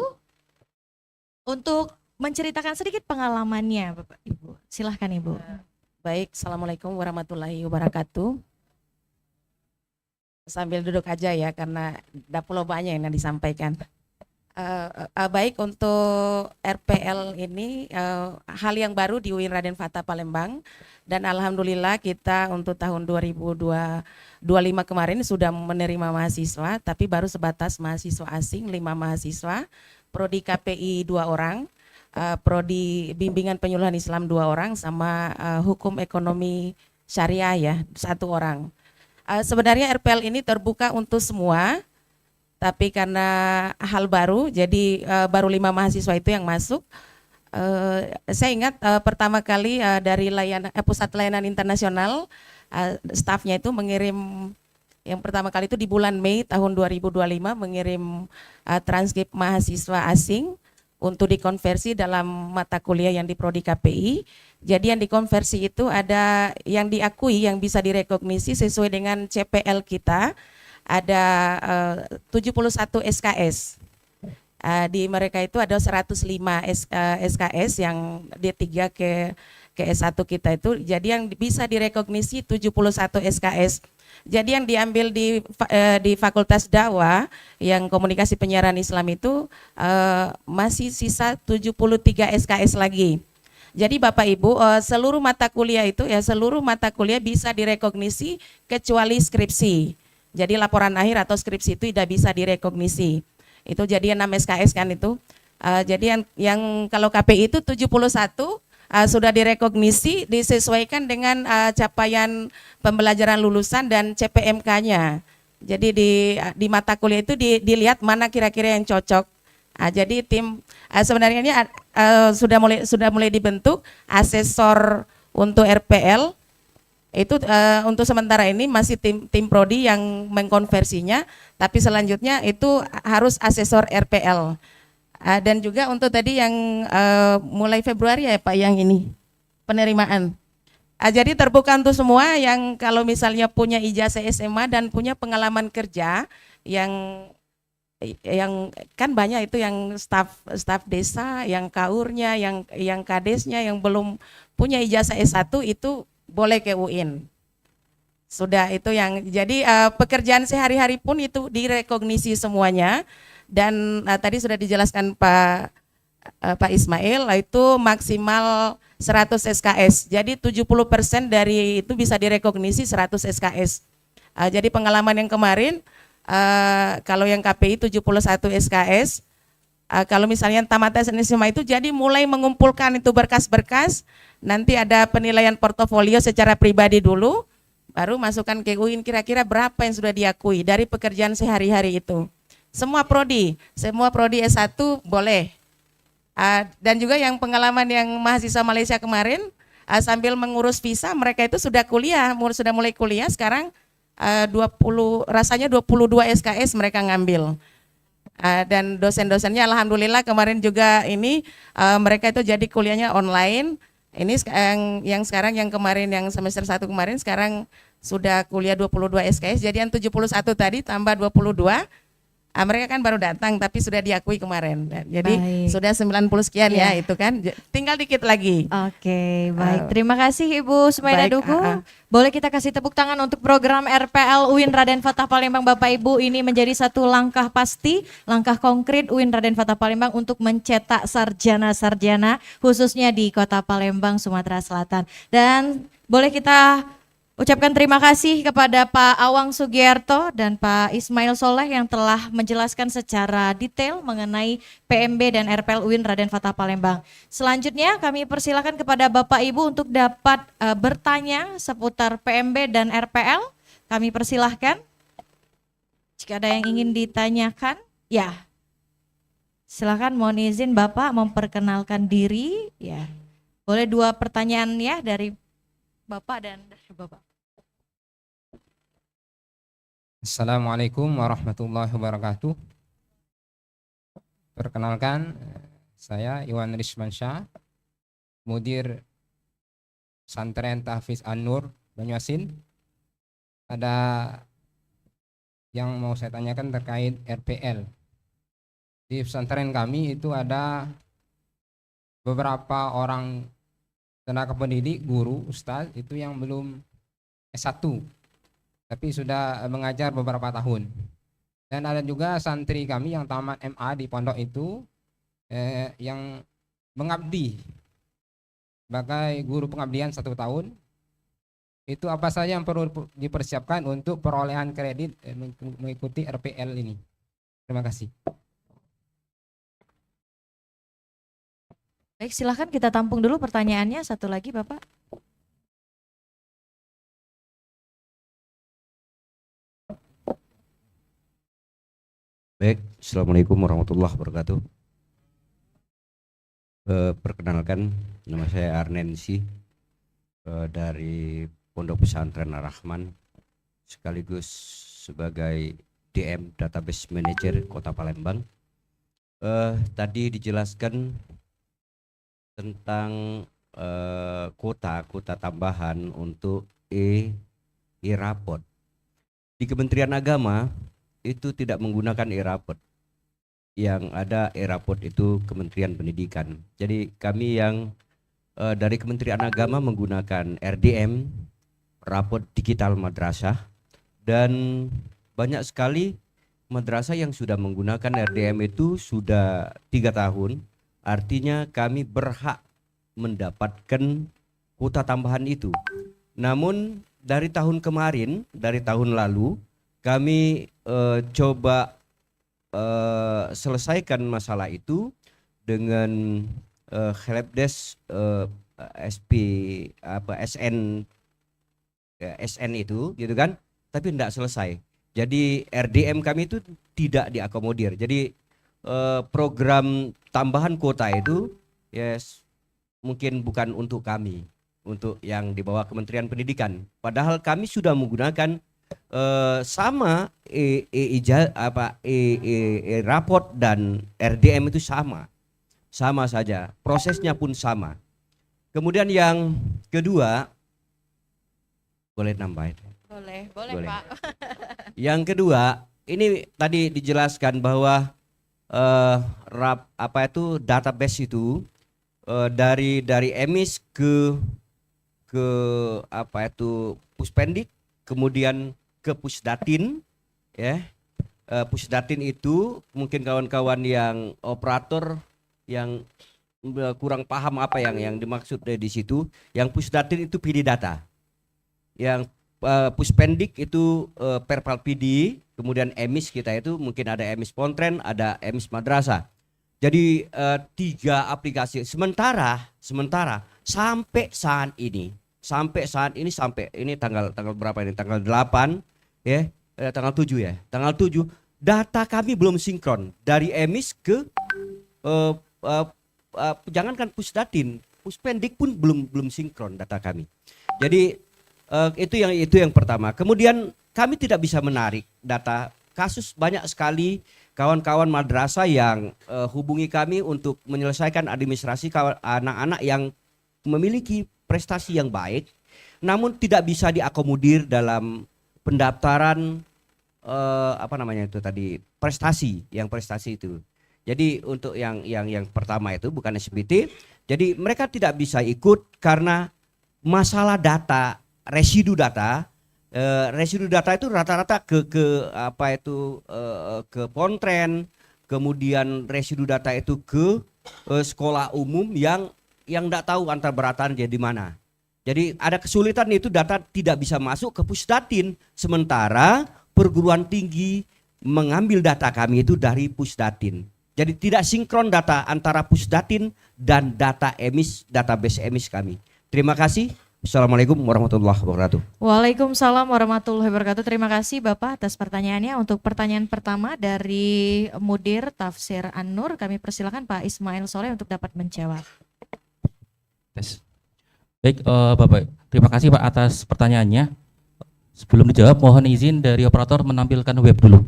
untuk menceritakan sedikit pengalamannya Bapak Ibu. Silahkan Ibu. Baik, Assalamualaikum warahmatullahi wabarakatuh. Sambil duduk aja ya karena dapur banyak yang disampaikan. Baik, untuk RPL ini hal yang baru di UIN Raden Fatah Palembang, dan alhamdulillah kita untuk tahun 2025 kemarin sudah menerima mahasiswa, tapi baru sebatas mahasiswa asing 5 mahasiswa, prodi KPI 2 orang, prodi bimbingan penyuluhan Islam 2 orang, sama hukum ekonomi syariah ya 1 orang. Sebenarnya RPL ini terbuka untuk semua, tapi karena hal baru, jadi baru 5 mahasiswa itu yang masuk. Saya ingat pertama kali dari Pusat Layanan Internasional, stafnya itu mengirim yang pertama kali itu di bulan Mei tahun 2025 mengirim transkrip mahasiswa asing untuk dikonversi dalam mata kuliah yang di Prodi KPI. Jadi yang dikonversi itu ada yang diakui yang bisa direkognisi sesuai dengan CPL kita, ada 71 SKS. Di mereka itu ada 105 SKS yang D3 ke S1 kita itu. Jadi yang bisa direkognisi 71 SKS. Jadi yang diambil di Fakultas Dakwah yang komunikasi penyiaran Islam itu masih sisa 73 SKS lagi. Jadi Bapak Ibu, seluruh mata kuliah itu ya seluruh mata kuliah bisa direkognisi kecuali skripsi. Jadi laporan akhir atau skripsi itu tidak bisa direkognisi. Itu jadi 6 SKS kan itu. Jadi yang kalau KPI itu 71 sudah direkognisi disesuaikan dengan capaian pembelajaran lulusan dan CPMK-nya. Jadi di mata kuliah itu dilihat mana kira-kira yang cocok. Jadi tim sebenarnya ini sudah mulai dibentuk asesor untuk RPL. Itu untuk sementara ini masih tim prodi yang mengkonversinya, tapi selanjutnya itu harus asesor RPL. Dan juga untuk tadi yang mulai Februari ya Pak yang ini penerimaan. Jadi terbuka untuk semua yang kalau misalnya punya ijazah SMA dan punya pengalaman kerja yang kan banyak itu yang staf desa, yang kaurnya, yang kadesnya yang belum punya ijazah S1 itu boleh ke UIN. Sudah itu yang jadi pekerjaan sehari-hari pun itu direkognisi semuanya. Dan tadi sudah dijelaskan Pak Ismail itu maksimal 100 SKS. Jadi 70% dari itu bisa direkognisi 100 SKS. Jadi pengalaman yang kemarin kalau yang KPI 71 SKS, kalau misalnya tamat SMA itu jadi mulai mengumpulkan itu berkas-berkas, nanti ada penilaian portofolio secara pribadi dulu, baru masukkan ke UIN kira-kira berapa yang sudah diakui dari pekerjaan sehari-hari itu. Semua prodi S1 boleh. Dan juga yang pengalaman yang mahasiswa Malaysia kemarin sambil mengurus visa mereka itu sudah mulai kuliah sekarang 22 SKS mereka ngambil. Dan dosen-dosennya alhamdulillah kemarin juga ini mereka itu jadi kuliahnya online. Ini yang sekarang yang kemarin yang semester 1 kemarin sekarang sudah kuliah 22 SKS. Jadi yang 71 tadi tambah 22. Mereka kan baru datang tapi sudah diakui kemarin. Jadi sudah 90 sekian ya itu kan. Tinggal dikit lagi. Oke, baik. Terima kasih Ibu Sumaida Duku. Boleh kita kasih tepuk tangan untuk program RPL UIN Raden Fatah Palembang Bapak Ibu. Ini menjadi satu langkah pasti, langkah konkret UIN Raden Fatah Palembang untuk mencetak sarjana-sarjana khususnya di Kota Palembang, Sumatera Selatan. Dan boleh kita ucapkan terima kasih kepada Pak Awang Sugiarto dan Pak Ismail Soleh yang telah menjelaskan secara detail mengenai PMB dan RPL UIN Raden Fatah Palembang. Selanjutnya kami persilakan kepada Bapak Ibu untuk dapat bertanya seputar PMB dan RPL. Kami persilahkan. Jika ada yang ingin ditanyakan, ya. Silakan mohon izin Bapak memperkenalkan diri, ya. Boleh 2 pertanyaan ya dari Bapak dan dari Bapak. Assalamualaikum warahmatullahi wabarakatuh. Perkenalkan, saya Iwan Rizmansyah, Mudir Pesantren Tahfiz An-Nur Banyuasin. Ada yang mau saya tanyakan terkait RPL. Di pesantren kami itu ada beberapa orang tenaga pendidik, guru, ustaz itu yang belum S1 tapi sudah mengajar beberapa tahun. Dan ada juga santri kami yang tamat MA di pondok itu yang mengabdi sebagai guru pengabdian 1 tahun. Itu apa saja yang perlu dipersiapkan untuk perolehan kredit mengikuti RPL ini? Terima kasih. Baik, silahkan kita tampung dulu pertanyaannya. Satu lagi Bapak. Baik, Assalamualaikum warahmatullahi wabarakatuh. Perkenalkan, nama saya Arnensi dari Pondok Pesantren Ar-Rahman, sekaligus sebagai DM Database Manager Kota Palembang. tadi dijelaskan tentang kuota tambahan untuk e-rapot. Di Kementerian Agama itu tidak menggunakan e-rapot. Yang ada e-rapot itu Kementerian Pendidikan. Jadi kami yang dari Kementerian Agama menggunakan RDM, rapot digital madrasah, dan banyak sekali madrasah yang sudah menggunakan RDM itu sudah 3 tahun. Artinya kami berhak mendapatkan kuota tambahan itu. Namun dari tahun kemarin, dari tahun lalu, kami coba selesaikan masalah itu dengan helpdesk SN itu, gitu kan? Tapi tidak selesai. Jadi RDM kami itu tidak diakomodir. Jadi program tambahan kuota itu mungkin bukan untuk kami, untuk yang di bawah Kementerian Pendidikan. Padahal kami sudah menggunakan sama rapot dan RDM itu sama saja, prosesnya pun sama. Kemudian yang kedua, boleh nambah? Boleh Pak. Yang kedua, ini tadi dijelaskan bahwa database itu dari emis ke Puspendik, kemudian ke Pusdatin, ya. Pusdatin itu mungkin kawan-kawan yang operator yang kurang paham apa yang dimaksud di situ. Yang Pusdatin itu PD data, yang Puspendik itu Perpal PD, kemudian emis kita itu mungkin ada emis Pontren, ada emis madrasah. Jadi 3 aplikasi. Sementara sampai saat ini sampai ini tanggal berapa ini? Tanggal 8 ya, tanggal 7 ya. Tanggal 7 data kami belum sinkron dari emis ke jangankan Pusdatin, Puspendik pun belum sinkron data kami. Jadi itu yang pertama. Kemudian kami tidak bisa menarik data. Kasus banyak sekali kawan-kawan madrasah yang hubungi kami untuk menyelesaikan administrasi anak-anak yang memiliki prestasi yang baik, namun tidak bisa diakomodir dalam pendaftaran prestasi itu. Jadi untuk yang pertama itu bukan SBT, jadi mereka tidak bisa ikut karena masalah data, residu data itu rata-rata ke Pontren, kemudian residu data itu ke sekolah umum yang tidak tahu antar beratan jadi mana. Jadi ada kesulitan itu data tidak bisa masuk ke Pusdatin, sementara perguruan tinggi mengambil data kami itu dari Pusdatin. Jadi tidak sinkron data antara Pusdatin dan data emis, database emis kami. Terima kasih. Assalamualaikum warahmatullahi wabarakatuh. Waalaikumsalam warahmatullahi wabarakatuh. Terima kasih Bapak atas pertanyaannya. Untuk pertanyaan pertama dari Mudir Tafsir An-Nur, kami persilakan Pak Ismail Soleh untuk dapat menjawab. Baik, Bapak, terima kasih Pak atas pertanyaannya. Sebelum dijawab, mohon izin dari operator menampilkan web dulu.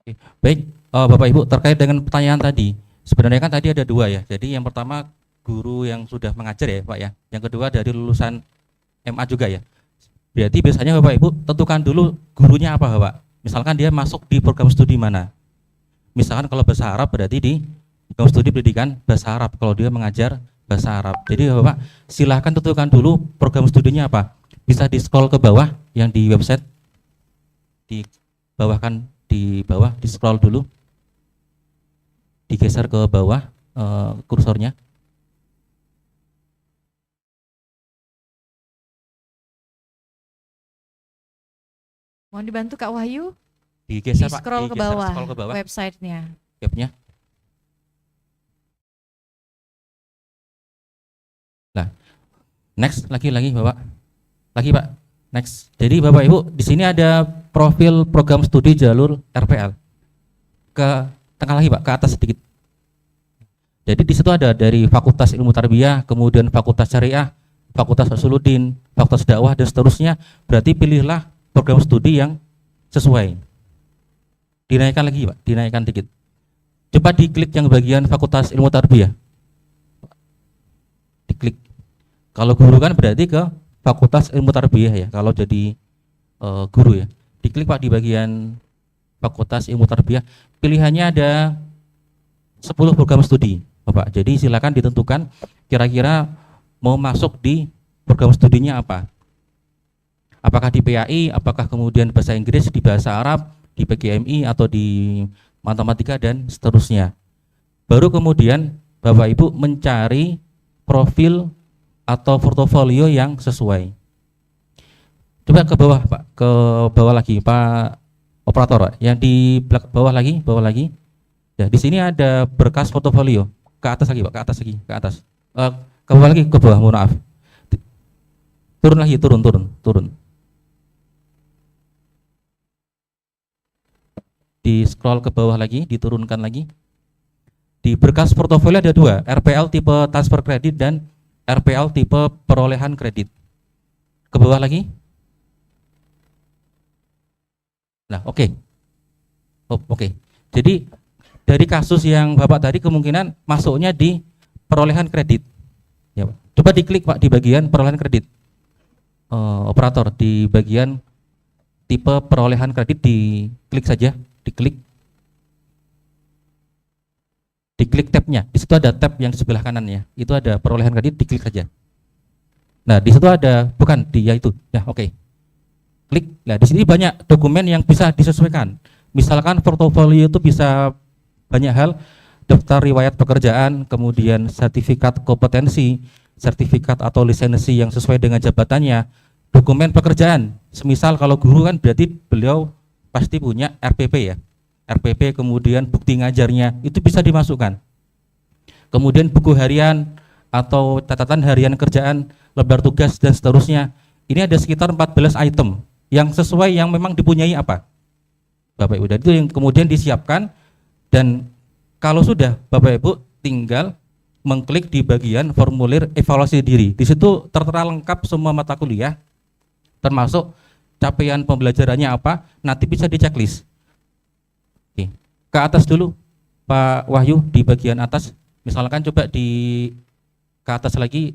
Oke, baik, Bapak Ibu, terkait dengan pertanyaan tadi, sebenarnya kan tadi ada 2 ya. Jadi yang pertama guru yang sudah mengajar ya Pak ya. Yang kedua dari lulusan MA juga ya. Berarti biasanya Bapak Ibu tentukan dulu gurunya apa Bapak. Misalkan dia masuk di program studi mana. Misalkan kalau bahasa Arab berarti di program studi pendidikan bahasa Arab kalau dia mengajar bahasa Arab. Jadi Bapak silahkan tentukan dulu program studinya apa. Bisa di scroll ke bawah yang di website, di bawah di scroll dulu, digeser ke bawah kursornya. Mohon dibantu Kak Wahyu. Digeser Pak, scroll ke bawah, websitenya. Webnya. Nah, next lagi Bapak. Lagi Pak. Next. Jadi Bapak Ibu, di sini ada profil program studi jalur RPL. Ke tengah lagi Pak, ke atas sedikit. Jadi di situ ada dari Fakultas Ilmu Tarbiyah, kemudian Fakultas Syariah, Fakultas Usuluddin, Fakultas Dakwah dan seterusnya. Berarti pilihlah program studi yang sesuai. Dinaikkan lagi Pak, dinaikkan dikit. Coba diklik yang bagian Fakultas Ilmu Tarbiyah. Diklik. Kalau guru kan berarti ke Fakultas Ilmu Tarbiyah ya, kalau jadi guru ya. Diklik Pak di bagian Fakultas Ilmu Tarbiyah. Pilihannya ada 10 program studi Bapak. Jadi silakan ditentukan kira-kira mau masuk di program studinya apa. Apakah di PAI, apakah kemudian bahasa Inggris, di bahasa Arab, di PGMI atau di matematika dan seterusnya. Baru kemudian Bapak Ibu mencari profil atau portofolio yang sesuai. Coba ke bawah Pak, ke bawah lagi Pak operator Pak. Yang di bawah lagi. Ya, di sini ada berkas portofolio. Ke atas lagi Pak, ke atas. Ke bawah lagi, ke bawah, mohon maaf. Turun lagi, turun. Di scroll ke bawah lagi, diturunkan lagi. Di berkas portofolio ada 2, RPL tipe transfer kredit dan RPL tipe perolehan kredit. Ke bawah lagi. Nah, oke. Jadi dari kasus yang Bapak tadi kemungkinan masuknya di perolehan kredit. Ya, Pak. Coba diklik Pak di bagian perolehan kredit. Operator di bagian tipe perolehan kredit diklik saja, diklik tabnya. Di situ ada tab yang di sebelah kanannya. Itu ada perolehan kredit, diklik saja. Nah, di situ ada bukan dia itu. Ya, oke. Klik. Nah, di sini banyak dokumen yang bisa disesuaikan. Misalkan portofolio itu bisa banyak hal, daftar riwayat pekerjaan, kemudian sertifikat kompetensi, sertifikat atau lisensi yang sesuai dengan jabatannya, dokumen pekerjaan. Semisal kalau guru kan berarti beliau pasti punya RPP ya. RPP kemudian bukti ngajarnya itu bisa dimasukkan. Kemudian buku harian atau catatan harian kerjaan, lembar tugas dan seterusnya. Ini ada sekitar 14 item yang sesuai yang memang dipunyai apa? Bapak Ibu. Dan itu yang kemudian disiapkan, dan kalau sudah Bapak Ibu tinggal mengklik di bagian formulir evaluasi diri. Di situ tertera lengkap semua mata kuliah, termasuk capaian pembelajarannya apa, nanti bisa di checklist. Oke. Ke atas dulu Pak Wahyu, di bagian atas. Misalkan coba ke atas lagi,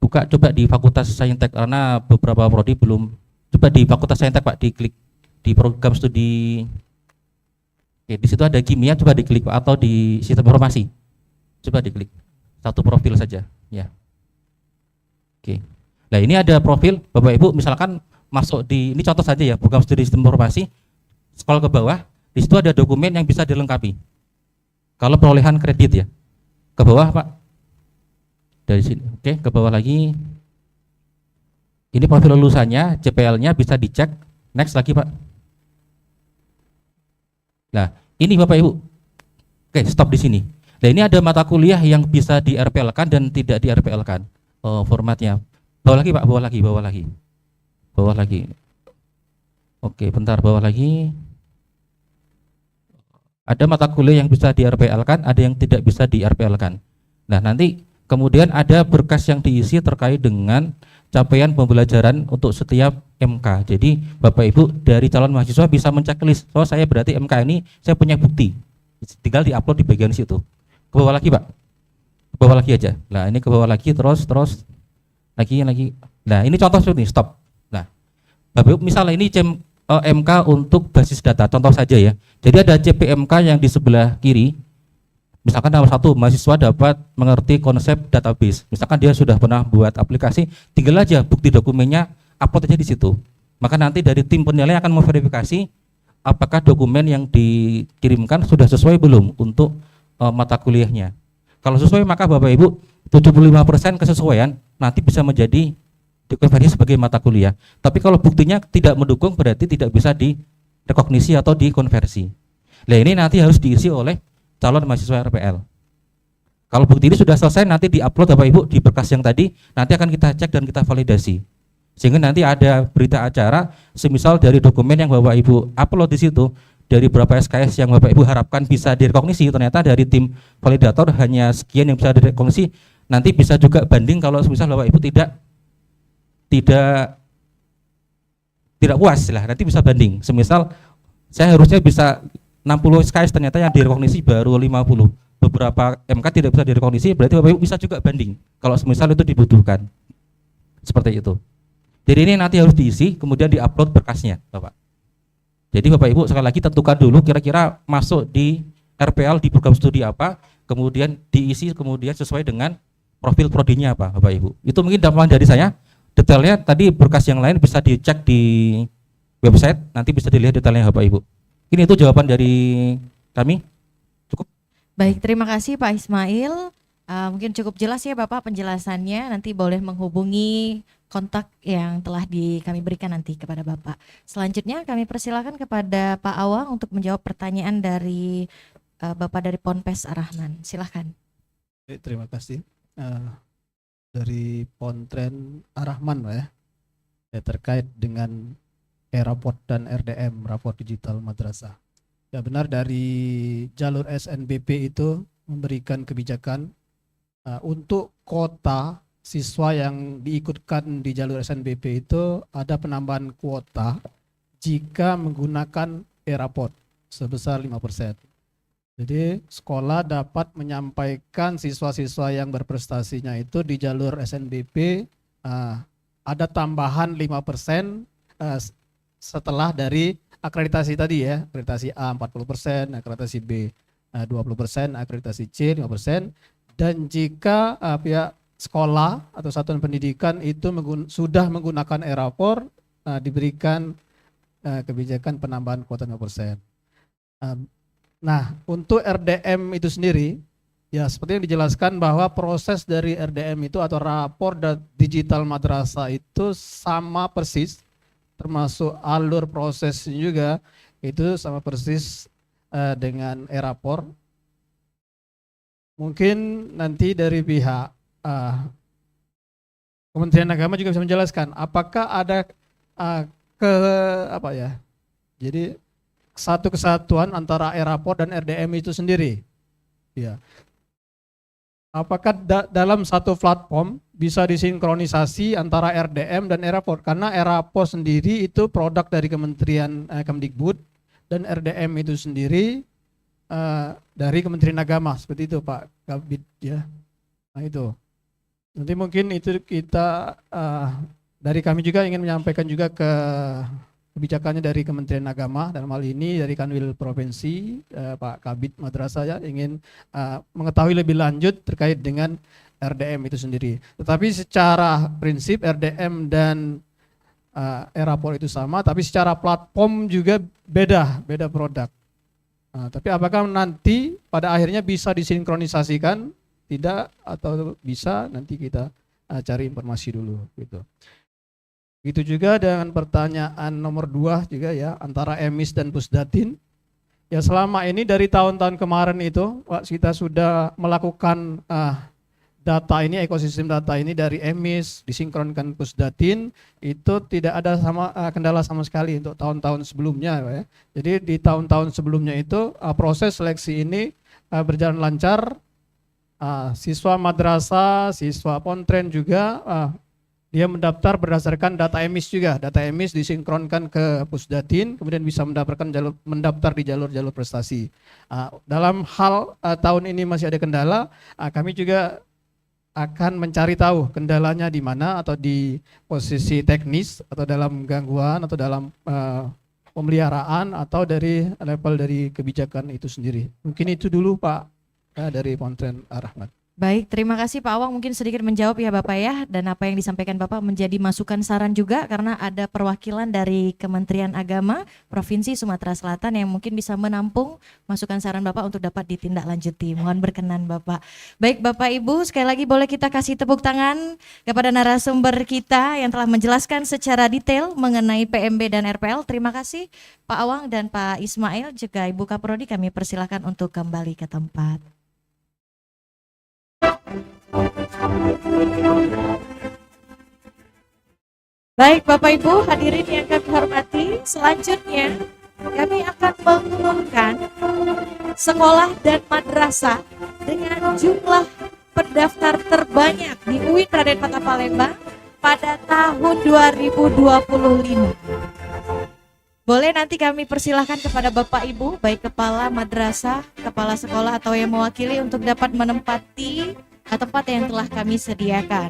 buka coba di Fakultas Saintek, karena beberapa prodi belum. Coba di Fakultas Saintek Pak, diklik di program studi. Oke, di situ ada kimia, coba diklik Pak, atau di sistem informasi. Coba diklik satu profil saja, ya. Oke. Nah, ini ada profil Bapak Ibu, misalkan masuk di, ini contoh saja ya, program studi sistem informasi. Scroll ke bawah, di situ ada dokumen yang bisa dilengkapi. Kalau perolehan kredit ya, ke bawah Pak. Dari sini, oke, ke bawah lagi. Ini profil lulusannya, CPL-nya bisa dicek. Next lagi Pak. Nah, ini Bapak Ibu. Oke, stop di sini. Nah, ini ada mata kuliah yang bisa di RPL-kan dan tidak di RPL-kan. Formatnya. Bawah lagi Pak, bawah lagi. Oke, bentar, bawah lagi. Ada mata kuliah yang bisa di RPL-kan, ada yang tidak bisa di RPL-kan. Nah, nanti kemudian ada berkas yang diisi terkait dengan capaian pembelajaran untuk setiap MK. Jadi Bapak Ibu dari calon mahasiswa bisa menceklis, oh saya berarti MK ini saya punya bukti. Tinggal diupload di bagian situ. Ke bawah lagi Pak. Ke bawah lagi aja. Nah, ini ke bawah lagi terus lagi. Nah, ini contoh nih, stop. Nah, Bapak Ibu misalnya ini MK untuk basis data, contoh saja ya. Jadi ada CPMK yang di sebelah kiri. Misalkan nomor 1, mahasiswa dapat mengerti konsep database. Misalkan dia sudah pernah buat aplikasi, tinggal aja bukti dokumennya upload aja di situ. Maka nanti dari tim penilai akan memverifikasi apakah dokumen yang dikirimkan sudah sesuai belum untuk mata kuliahnya. Kalau sesuai maka Bapak Ibu 75% kesesuaian nanti bisa menjadi dikonversi sebagai mata kuliah. Tapi kalau buktinya tidak mendukung berarti tidak bisa direkognisi atau dikonversi. Nah, ini nanti harus diisi oleh calon mahasiswa RPL. Kalau bukti ini sudah selesai nanti diupload Bapak Ibu di berkas yang tadi, nanti akan kita cek dan kita validasi. Sehingga nanti ada berita acara, semisal dari dokumen yang Bapak Ibu upload di situ, dari berapa SKS yang Bapak Ibu harapkan bisa direkognisi, ternyata dari tim validator hanya sekian yang bisa direkognisi, nanti bisa juga banding kalau semisal Bapak Ibu tidak puas lah, nanti bisa banding. Semisal Saya harusnya bisa 60 SKS, ternyata yang direkognisi baru 50. Beberapa MK tidak bisa direkognisi, berarti Bapak Ibu bisa juga banding kalau semisal itu dibutuhkan. Seperti itu. Jadi ini nanti harus diisi, kemudian diupload berkasnya, Bapak. Jadi Bapak Ibu sekali lagi tentukan dulu kira-kira masuk di RPL di program studi apa, kemudian diisi kemudian sesuai dengan profil prodinya apa, Bapak Ibu. Itu mungkin dampak dari saya. Detailnya tadi berkas yang lain bisa dicek di website, nanti bisa dilihat detailnya Bapak Ibu. Ini itu jawaban dari kami. Cukup. Baik, terima kasih Pak Ismail. Mungkin cukup jelas ya Bapak penjelasannya. Nanti boleh menghubungi kontak yang telah kami berikan nanti kepada Bapak. Selanjutnya kami persilakan kepada Pak Awang untuk menjawab pertanyaan dari Bapak dari Ponpes Ar-Rahman. Silahkan. Terima kasih. Dari Pontren Ar-Rahman ya, terkait dengan raport dan RDM, raport digital madrasah. Ya benar, dari jalur SNBP itu memberikan kebijakan untuk kota siswa yang diikutkan di jalur SNBP itu ada penambahan kuota jika menggunakan e-raport sebesar 5%. Jadi sekolah dapat menyampaikan siswa-siswa yang berprestasinya itu di jalur SNBP ada tambahan 5% setelah dari akreditasi tadi ya, akreditasi A 40%, akreditasi B 20%, akreditasi C 5%, dan jika pihak sekolah atau satuan pendidikan itu sudah menggunakan e-raport, diberikan kebijakan penambahan kuota 5%. Nah, untuk RDM itu sendiri, ya seperti yang dijelaskan bahwa proses dari RDM itu atau rapor digital madrasah itu sama persis, termasuk alur prosesnya juga itu sama persis dengan e-rapor. Mungkin nanti dari pihak Kementerian Agama juga bisa menjelaskan apakah ada jadi satu kesatuan antara e-rapor dan RDM itu sendiri. Ya. Apakah dalam satu platform bisa disinkronisasi antara RDM dan e-rapor? Karena e-rapor sendiri itu produk dari Kementerian Kemdikbud dan RDM itu sendiri dari Kementerian Agama, seperti itu Pak Kabid ya. Nah itu. Nanti mungkin itu kita dari kami juga ingin menyampaikan juga ke kebijakannya dari Kementerian Agama, dalam hal ini dari Kanwil Provinsi Pak Kabid Madrasah ya, ingin mengetahui lebih lanjut terkait dengan RDM itu sendiri. Tetapi secara prinsip RDM dan e-rapor itu sama, tapi secara platform juga beda produk. Tapi apakah nanti pada akhirnya bisa disinkronisasikan? Tidak, atau bisa, nanti kita cari informasi dulu gitu. Itu juga dengan pertanyaan nomor 2 juga ya, antara EMIS dan Pusdatin. Ya selama ini dari tahun-tahun kemarin itu kita sudah melakukan data ini, ekosistem data ini dari EMIS disinkronkan Pusdatin, itu tidak ada kendala sama sekali untuk tahun-tahun sebelumnya ya. Jadi di tahun-tahun sebelumnya itu proses seleksi ini berjalan lancar. Siswa madrasah, siswa pontren juga dia mendaftar berdasarkan data EMIS juga. Data EMIS disinkronkan ke Pusdatin, kemudian bisa mendaftar di jalur-jalur prestasi. Dalam hal tahun ini masih ada kendala, kami juga akan mencari tahu kendalanya di mana, atau di posisi teknis, atau dalam gangguan, atau dalam pemeliharaan, atau dari level dari kebijakan itu sendiri. Mungkin itu dulu Pak dari Pontren Ar-Rahman. Baik, terima kasih Pak Awang, mungkin sedikit menjawab ya Bapak ya, dan apa yang disampaikan Bapak menjadi masukan saran juga karena ada perwakilan dari Kementerian Agama Provinsi Sumatera Selatan yang mungkin bisa menampung masukan saran Bapak untuk dapat ditindaklanjuti. Mohon berkenan Bapak. Baik Bapak Ibu, sekali lagi boleh kita kasih tepuk tangan kepada narasumber kita yang telah menjelaskan secara detail mengenai PMB dan RPL. Terima kasih Pak Awang dan Pak Ismail, juga Ibu Kaprodi, kami persilakan untuk kembali ke tempat. Baik Bapak Ibu hadirin yang kami hormati, selanjutnya kami akan mengumumkan sekolah dan madrasah dengan jumlah pendaftar terbanyak di UIN Raden Fatah Palembang pada tahun 2025. Boleh nanti kami persilahkan kepada Bapak Ibu, baik kepala madrasah, kepala sekolah atau yang mewakili untuk dapat menempati tempat yang telah kami sediakan.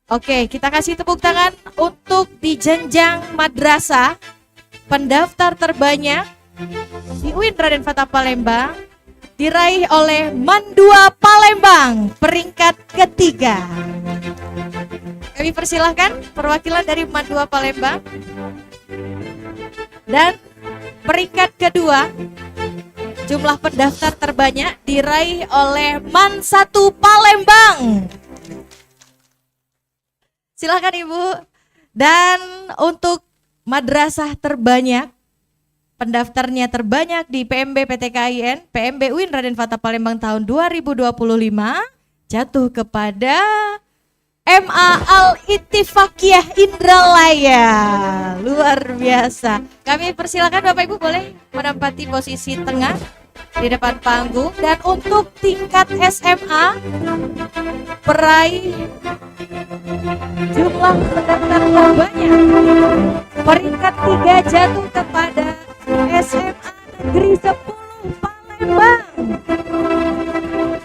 Oke, kita kasih tepuk tangan untuk di jenjang madrasah. Pendaftar terbanyak di UIN Raden Fatah Palembang diraih oleh Mandua Palembang, peringkat ketiga. Kami persilahkan perwakilan dari Mandua Palembang. Dan peringkat kedua, jumlah pendaftar terbanyak diraih oleh Man 1 Palembang. Silakan Ibu. Dan untuk madrasah terbanyak, pendaftarnya terbanyak di PMB PTKIN, PMB UIN Raden Fatah Palembang tahun 2025 jatuh kepada MA Al-Ittifaqiyah Indralaya. Luar biasa. Kami persilakan Bapak Ibu boleh menempati posisi tengah di depan panggung. Dan untuk tingkat SMA, peraih jumlah pendaftar terbanyak peringkat 3 jatuh kepada SMA Negeri 10 Palembang.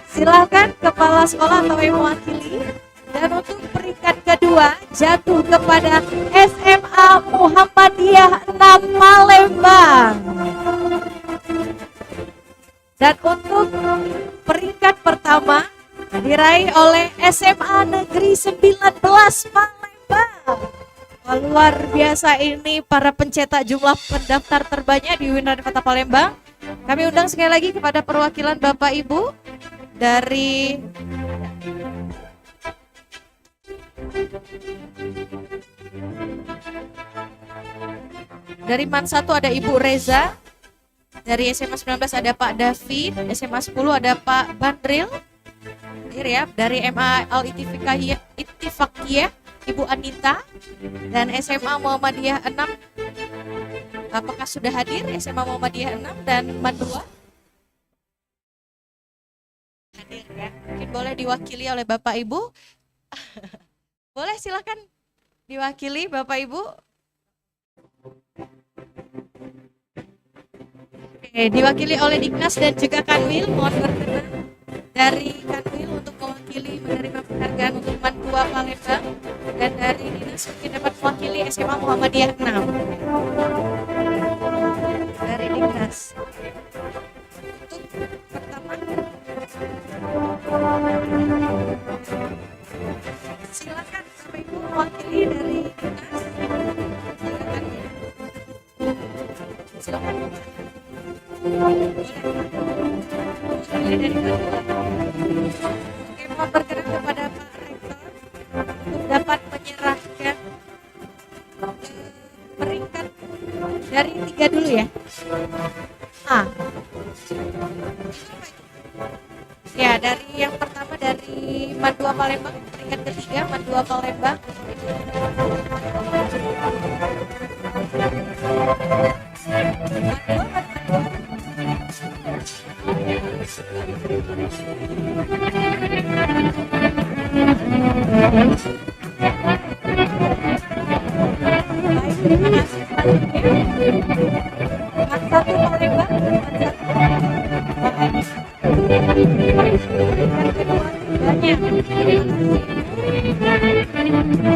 Silakan kepala sekolah atau yang mewakili. Dan untuk peringkat kedua jatuh kepada SMA Muhammadiyah 6 Palembang. Dan untuk peringkat pertama diraih oleh SMA Negeri 19 Palembang. Luar biasa ini para pencetak jumlah pendaftar terbanyak di UIN Raden Fatah Palembang. Kami undang sekali lagi kepada perwakilan Bapak Ibu dari Man 1 ada Ibu Reza, dari SMA 19 ada Pak David, SMA 10 ada Pak Bandril, dari MA Al-Ittifaqiyah Ibu Anita, dan SMA Muhammadiyah 6. Apakah sudah hadir SMA Muhammadiyah 6 dan Madua? Hadir ya. Mungkin boleh diwakili oleh Bapak Ibu. Boleh silakan diwakili Bapak Ibu. Oke, diwakili oleh Diknas dan juga Kanwil. Mohon berkenan dari Kanwil untuk mewakili menerima penghargaan untuk Mandua Palembang, dan dari Dinas mungkin dapat mewakili SMA Muhammadiyah 6 dari Diknas. Untuk pertama, silakan Bapak Ibu mewakili dari Dinas. Silakan ya. Silakan. Mewakili dari Mandua. Oke, mohon berkenan kepada Pak Rektor untuk dapat menyerahkan peringkat dari 3 dulu ya. Ya, dari yang pertama dari Mandua Palembang, peringkat ketiga Mandua Palembang.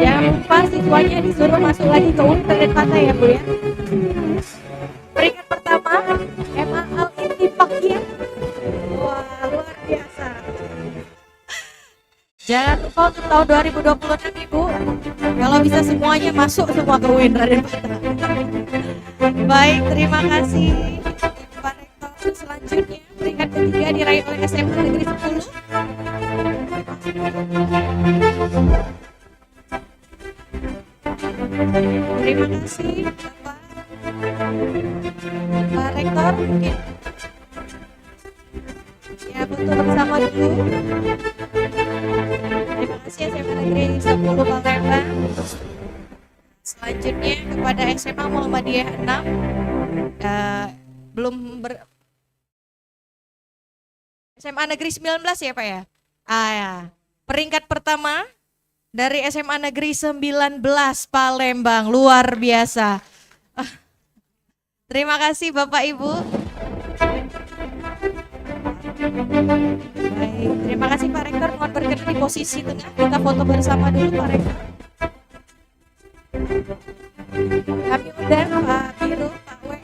Jangan lupa siswanya disuruh masuk lagi ke UIN Raden Fatah ya Bu ya. Peringkat pertama MA Al-Ittifaqiyah. Wah, luar biasa. Jangan lupa untuk tahun 2026 Ibu, kalau bisa semuanya masuk semua ke UIN Raden Fatah. Baik, terima kasih Pak Rektor. Selanjutnya peringkat ketiga diraih oleh SMA Negeri 10. Terima kasih Pak Rektor, mungkin ya betul bersama dulu. Terima kasih SMA Negeri 10 Palembang. Selanjutnya kepada SMA Muhammadiyah 6. SMA Negeri 19 ya Pak ya? Ya. Peringkat pertama dari SMA Negeri 19 Palembang, luar biasa. Terima kasih Bapak Ibu. Baik, terima kasih Pak Rektor. Mohon berkenan di posisi tengah. Kita foto bersama dulu Pak Rektor. Kami undang Pak Biro, Pak WM.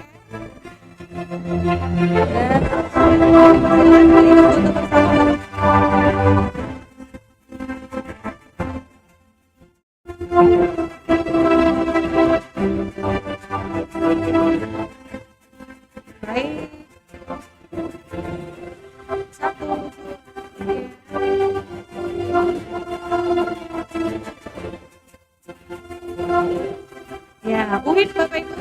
Dan silakan kali ini foto bersama. Baik. Satu, ya, UIN Bapak Ibu.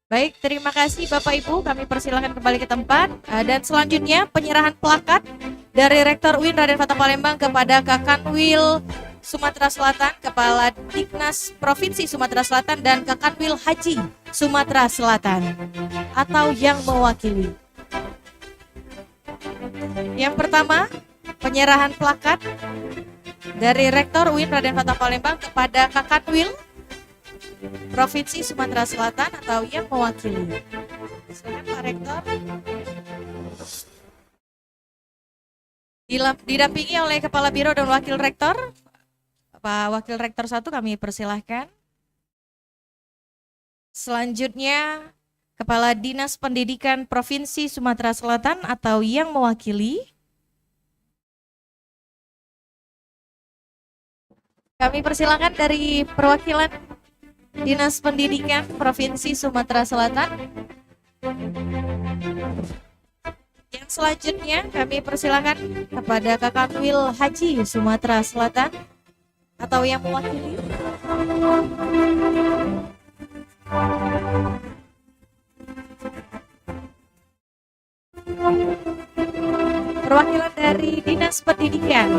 Baik, terima kasih Bapak Ibu. Kami persilakan kembali ke tempat. Dan selanjutnya penyerahan plakat dari Rektor UIN Raden Fatah Palembang kepada Kakanwil Sumatera Selatan, Kepala Diknas Provinsi Sumatera Selatan, dan Kakanwil Haji Sumatera Selatan atau yang mewakili. Yang pertama, penyerahan plakat dari Rektor UIN Raden Fatah Palembang kepada Kakanwil Provinsi Sumatera Selatan atau yang mewakili. Silakan Pak Rektor. Didampingi oleh Kepala Biro dan Wakil Rektor. Pak Wakil Rektor 1 kami persilahkan. Selanjutnya Kepala Dinas Pendidikan Provinsi Sumatera Selatan atau yang mewakili. Kami persilakan dari perwakilan Dinas Pendidikan Provinsi Sumatera Selatan. Yang selanjutnya kami persilakan kepada Kakanwil Haji Sumatera Selatan atau yang mewakili. Perwakilan dari Dinas Pendidikan.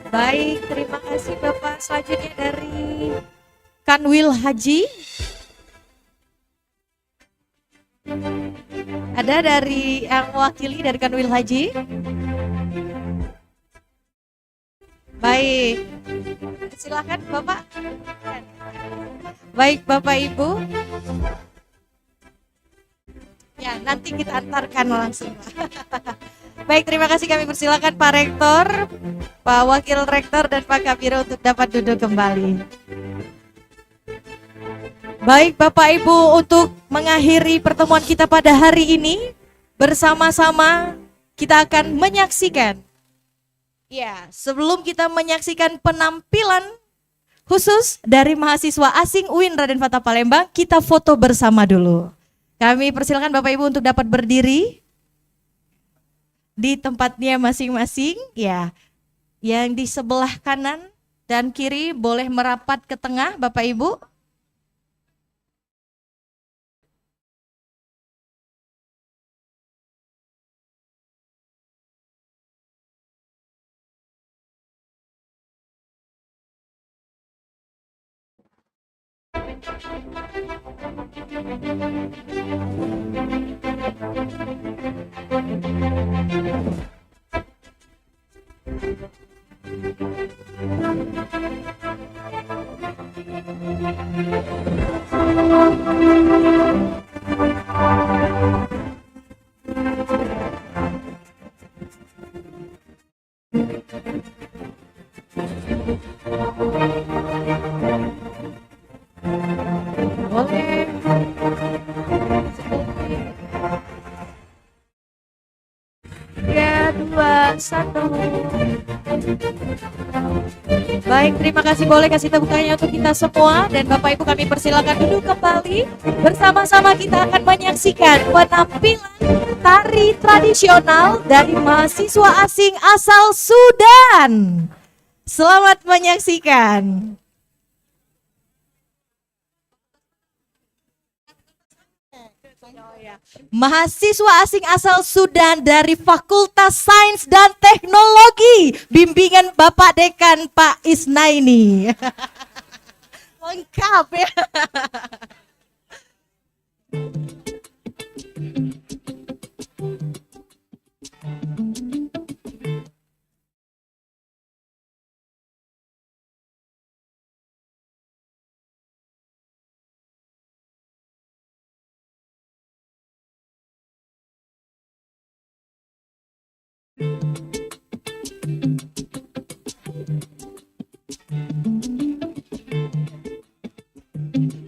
Baik, terima kasih Bapak. Selanjutnya dari Kanwil Haji. Ada dari yang mewakili dari Kanwil Haji. Baik, silakan Bapak. Baik Bapak Ibu. Ya, nanti kita antarkan langsung. Baik, terima kasih. Kami persilakan Pak Rektor, Pak Wakil Rektor, dan Pak Kabiro untuk dapat duduk kembali. Baik Bapak Ibu, untuk mengakhiri pertemuan kita pada hari ini, bersama-sama kita akan menyaksikan. Ya, sebelum kita menyaksikan penampilan khusus dari mahasiswa asing UIN Raden Fatah Palembang, kita foto bersama dulu. Kami persilakan Bapak Ibu untuk dapat berdiri di tempatnya masing-masing. Ya, yang di sebelah kanan dan kiri boleh merapat ke tengah Bapak Ibu. Boleh. 3, 2, 1. Baik, terima kasih. Boleh kasih tepuk tangannya untuk kita semua. Dan Bapak Ibu kami persilakan duduk kembali. Bersama-sama kita akan menyaksikan penampilan tari tradisional dari mahasiswa asing asal Sudan. Selamat menyaksikan. Mahasiswa asing asal Sudan dari Fakultas Sains dan Teknologi. dari bimbingan Bapak Dekan Pak Isnaini. Lengkap ya.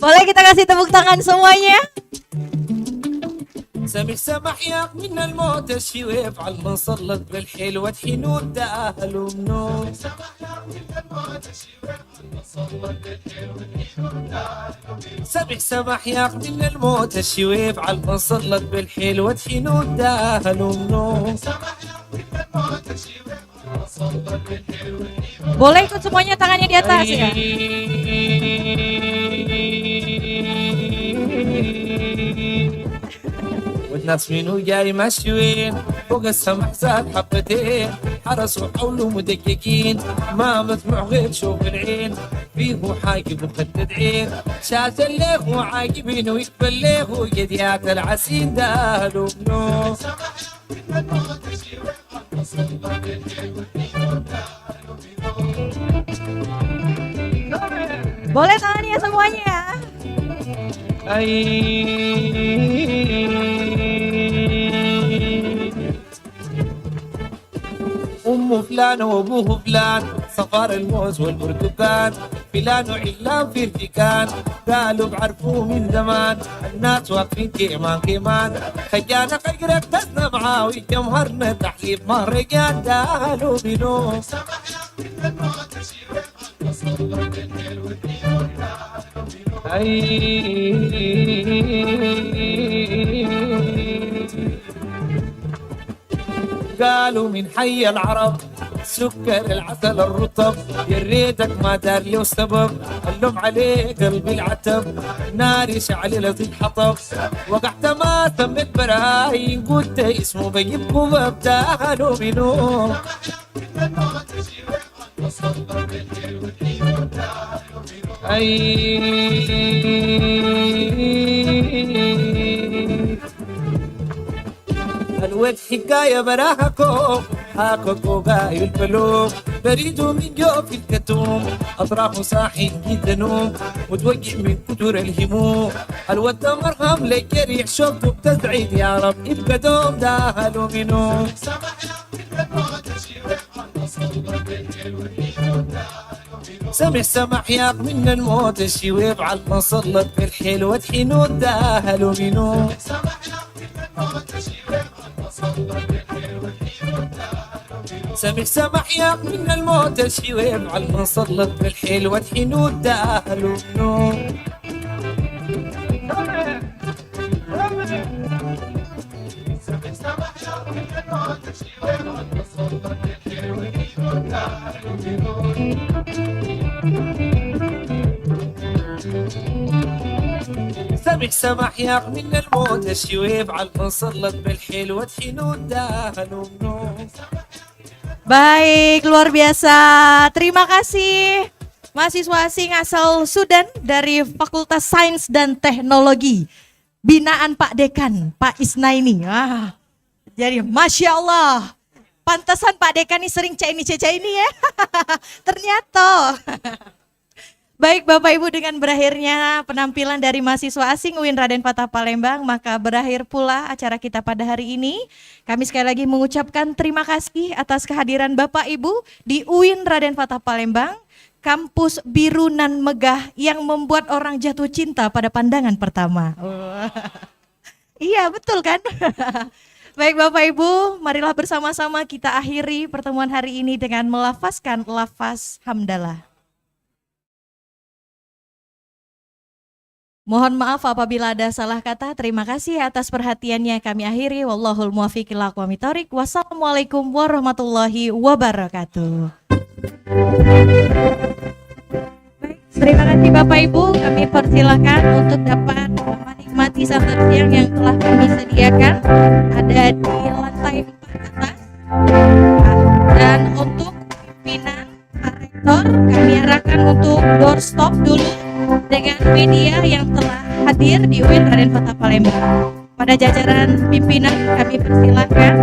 Boleh kita kasih tepuk tangan semuanya? سمح ياق من الموت الشويف على المنصلت بالحلوة حنود داهل ومنون سمح ياق من الموت الشويف على المنصلت بالحلوة حنود داهل ومنون Boleh ikut semuanya tangannya di atas ya. والناس منو جاي مشوين فوق السمح زاد حبتين حرسوا حوله مدققين ما مسموع غير شوف العين فيه حاجب وخدد عين شات الليخ وعاقبين ويقبل ليه وقديات العسين داهلوا منو Boleh tangannya semuanya. أم فلان وأبوه فلان صفار الموز والبرتقال فلان وعلان في ارتكان قالوا بعرفوه من زمان الناس واقفين كيمان خجانا قيرك تسنى معاه ويجمهرنا تحليب مهرجان دالوا بنو قالوا من حي العرب سكر العسل الرطب يا ريتك ما دار له سبب اللوم عليه قلبي العتب ناري شعلي لطيف حطب وقعت ما سميت براهين قلت اسمه بجيب كوباب داهلوا منو الود حكاية براهكم هاكو قايل البلوم بريدو من جوف الكتوم أطرافه صاحي جدا نوم وتوجع من كتر الهموم الود مرهم للجريح شوفته بتزعيد يا رب ابقى دوم داهلوا منو سمح ياق من الموت الشويب على المصلة بالحلوة حنود داهلوا منو سمح ياق من الموت الشويب على المصلة بالحلوة حنود داهلوا منو سمح ياق من الموت الشويب على المنصلة بالحلوة حنود داهلوا منو. Baik, luar biasa. Terima kasih mahasiswa asing asal Sudan dari Fakultas Sains dan Teknologi binaan Pak Dekan, Pak Isnaini. Jadi Masya Allah, pantasan Pak Dekan ini sering cece ini ya. Ternyata. Baik Bapak Ibu, dengan berakhirnya penampilan dari mahasiswa asing UIN Raden Fatah Palembang, maka berakhir pula acara kita pada hari ini. Kami sekali lagi mengucapkan terima kasih atas kehadiran Bapak Ibu di UIN Raden Fatah Palembang, kampus biru nan megah yang membuat orang jatuh cinta pada pandangan pertama. Iya betul kan? Baik Bapak Ibu, marilah bersama-sama kita akhiri pertemuan hari ini dengan melafazkan lafaz hamdalah. Mohon maaf apabila ada salah kata. Terima kasih atas perhatiannya. Kami akhiri. Wallahul muwaffiq ila aqwamit thoriq. Wassalamualaikum warahmatullahi wabarakatuh. Baik, terima kasih Bapak Ibu. Kami persilakan untuk dapat menikmati santap siang yang telah kami sediakan. Ada di lantai 4 atas. Dan untuk stop dulu dengan media yang telah hadir di UIN Raden Fatah Palembang. Pada jajaran pimpinan kami persilahkan.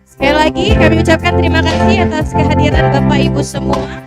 Sekali lagi kami ucapkan terima kasih atas kehadiran Bapak Ibu semua.